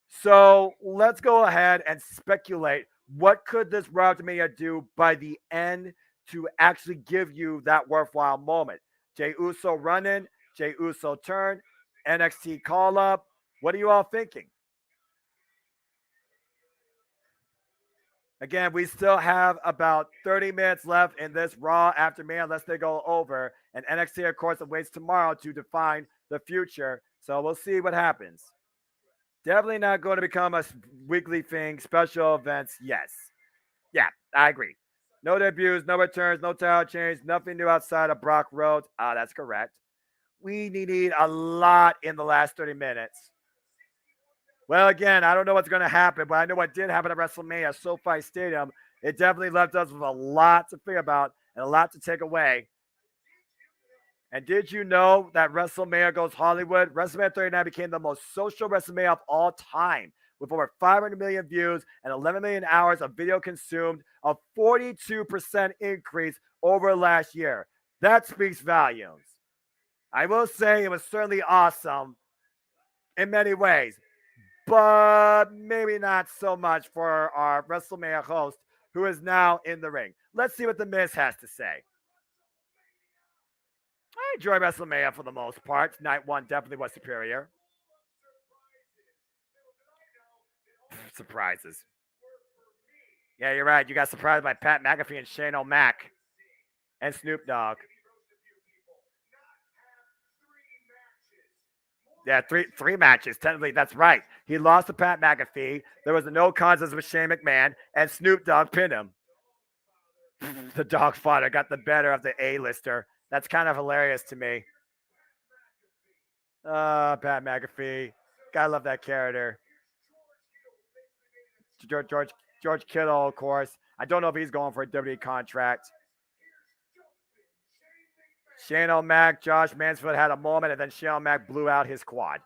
So let's go ahead and speculate. What could this Route to Mania do by the end to actually give you that worthwhile moment? Jey Uso running, Jey Uso turn, NXT call up. What are you all thinking? Again, we still have about 30 minutes left in this Raw After Mania unless they go over. And NXT, of course, awaits tomorrow to define the future. So we'll see what happens. Definitely not going to become a weekly thing. Special events, yes. Yeah, I agree. No debuts, no returns, no title change, nothing new outside of Brock Rhodes. That's correct. We need a lot in the last 30 minutes. Well, again, I don't know what's going to happen, but I know what did happen at WrestleMania, SoFi Stadium. It definitely left us with a lot to think about and a lot to take away. And did you know that WrestleMania Goes Hollywood? WrestleMania 39 became the most social WrestleMania of all time, with over 500 million views and 11 million hours of video consumed, a 42% increase over last year. That speaks volumes. I will say it was certainly awesome in many ways, but maybe not so much for our WrestleMania host, who is now in the ring. Let's see what The Miz has to say. I enjoy WrestleMania for the most part. Night one definitely was superior. Surprises. Yeah, you're right. You got surprised by Pat McAfee and Shane O'Mac and Snoop Dogg. Yeah, three matches. Technically, that's right. He lost to Pat McAfee. There was a no contest with Shane McMahon, and Snoop Dogg pinned him. The dog father got the better of the A-lister. That's kind of hilarious to me. Pat McAfee. Gotta love that character. George Kittle, of course. I don't know if he's going for a WWE contract. Shane O'Mac, Josh Mansfield had a moment, and then Shane O'Mac blew out his quad.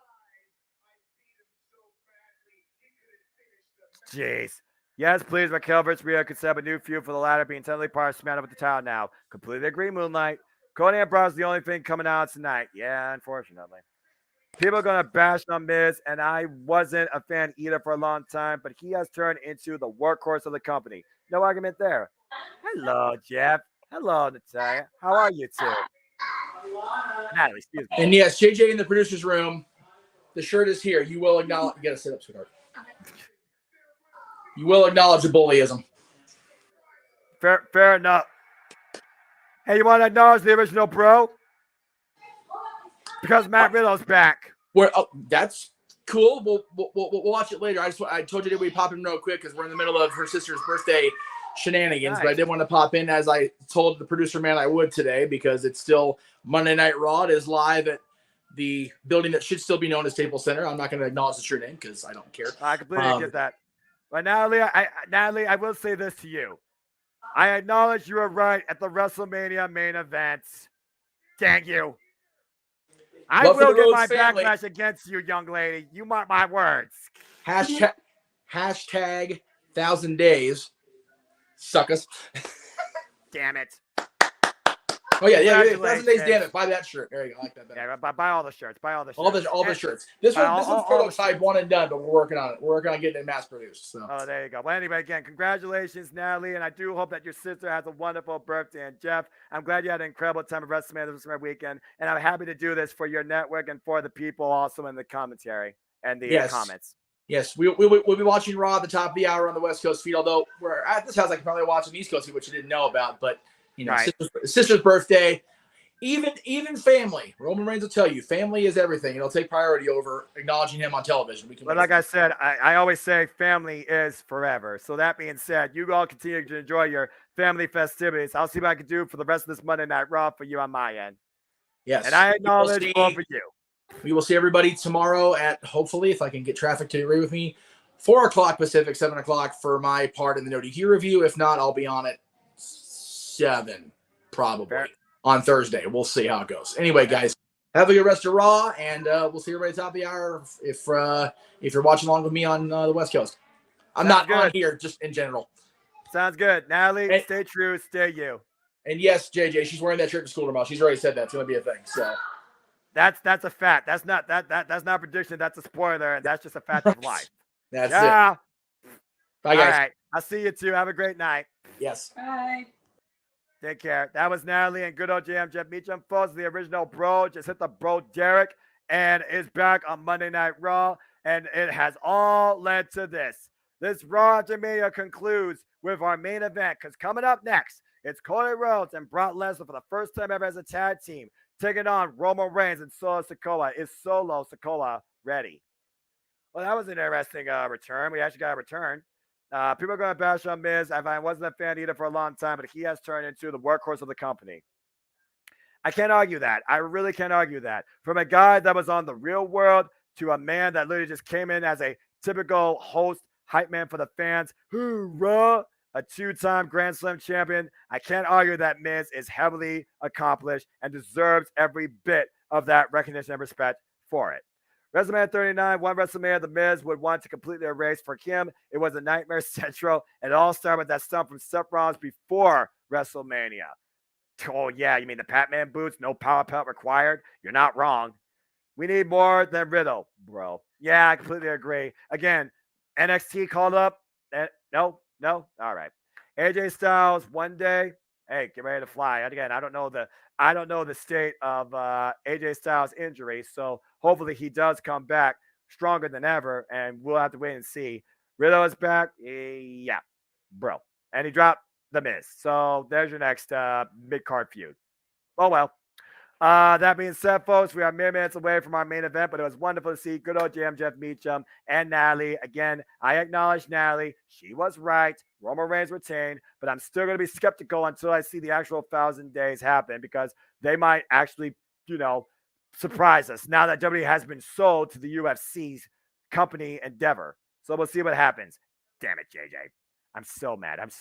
Jeez. Yes, please, Raquel versus Rhea could set up a new feud for the latter being technically part of SmackDown with the title now. Completely agree, Moonlight. Cody and Brown's the only thing coming out tonight. Yeah, unfortunately. People are going to bash on Miz, and I wasn't a fan either for a long time, but he has turned into the workhorse of the company. No argument there. Hello, Jeff. Hello, Natalia. How are you two? Natalie, excuse me. And yes, JJ in the producer's room. The shirt is here. You will acknowledge. You got to sit up, sweetheart. You will acknowledge the bullyism. Fair enough. Hey, you want to acknowledge the original bro? Because Matt Riddle's back. That's cool. We'll watch it later. I told you that we pop in real quick because we're in the middle of her sister's birthday shenanigans. Nice. But I did want to pop in as I told the producer man I would today because it's still Monday Night Raw. It is live at the building that should still be known as Staples Center. I'm not going to acknowledge the shirt name because I don't care. I completely get that. But Natalie, I will say this to you. I acknowledge you were right at the WrestleMania main event. Dang you. I will get my backlash against you, young lady. You mark my words. Hashtag 1,000 days. Suckers. Damn it. Oh, yeah. 1,000 days, damn it. Buy that shirt. There you go. I like that better. Yeah, buy all the shirts. All the shirts. This one's prototype one and done, but we're working on it. We're working on getting it mass produced. So. Oh, there you go. Well, anyway, again, congratulations, Natalie, and I do hope that your sister has a wonderful birthday. And Jeff, I'm glad you had an incredible time at WrestleMania this weekend, and I'm happy to do this for your network and for the people also in the commentary and the comments. Yes, we'll be watching Raw at the top of the hour on the West Coast feed. Although we're at this house, I can probably watch the East Coast feed, which you didn't know about. But Right. sister's birthday, even family. Roman Reigns will tell you, family is everything. It'll take priority over acknowledging him on television. But like I said, I always say family is forever. So that being said, you all continue to enjoy your family festivities. I'll see what I can do for the rest of this Monday Night Raw for you on my end. Yes, and I acknowledge both of you. We will see everybody tomorrow at, hopefully, if I can get traffic to agree with me, 4 o'clock Pacific, 7 o'clock for my part in the No DQ review. If not, I'll be on at 7, probably, on Thursday. We'll see how it goes. Anyway, guys, have a good rest of Raw, and we'll see everybody at the top of the hour if you're watching along with me on the West Coast. I'm not on here, just in general. Sounds good. Natalie, stay true, stay you. And yes, JJ, she's wearing that shirt to school tomorrow. She's already said that's going to be a thing, so... That's a fact. That's not a prediction. That's a spoiler, and that's just a fact of life. That's it. Bye, guys. All right. I'll see you too. Have a great night. Yes. Bye. Take care. That was Natalie and good old JM Jeff Meacham. Folks, the original bro just hit the bro Derek and is back on Monday Night Raw, and it has all led to this. This Raw After Mania concludes with our main event, because coming up next, it's Cody Rhodes and Brock Lesnar for the first time ever as a tag team, taking on Roman Reigns and Solo Sikoa. Is Solo Sikoa ready? Well, that was an interesting return. We actually got a return. People are going to bash on Miz. I wasn't a fan either for a long time, but he has turned into the workhorse of the company. I can't argue that. I really can't argue that. From a guy that was on The Real World to a man that literally just came in as a typical host, hype man for the fans. Hoorah! A 2-time Grand Slam champion. I can't argue that Miz is heavily accomplished and deserves every bit of that recognition and respect for it. WrestleMania 39, one WrestleMania the Miz would want to completely erase for him. It was a Nightmare Central, and it all started with that stump from Seth Rollins before WrestleMania. Oh, yeah, you mean the Pac-Man boots? No power pelt required? You're not wrong. We need more than Riddle, bro. Yeah, I completely agree. Again, NXT called up. No. All right. AJ Styles one day. Hey, get ready to fly. And again, I don't know the state of AJ Styles' injury, so hopefully he does come back stronger than ever, and we'll have to wait and see. Riddle is back. Yeah, bro. And he dropped The Miz. So there's your next mid-card feud. Oh, well. That being said, folks, we are mere minutes away from our main event, but it was wonderful to see good old JM Jeff Meacham and Natalie. Again, I acknowledge Natalie. She was right. Roman Reigns retained, but I'm still going to be skeptical until I see the actual 1,000 days happen, because they might actually, surprise us now that WWE has been sold to the UFC's company Endeavor. So we'll see what happens. Damn it, JJ. I'm so mad. I'm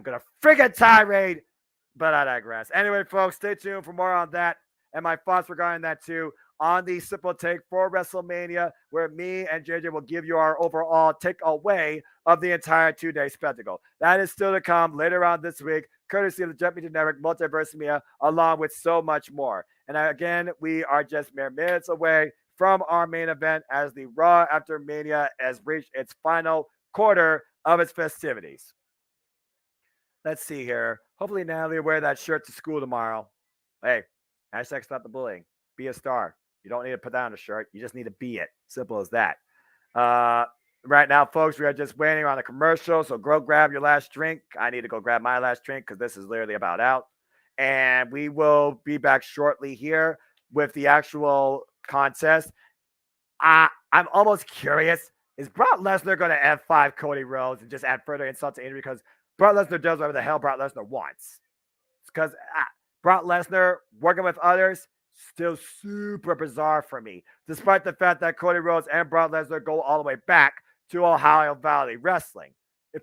going to friggin' tirade. But I digress. Anyway, folks, stay tuned for more on that and my thoughts regarding that too on the Simple Take for WrestleMania, where me and JJ will give you our overall takeaway of the entire 2-day spectacle. That is still to come later on this week, courtesy of the Jet Me Generic Multiverse Mania, along with so much more. And again, we are just mere minutes away from our main event as the Raw After Mania has reached its final quarter of its festivities. Let's see here. Hopefully Natalie will wear that shirt to school tomorrow. Hey, hashtag stop the bullying. Be a star. You don't need to put that on a shirt. You just need to be it. Simple as that. Right now, folks, we are just waiting on a commercial. So go grab your last drink. I need to go grab my last drink because this is literally about out. And we will be back shortly here with the actual contest. I'm almost curious. Is Brock Lesnar going to F5 Cody Rhodes and just add further insult to injury? Because Brock Lesnar does whatever the hell Brock Lesnar wants. It's because Brock Lesnar working with others, still super bizarre for me, despite the fact that Cody Rhodes and Brock Lesnar go all the way back to Ohio Valley Wrestling,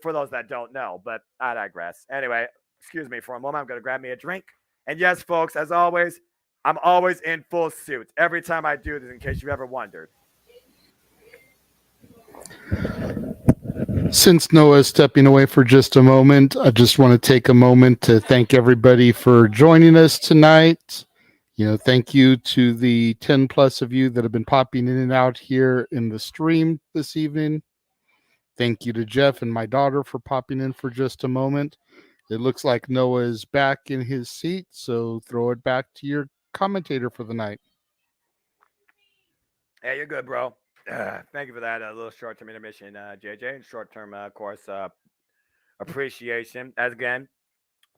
for those that don't know, but I digress. Anyway, excuse me for a moment. I'm going to grab me a drink. And yes, folks, as always, I'm always in full suit every time I do this, in case you ever wondered. Since Noah's stepping away for just a moment, I just want to take a moment to thank everybody for joining us tonight. Thank you to the 10 plus of you that have been popping in and out here in the stream this evening. Thank you to Jeff and my daughter for popping in for just a moment. It looks like Noah is back in his seat, so throw it back to your commentator for the night. Hey, you're good, bro. Thank you for that little short-term intermission, JJ, and short-term, of course, appreciation. As again,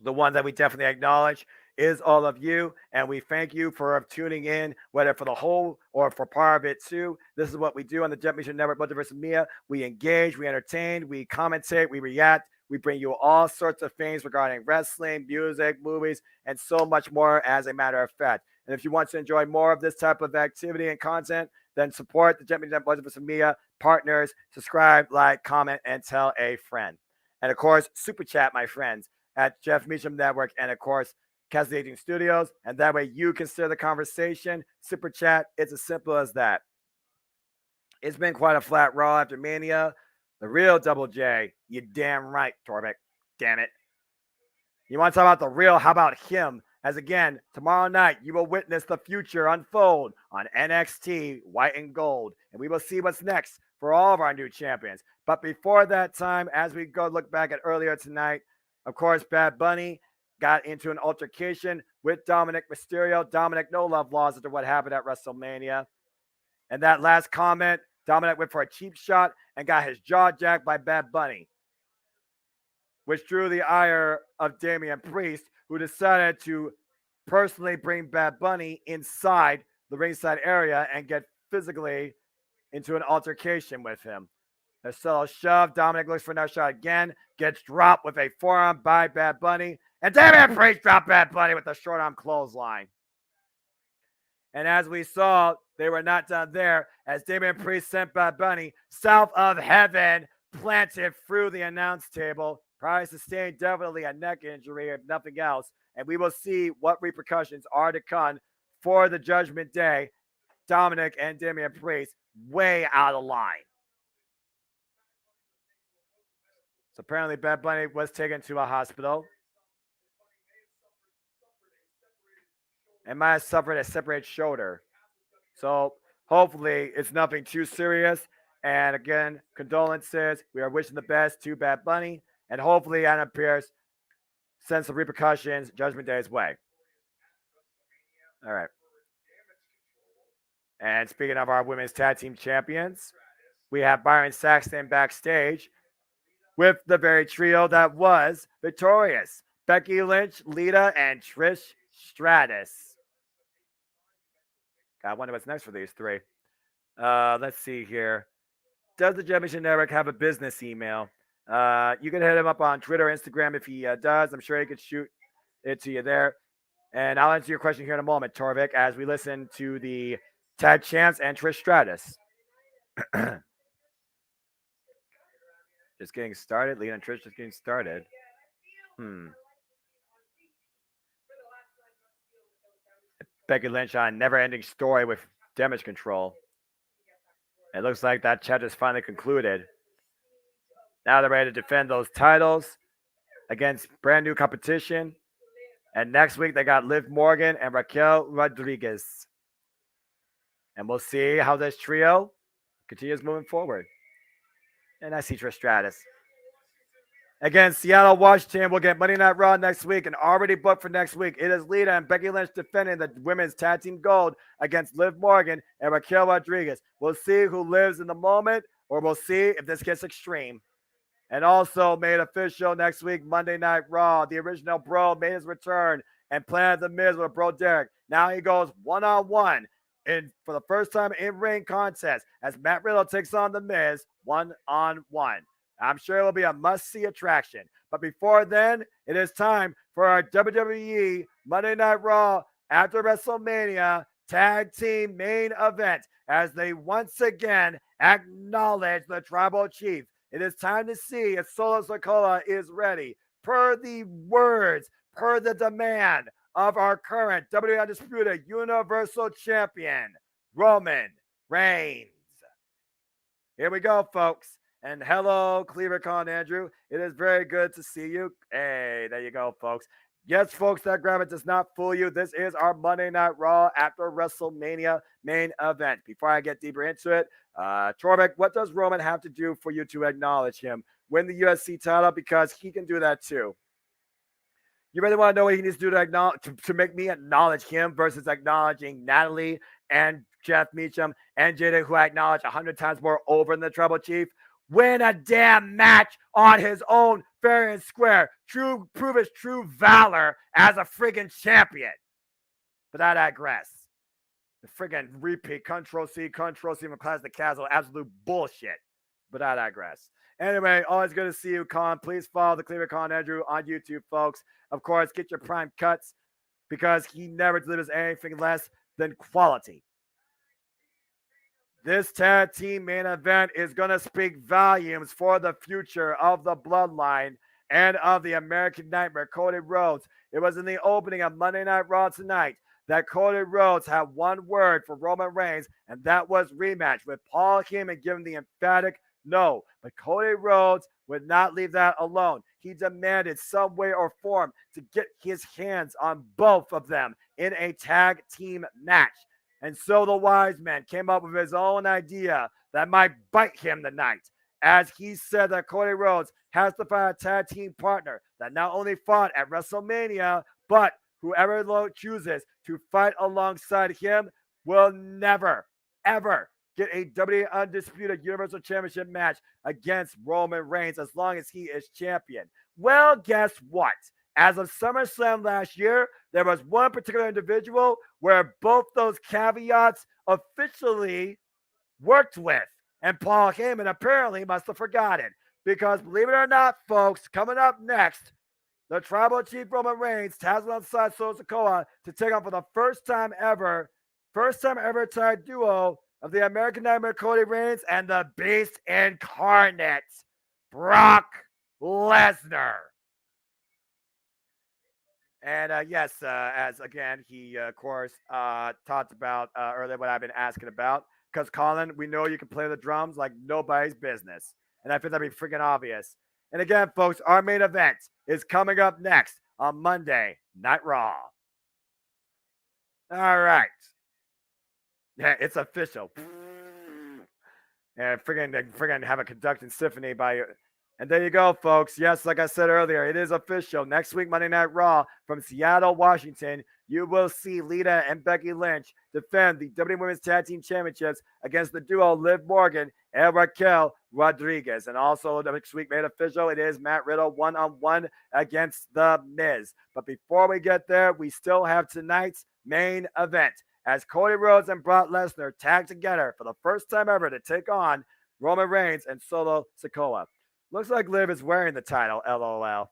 the one that we definitely acknowledge is all of you, and we thank you for tuning in, whether for the whole or for part of it too. This is what we do on the Jet Mission Network, Multiverse Mia. We engage, we entertain, we commentate, we react. We bring you all sorts of things regarding wrestling, music, movies, and so much more as a matter of fact. And if you want to enjoy more of this type of activity and content, then support the Jet Mission Network, Multiverse Mia partners. Subscribe, like, comment, and tell a friend. And of course, super chat, my friends, at Jeff Meacham Network, and of course, Castle Aging Studios. And that way you can steer the conversation. Super chat, it's as simple as that. It's been quite a flat Raw after Mania. The real Double J. You damn right, Torvik. Damn it. You want to talk about the real? How about him? As again, tomorrow night, you will witness the future unfold on NXT White and Gold. And we will see what's next for all of our new champions. But before that time, as we go look back at earlier tonight, of course, Bad Bunny got into an altercation with Dominic Mysterio. Dominic no love lost after what happened at WrestleMania. And that last comment, Dominic went for a cheap shot and got his jaw jacked by Bad Bunny, which drew the ire of Damian Priest, who decided to personally bring Bad Bunny inside the ringside area and get physically into an altercation with him. A subtle shove. Dominic looks for another shot again. Gets dropped with a forearm by Bad Bunny. And Damian Priest dropped Bad Bunny with a short arm clothesline. And as we saw, they were not done there, as Damian Priest sent Bad Bunny south of heaven, planted through the announce table. Probably sustained definitely a neck injury, if nothing else. And we will see what repercussions are to come for the Judgment Day. Dominic and Damian Priest way out of line. So apparently Bad Bunny was taken to a hospital and might have suffered a separated shoulder. So hopefully it's nothing too serious. And again, condolences. We are wishing the best to Bad Bunny. And hopefully Adam Pearce sends some repercussions Judgment Day's way. All right. And speaking of our women's tag team champions, we have Byron Saxton backstage with the very trio that was victorious. Becky Lynch, Lita, and Trish Stratus. I wonder what's next for these three. Let's see here. Does the Jet Mission Network have a business email? You can hit him up on Twitter or Instagram if he does. I'm sure he could shoot it to you there. And I'll answer your question here in a moment, Torvik, as we listen to the tag champs and Trish Stratus. Just getting started. Lita and Trish just getting started. Becky Lynch on never-ending story with Damage Control. It looks like that chat is finally concluded. Now they're ready to defend those titles against brand new competition. And next week they got Liv Morgan and Raquel Rodriguez. And we'll see how this trio continues moving forward. And I see Trish Stratus. Again, Seattle, Washington will get Monday Night Raw next week and already booked for next week. It is Lita and Becky Lynch defending the women's tag team gold against Liv Morgan and Raquel Rodriguez. We'll see who lives in the moment, or we'll see if this gets extreme. And also made official next week, Monday Night Raw. The original Bro made his return and planted the Miz with Bro Derek. Now he goes one-on-one for the first time in ring contest as Matt Riddle takes on the Miz one-on-one. I'm sure it will be a must-see attraction. But before then, it is time for our WWE Monday Night Raw after WrestleMania Tag Team Main Event as they once again acknowledge the Tribal Chief. It is time to see if Solo Sikoa is ready. Per the words, per the demand of our current WWE Undisputed Universal Champion, Roman Reigns. Here we go, folks. And hello, Cleaver Con Andrew. It is very good to see you. Hey, there you go, folks. Yes, folks, that graphic does not fool you. This is our Monday Night Raw after WrestleMania main event. Before I get deeper into it, Torbeck, what does Roman have to do for you to acknowledge him? Win the UFC title, because he can do that too. You really want to know what he needs to do to make me acknowledge him versus acknowledging Natalie and Jeff Meacham, and JD, who I acknowledge 100 times more over than the Tribal Chief, win a damn match on his own, fair and square. Prove his true valor as a friggin' champion. But I digress. The friggin' repeat, Control-C, even Clash the Castle, absolute bullshit. But I digress. Anyway, always good to see you, Con. Please follow the Cleveland Con Andrew on YouTube, folks. Of course, get your prime cuts because he never delivers anything less than quality. This tag team main event is going to speak volumes for the future of the Bloodline and of the American Nightmare, Cody Rhodes. It was in the opening of Monday Night Raw tonight that Cody Rhodes had one word for Roman Reigns, and that was rematch, with Paul Heyman giving the emphatic no. But Cody Rhodes would not leave that alone. He demanded some way or form to get his hands on both of them in a tag team match. And so the wise man came up with his own idea that might bite him tonight, as he said that Cody Rhodes has to find a tag team partner that not only fought at WrestleMania, but whoever chooses to fight alongside him will never, ever get a WWE Undisputed Universal Championship match against Roman Reigns as long as he is champion. Well, guess what? As of SummerSlam last year, there was one particular individual where both those caveats officially worked with. And Paul Heyman apparently must have forgotten. Because believe it or not, folks, coming up next, the Tribal Chief Roman Reigns has alongside Solo Sikoa to take on for the first time ever tag duo of the American Nightmare Cody Reigns and the Beast Incarnate, Brock Lesnar. And yes, as again, he, of course, talked about earlier what I've been asking about. Because, Colin, we know you can play the drums like nobody's business. And I think that'd be freaking obvious. And again, folks, our main event is coming up next on Monday Night Raw. All right. Yeah, it's official. And friggin' have a conducting symphony by you. And there you go, folks. Yes, like I said earlier, it is official. Next week, Monday Night Raw from Seattle, Washington, you will see Lita and Becky Lynch defend the WWE Women's Tag Team Championships against the duo Liv Morgan and Raquel Rodriguez. And also next week made official, it is Matt Riddle one-on-one against The Miz. But before we get there, we still have tonight's main event as Cody Rhodes and Brock Lesnar tag together for the first time ever to take on Roman Reigns and Solo Sikoa. Looks like Liv is wearing the title, LOL.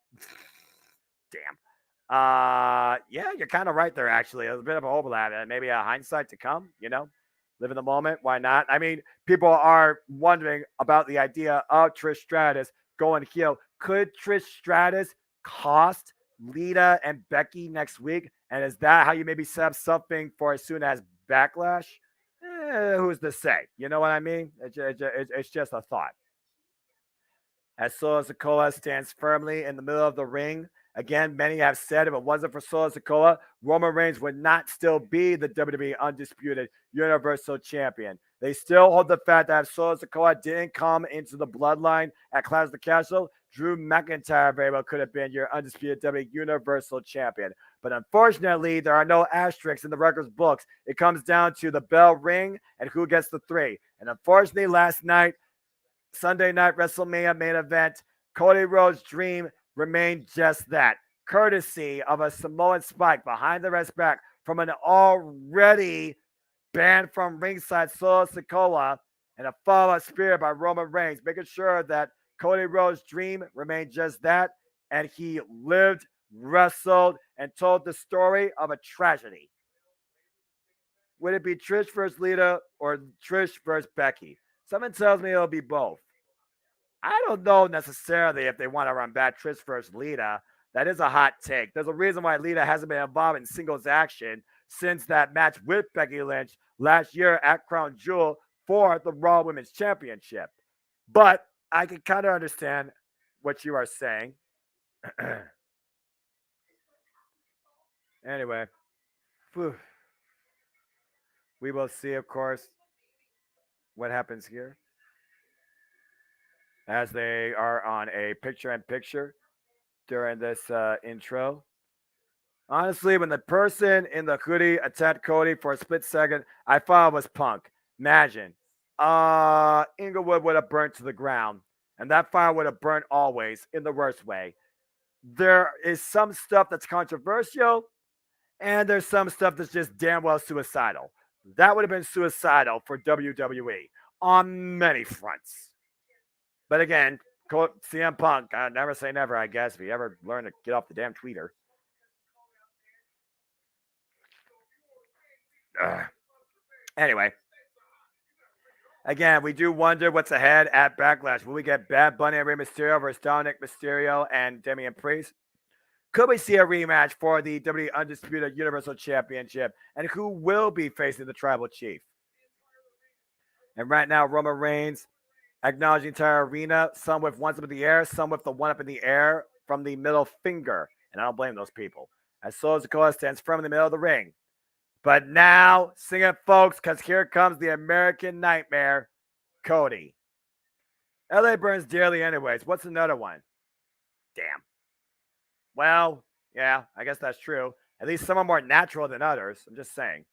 Damn. Yeah, you're kind of right there, actually. There's a bit of an overlap. Maybe a hindsight to come, Live in the moment. Why not? I mean, people are wondering about the idea of Trish Stratus going heel. Could Trish Stratus cost Lita and Becky next week? And is that how you maybe set up something for as soon as Backlash? Who's to say? You know what I mean? It's just a thought. As Solo Sikoa stands firmly in the middle of the ring. Again, many have said if it wasn't for Solo Sikoa, Roman Reigns would not still be the WWE Undisputed Universal Champion. They still hold the fact that if Solo Sikoa didn't come into the bloodline at Clash of the Castle, Drew McIntyre very well could have been your Undisputed WWE Universal Champion. But unfortunately, there are no asterisks in the records books. It comes down to the bell ring and who gets the three. And unfortunately, last night, Sunday Night WrestleMania main event, Cody Rhodes' dream remained just that, courtesy of a Samoan spike behind the ref's back from an already banned from ringside Solo Sikoa and a follow-up spear by Roman Reigns, making sure that Cody Rhodes' dream remained just that, and he lived, wrestled, and told the story of a tragedy. Would it be Trish versus Lita or Trish versus Becky? Something tells me it'll be both. I don't know necessarily if they want to run back Trish versus Lita. That is a hot take. There's a reason why Lita hasn't been involved in singles action since that match with Becky Lynch last year at Crown Jewel for the Raw Women's Championship. But I can kind of understand what you are saying. Anyway, we will see, of course, what happens here, as they are on a picture-in-picture during this intro. Honestly, when the person in the hoodie attacked Cody for a split second, I thought it was Punk. Imagine. Inglewood would have burnt to the ground, and that fire would have burnt always in the worst way. There is some stuff that's controversial, and there's some stuff that's just damn well suicidal. That would have been suicidal for WWE on many fronts. But again, CM Punk, never say never, I guess, if you ever learn to get off the damn tweeter. Anyway, again, we do wonder what's ahead at Backlash. Will we get Bad Bunny and Rey Mysterio versus Dominic Mysterio and Damian Priest? Could we see a rematch for the WWE Undisputed Universal Championship? And who will be facing the Tribal Chief? And right now, Roman Reigns acknowledging the entire arena, some with one up in the air, some with the one up in the air from the middle finger. And I don't blame those people. As Solo Sikoa stands firm in the middle of the ring. But now, sing it, folks, because here comes the American Nightmare, Cody. LA burns dearly anyways. What's another one? Damn. Well, yeah, I guess that's true. At least some are more natural than others. I'm just saying.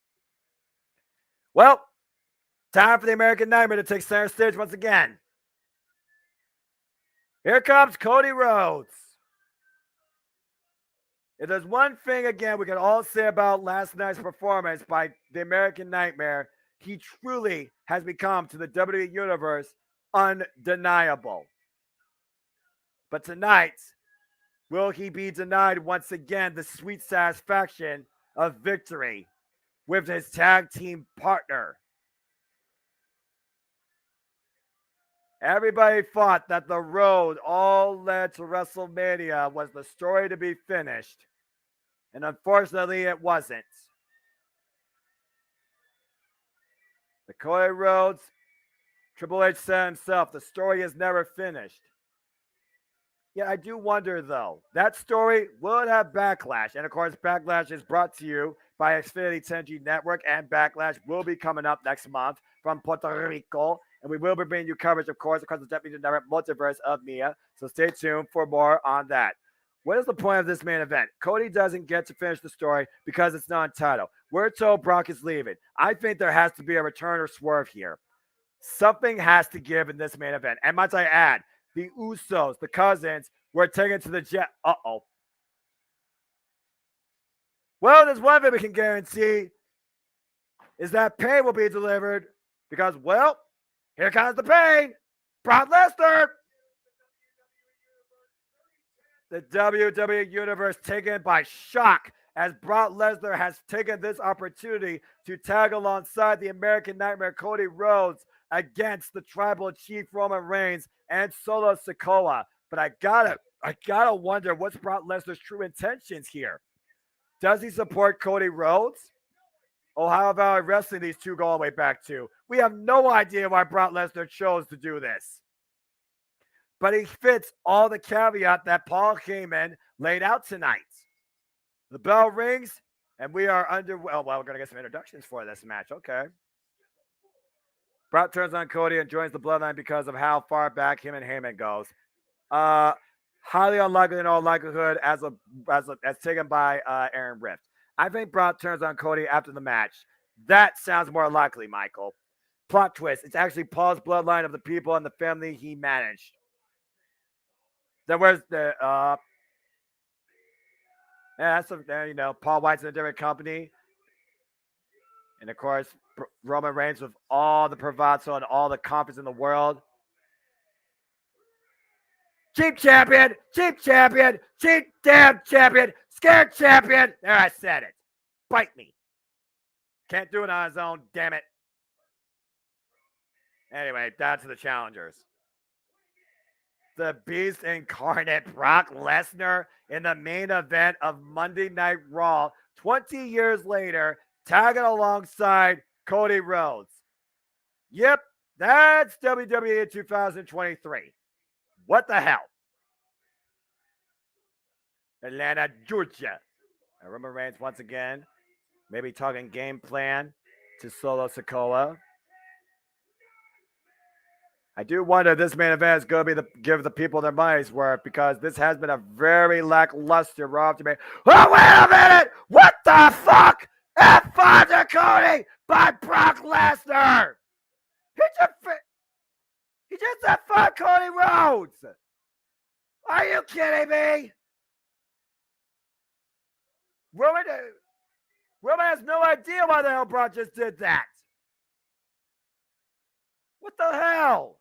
Well, time for the American Nightmare to take center stage once again. Here comes Cody Rhodes. If there's one thing, again, we can all say about last night's performance by the American Nightmare, he truly has become, to the WWE Universe, undeniable. But tonight, will he be denied once again the sweet satisfaction of victory with his tag team partner? Everybody thought that the road all led to WrestleMania was the story to be finished. And unfortunately, it wasn't. The Cody Rhodes, Triple H said himself, the story is never finished. Yeah, I do wonder, though, that story will have Backlash. And, of course, Backlash is brought to you by Xfinity 10G Network, and Backlash will be coming up next month from Puerto Rico. And we will be bringing you coverage, of course, across the Deputy Network Multiverse of Mia. So stay tuned for more on that. What is the point of this main event? Cody doesn't get to finish the story because it's non-title. We're told Brock is leaving. I think there has to be a return or swerve here. Something has to give in this main event. And might I add, the Usos, the cousins, were taken to the jet. Uh-oh. Well, there's one thing we can guarantee is that pain will be delivered because, well, here comes the pain. Brock Lesnar. The WWE Universe taken by shock as Brock Lesnar has taken this opportunity to tag alongside the American Nightmare Cody Rhodes against the Tribal Chief Roman Reigns and Solo Sikoa. But I gotta wonder what's Brock Lesnar's true intentions here. Does he support Cody Rhodes? Oh, how about wrestling these two go all the way back to? We have no idea why Brock Lesnar chose to do this. But he fits all the caveat that Paul Heyman laid out tonight. The bell rings, and we are under. Well, we're going to get some introductions for this match. Okay. Brock turns on Cody and joins the Bloodline because of how far back him and Heyman goes. Highly unlikely in all likelihood as taken by Aaron Rift. I think Brock turns on Cody after the match. That sounds more likely, Michael. Plot twist. It's actually Paul's bloodline of the people and the family he managed. Then where's the yeah, that's Paul White's in a different company. And of course, Roman Reigns with all the bravado and all the confidence in the world. Cheap champion, cheap damn champion, scared champion. There, I said it. Bite me. Can't do it on his own, damn it. Anyway, down to the challengers. The Beast incarnate Brock Lesnar in the main event of Monday Night Raw 20 years later, tagging alongside Cody Rhodes. Yep, that's WWE 2023. What the hell? Atlanta, Georgia. And Roman Reigns once again, maybe talking game plan to Solo Sikoa. I do wonder if this main event is going to be give the people their money's worth, because this has been a very lackluster Raw After Mania. Oh, wait a minute! What the fuck? F5 to Cody by Brock Lesnar! He just F5 Cody Rhodes! Are you kidding me? Roman has no idea why the hell Brock just did that. What the hell?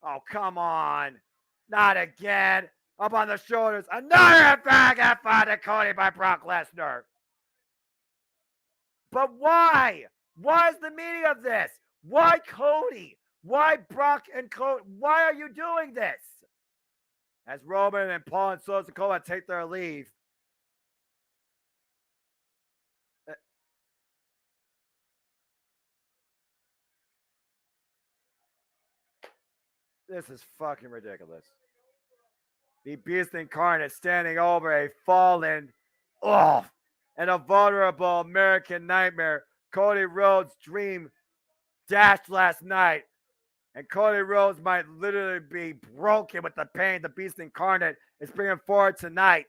Oh, come on. Not again. Up on the shoulders. Another back F5 to Cody by Brock Lesnar. But why? Why is the meaning of this? Why Cody? Why Brock and Cody? Why are you doing this? As Roman and Paul and Sikoa take their leave. This is fucking ridiculous. The Beast Incarnate standing over a fallen, and a vulnerable American Nightmare. Cody Rhodes' dream dashed last night, and Cody Rhodes might literally be broken with the pain the Beast Incarnate is bringing forward tonight.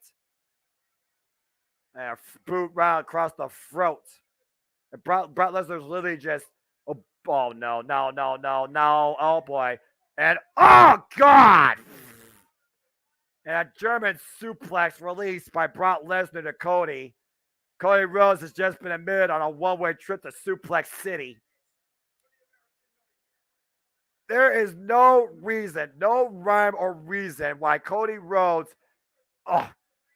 And a boot round across the throat. And Brock Lesnar's literally just, oh no, oh boy. And oh God! And a German suplex released by Brock Lesnar to Cody. Cody Rhodes has just been admitted on a one-way trip to Suplex City. There is no reason, no rhyme or reason why Cody Rhodes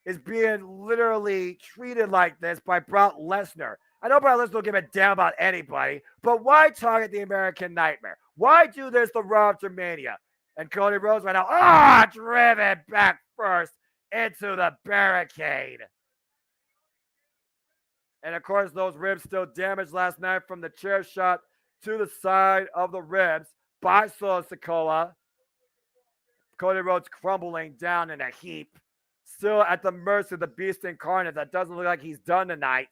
is being literally treated like this by Brock Lesnar. I know Brock Lesnar will give a damn about anybody, but why target the American Nightmare? Why do this the Raw After Mania? And Cody Rhodes right now, driven back first into the barricade. And of course, those ribs still damaged last night from the chair shot to the side of the ribs by Sikoa. Cody Rhodes crumbling down in a heap. Still at the mercy of the Beast Incarnate. That doesn't look like he's done tonight.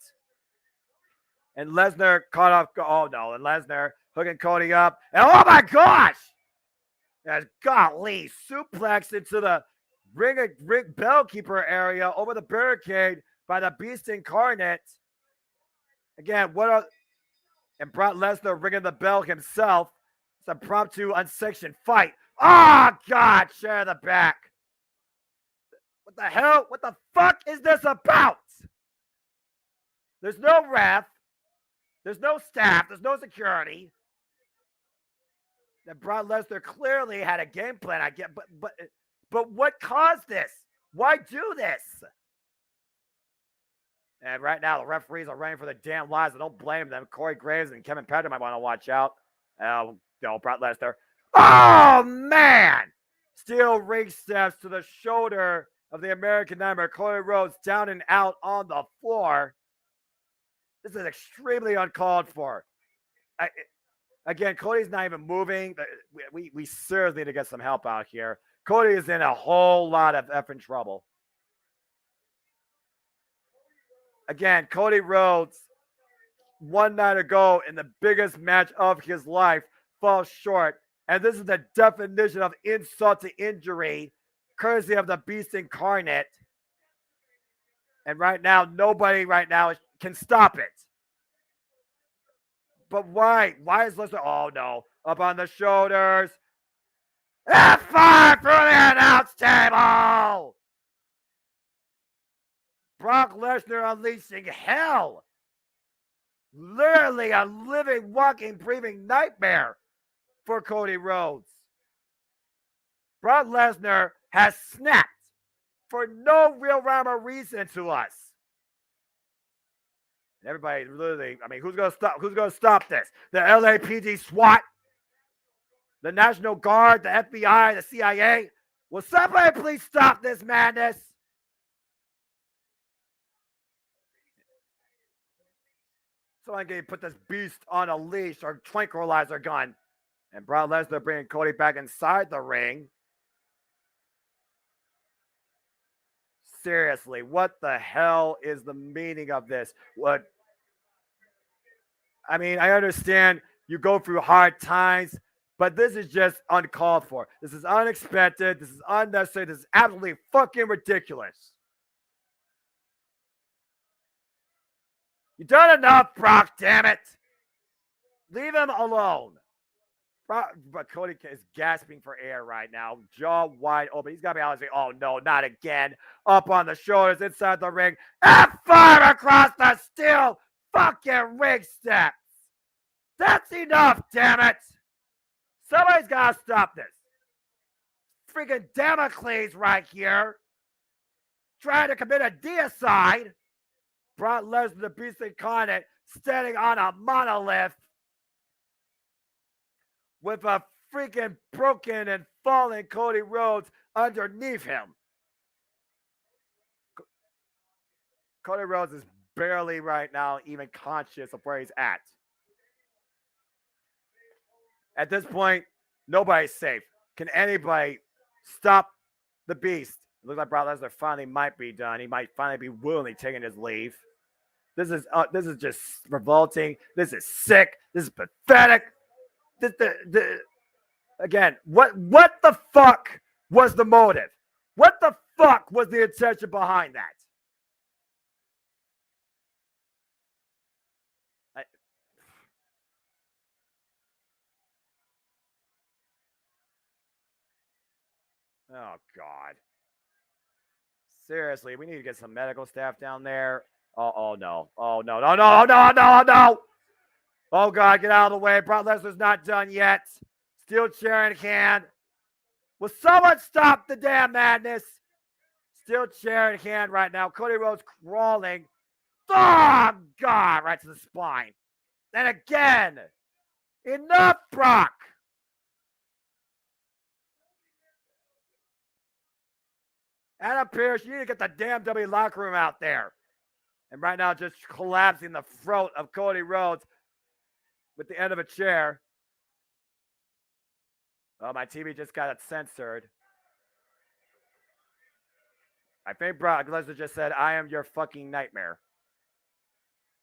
And Lesnar caught off. Oh no. And Lesnar hooking Cody up. And oh my gosh! As golly, suplex into the ring bellkeeper area over the barricade by the Beast Incarnate. Again, and Brock Lesnar ringing the bell himself. It's a impromptu unsanctioned fight. Oh God, share the back. What the hell? What the fuck is this about? There's no ref. There's no staff. There's no security. That Brock Lesnar clearly had a game plan. I get, but what caused this? Why do this? And right now, the referees are running for their damn lives. I don't blame them. Corey Graves and Kevin Patrick might want to watch out. No, Brock Lesnar. Oh, man! Steel ring steps to the shoulder of the American Nightmare. Cody Rhodes down and out on the floor. This is extremely uncalled for. Again, Cody's not even moving. We seriously need to get some help out here. Cody is in a whole lot of effing trouble. Again, Cody Rhodes, one night ago in the biggest match of his life, falls short. And this is the definition of insult to injury, courtesy of the Beast Incarnate. And right now, nobody can stop it. But why? Why is Lesnar? Oh, no. Up on the shoulders. F5 through the announce table. Brock Lesnar unleashing hell. Literally a living, walking, breathing nightmare for Cody Rhodes. Brock Lesnar has snapped for no real rhyme or reason to us. Everybody literally, who's going to stop this? The LAPD SWAT? The National Guard? The FBI? The CIA? Will somebody please stop this madness? Someone can put this beast on a leash or tranquilizer gun. And Brock Lesnar bringing Cody back inside the ring. seriously, what the hell is the meaning of this? What? I mean, I understand you go through hard times, but this is just uncalled for. This is unexpected. This is unnecessary. This is absolutely fucking ridiculous. You done enough, Brock, damn it. Leave him alone. But Cody is gasping for air right now, jaw wide open. He's got to be honest. Oh, no, not again. Up on the shoulders, inside the ring. F5 across the steel fucking ring steps. That's enough, damn it. Somebody's got to stop this. Freaking Damocles right here. Trying to commit a deicide. Brock Lesnar, the beast incarnate, standing on a monolith with a freaking broken and fallen Cody Rhodes underneath him. Cody Rhodes is barely right now even conscious of where he's at. At this point, nobody's safe. Can anybody stop the beast? It looks like Brock Lesnar finally might be done. He might finally be willingly taking his leave. This is just revolting. This is sick. This is pathetic. Again, what the fuck was the motive? What the fuck was the intention behind that? Oh, God. Seriously, we need to get some medical staff down there. Oh no. Oh, no. No. Oh, God, get out of the way. Brock Lesnar's not done yet. Steel chair in hand. Will someone stop the damn madness? Steel chair in hand right now. Cody Rhodes crawling. Oh, God, right to the spine. And again. Enough, Brock. Adam Pearce, you need to get the damn W locker room out there. And right now, just collapsing the throat of Cody Rhodes with the end of a chair. Oh, my TV just got it censored. I think Brock Lesnar just said, I am your fucking nightmare.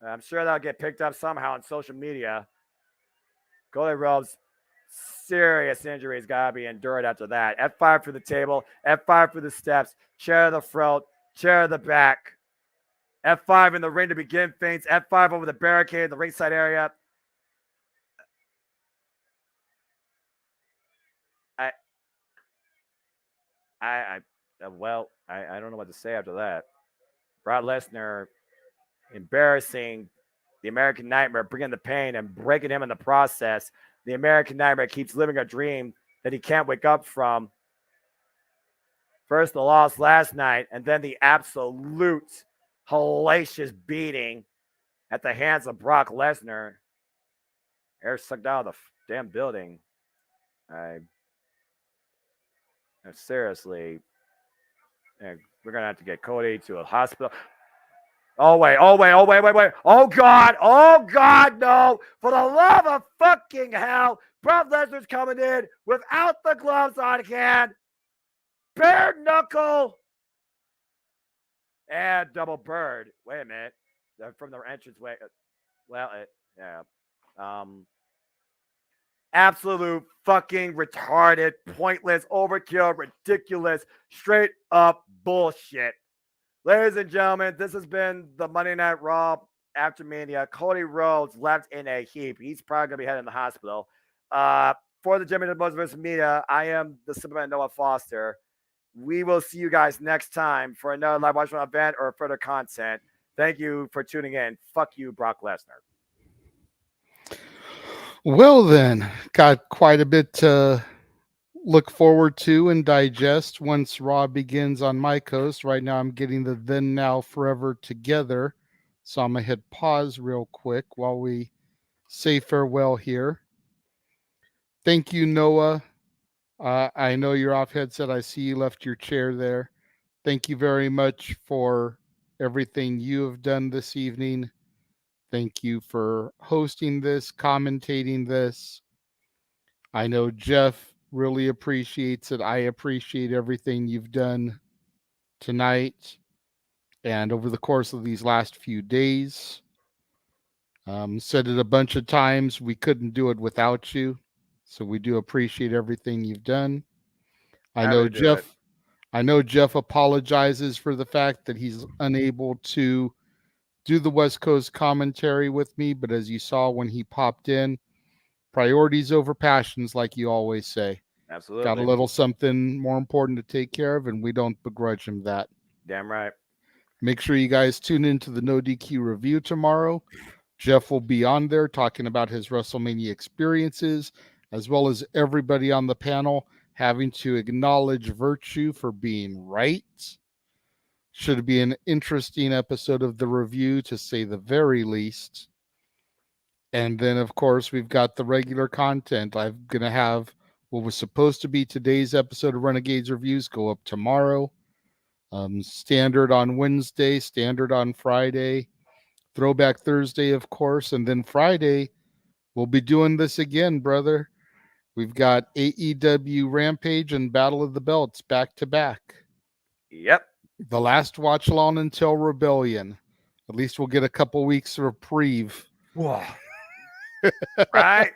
I'm sure that'll get picked up somehow on social media. Cody Rhodes, serious injuries got to be endured after that. F5 for the table, F5 for the steps, chair to the throat, chair to the back. F5 in the ring to begin feints, F5 over the barricade in the ringside area. I don't know what to say after that. Brock Lesnar embarrassing the American Nightmare, bringing the pain and breaking him in the process. The American Nightmare keeps living a dream that he can't wake up from. First the loss last night, and then the absolute hellacious beating at the hands of Brock Lesnar. Air sucked out of the damn building. Seriously, we're going to have to get Cody to a hospital. Oh, wait. Oh, God, no. For the love of fucking hell, Brock Lesnar's coming in without the gloves on hand. Bare knuckle. And double bird. Wait a minute. From the entranceway. Yeah. Absolute fucking retarded, pointless, overkill, ridiculous, straight up bullshit. Ladies and gentlemen, this has been the Monday Night Raw After Mania. Cody Rhodes left in a heap. He's probably going to be heading to the hospital. For the JMN Multiverse Media, I am the Superman Noah Foster. We will see you guys next time for another live watching event or further content. Thank you for tuning in. Fuck you, Brock Lesnar. Well, then, got quite a bit to look forward to and digest once Raw begins on my coast. Right now, I'm getting the Then, Now, Forever together. So I'm going to hit pause real quick while we say farewell here. Thank you, Noah. I know you're off headset. I see you left your chair there. Thank you very much for everything you have done this evening. Thank you for hosting this, commentating this. I know Jeff really appreciates it. I appreciate everything you've done tonight. And over the course of these last few days, said it a bunch of times, we couldn't do it without you. So we do appreciate everything you've done. I know Jeff apologizes for the fact that he's unable to do the West Coast commentary with me, but as you saw when he popped in, priorities over passions, like you always say. Absolutely. Got a little something more important to take care of, and we don't begrudge him that. Damn right. Make sure you guys tune into the No DQ review tomorrow. Jeff will be on there talking about his WrestleMania experiences, as well as everybody on the panel having to acknowledge virtue for being right. Should be an interesting episode of the review, to say the very least. And then, of course, we've got the regular content. I'm going to have what was supposed to be today's episode of Renegades Reviews go up tomorrow. Standard on Wednesday, standard on Friday, Throwback Thursday, of course. And then Friday, we'll be doing this again, brother. We've got AEW Rampage and Battle of the Belts back to back. Yep. The last watch along until Rebellion. At least we'll get a couple weeks of reprieve. Whoa. Right?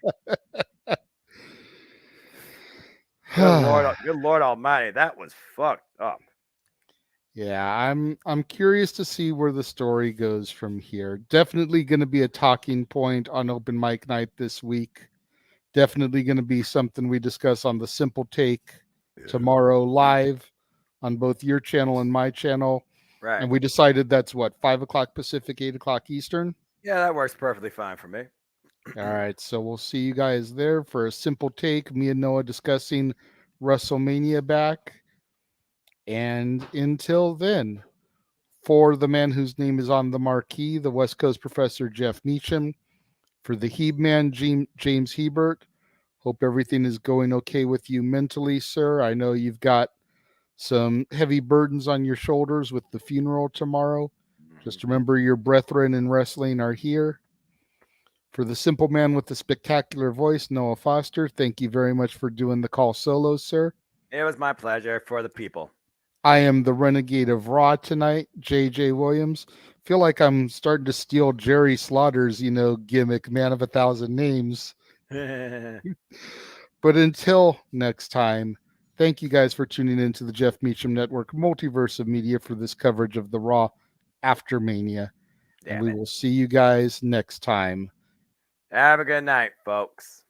Good Lord Almighty, that was fucked up. Yeah, I'm curious to see where the story goes from here. Definitely going to be a talking point on open mic night this week. Definitely going to be something we discuss on the Simple Take tomorrow live on both your channel and my channel. Right. And we decided that's what, 5 o'clock Pacific, 8 o'clock Eastern? Yeah, that works perfectly fine for me. All right, so we'll see you guys there for a Simple Take. Me and Noah discussing WrestleMania back. And until then, for the man whose name is on the marquee, the West Coast Professor Jeff Meacham, for the Heeb-Man James Hebert, hope everything is going okay with you mentally, sir. I know you've got some heavy burdens on your shoulders with the funeral tomorrow. Just remember your brethren in wrestling are here. For the simple man with the spectacular voice, Noah Foster, thank you very much for doing the call solo, sir. It was my pleasure, for the people. I am the renegade of Raw tonight, JJ Williams. Feel like I'm starting to steal Jerry Slaughter's, gimmick, man of 1,000 names. But until next time, thank you guys for tuning in to the Jeff Meacham Network Multiverse of Media for this coverage of the Raw After Mania. And we will see you guys next time. Have a good night, folks.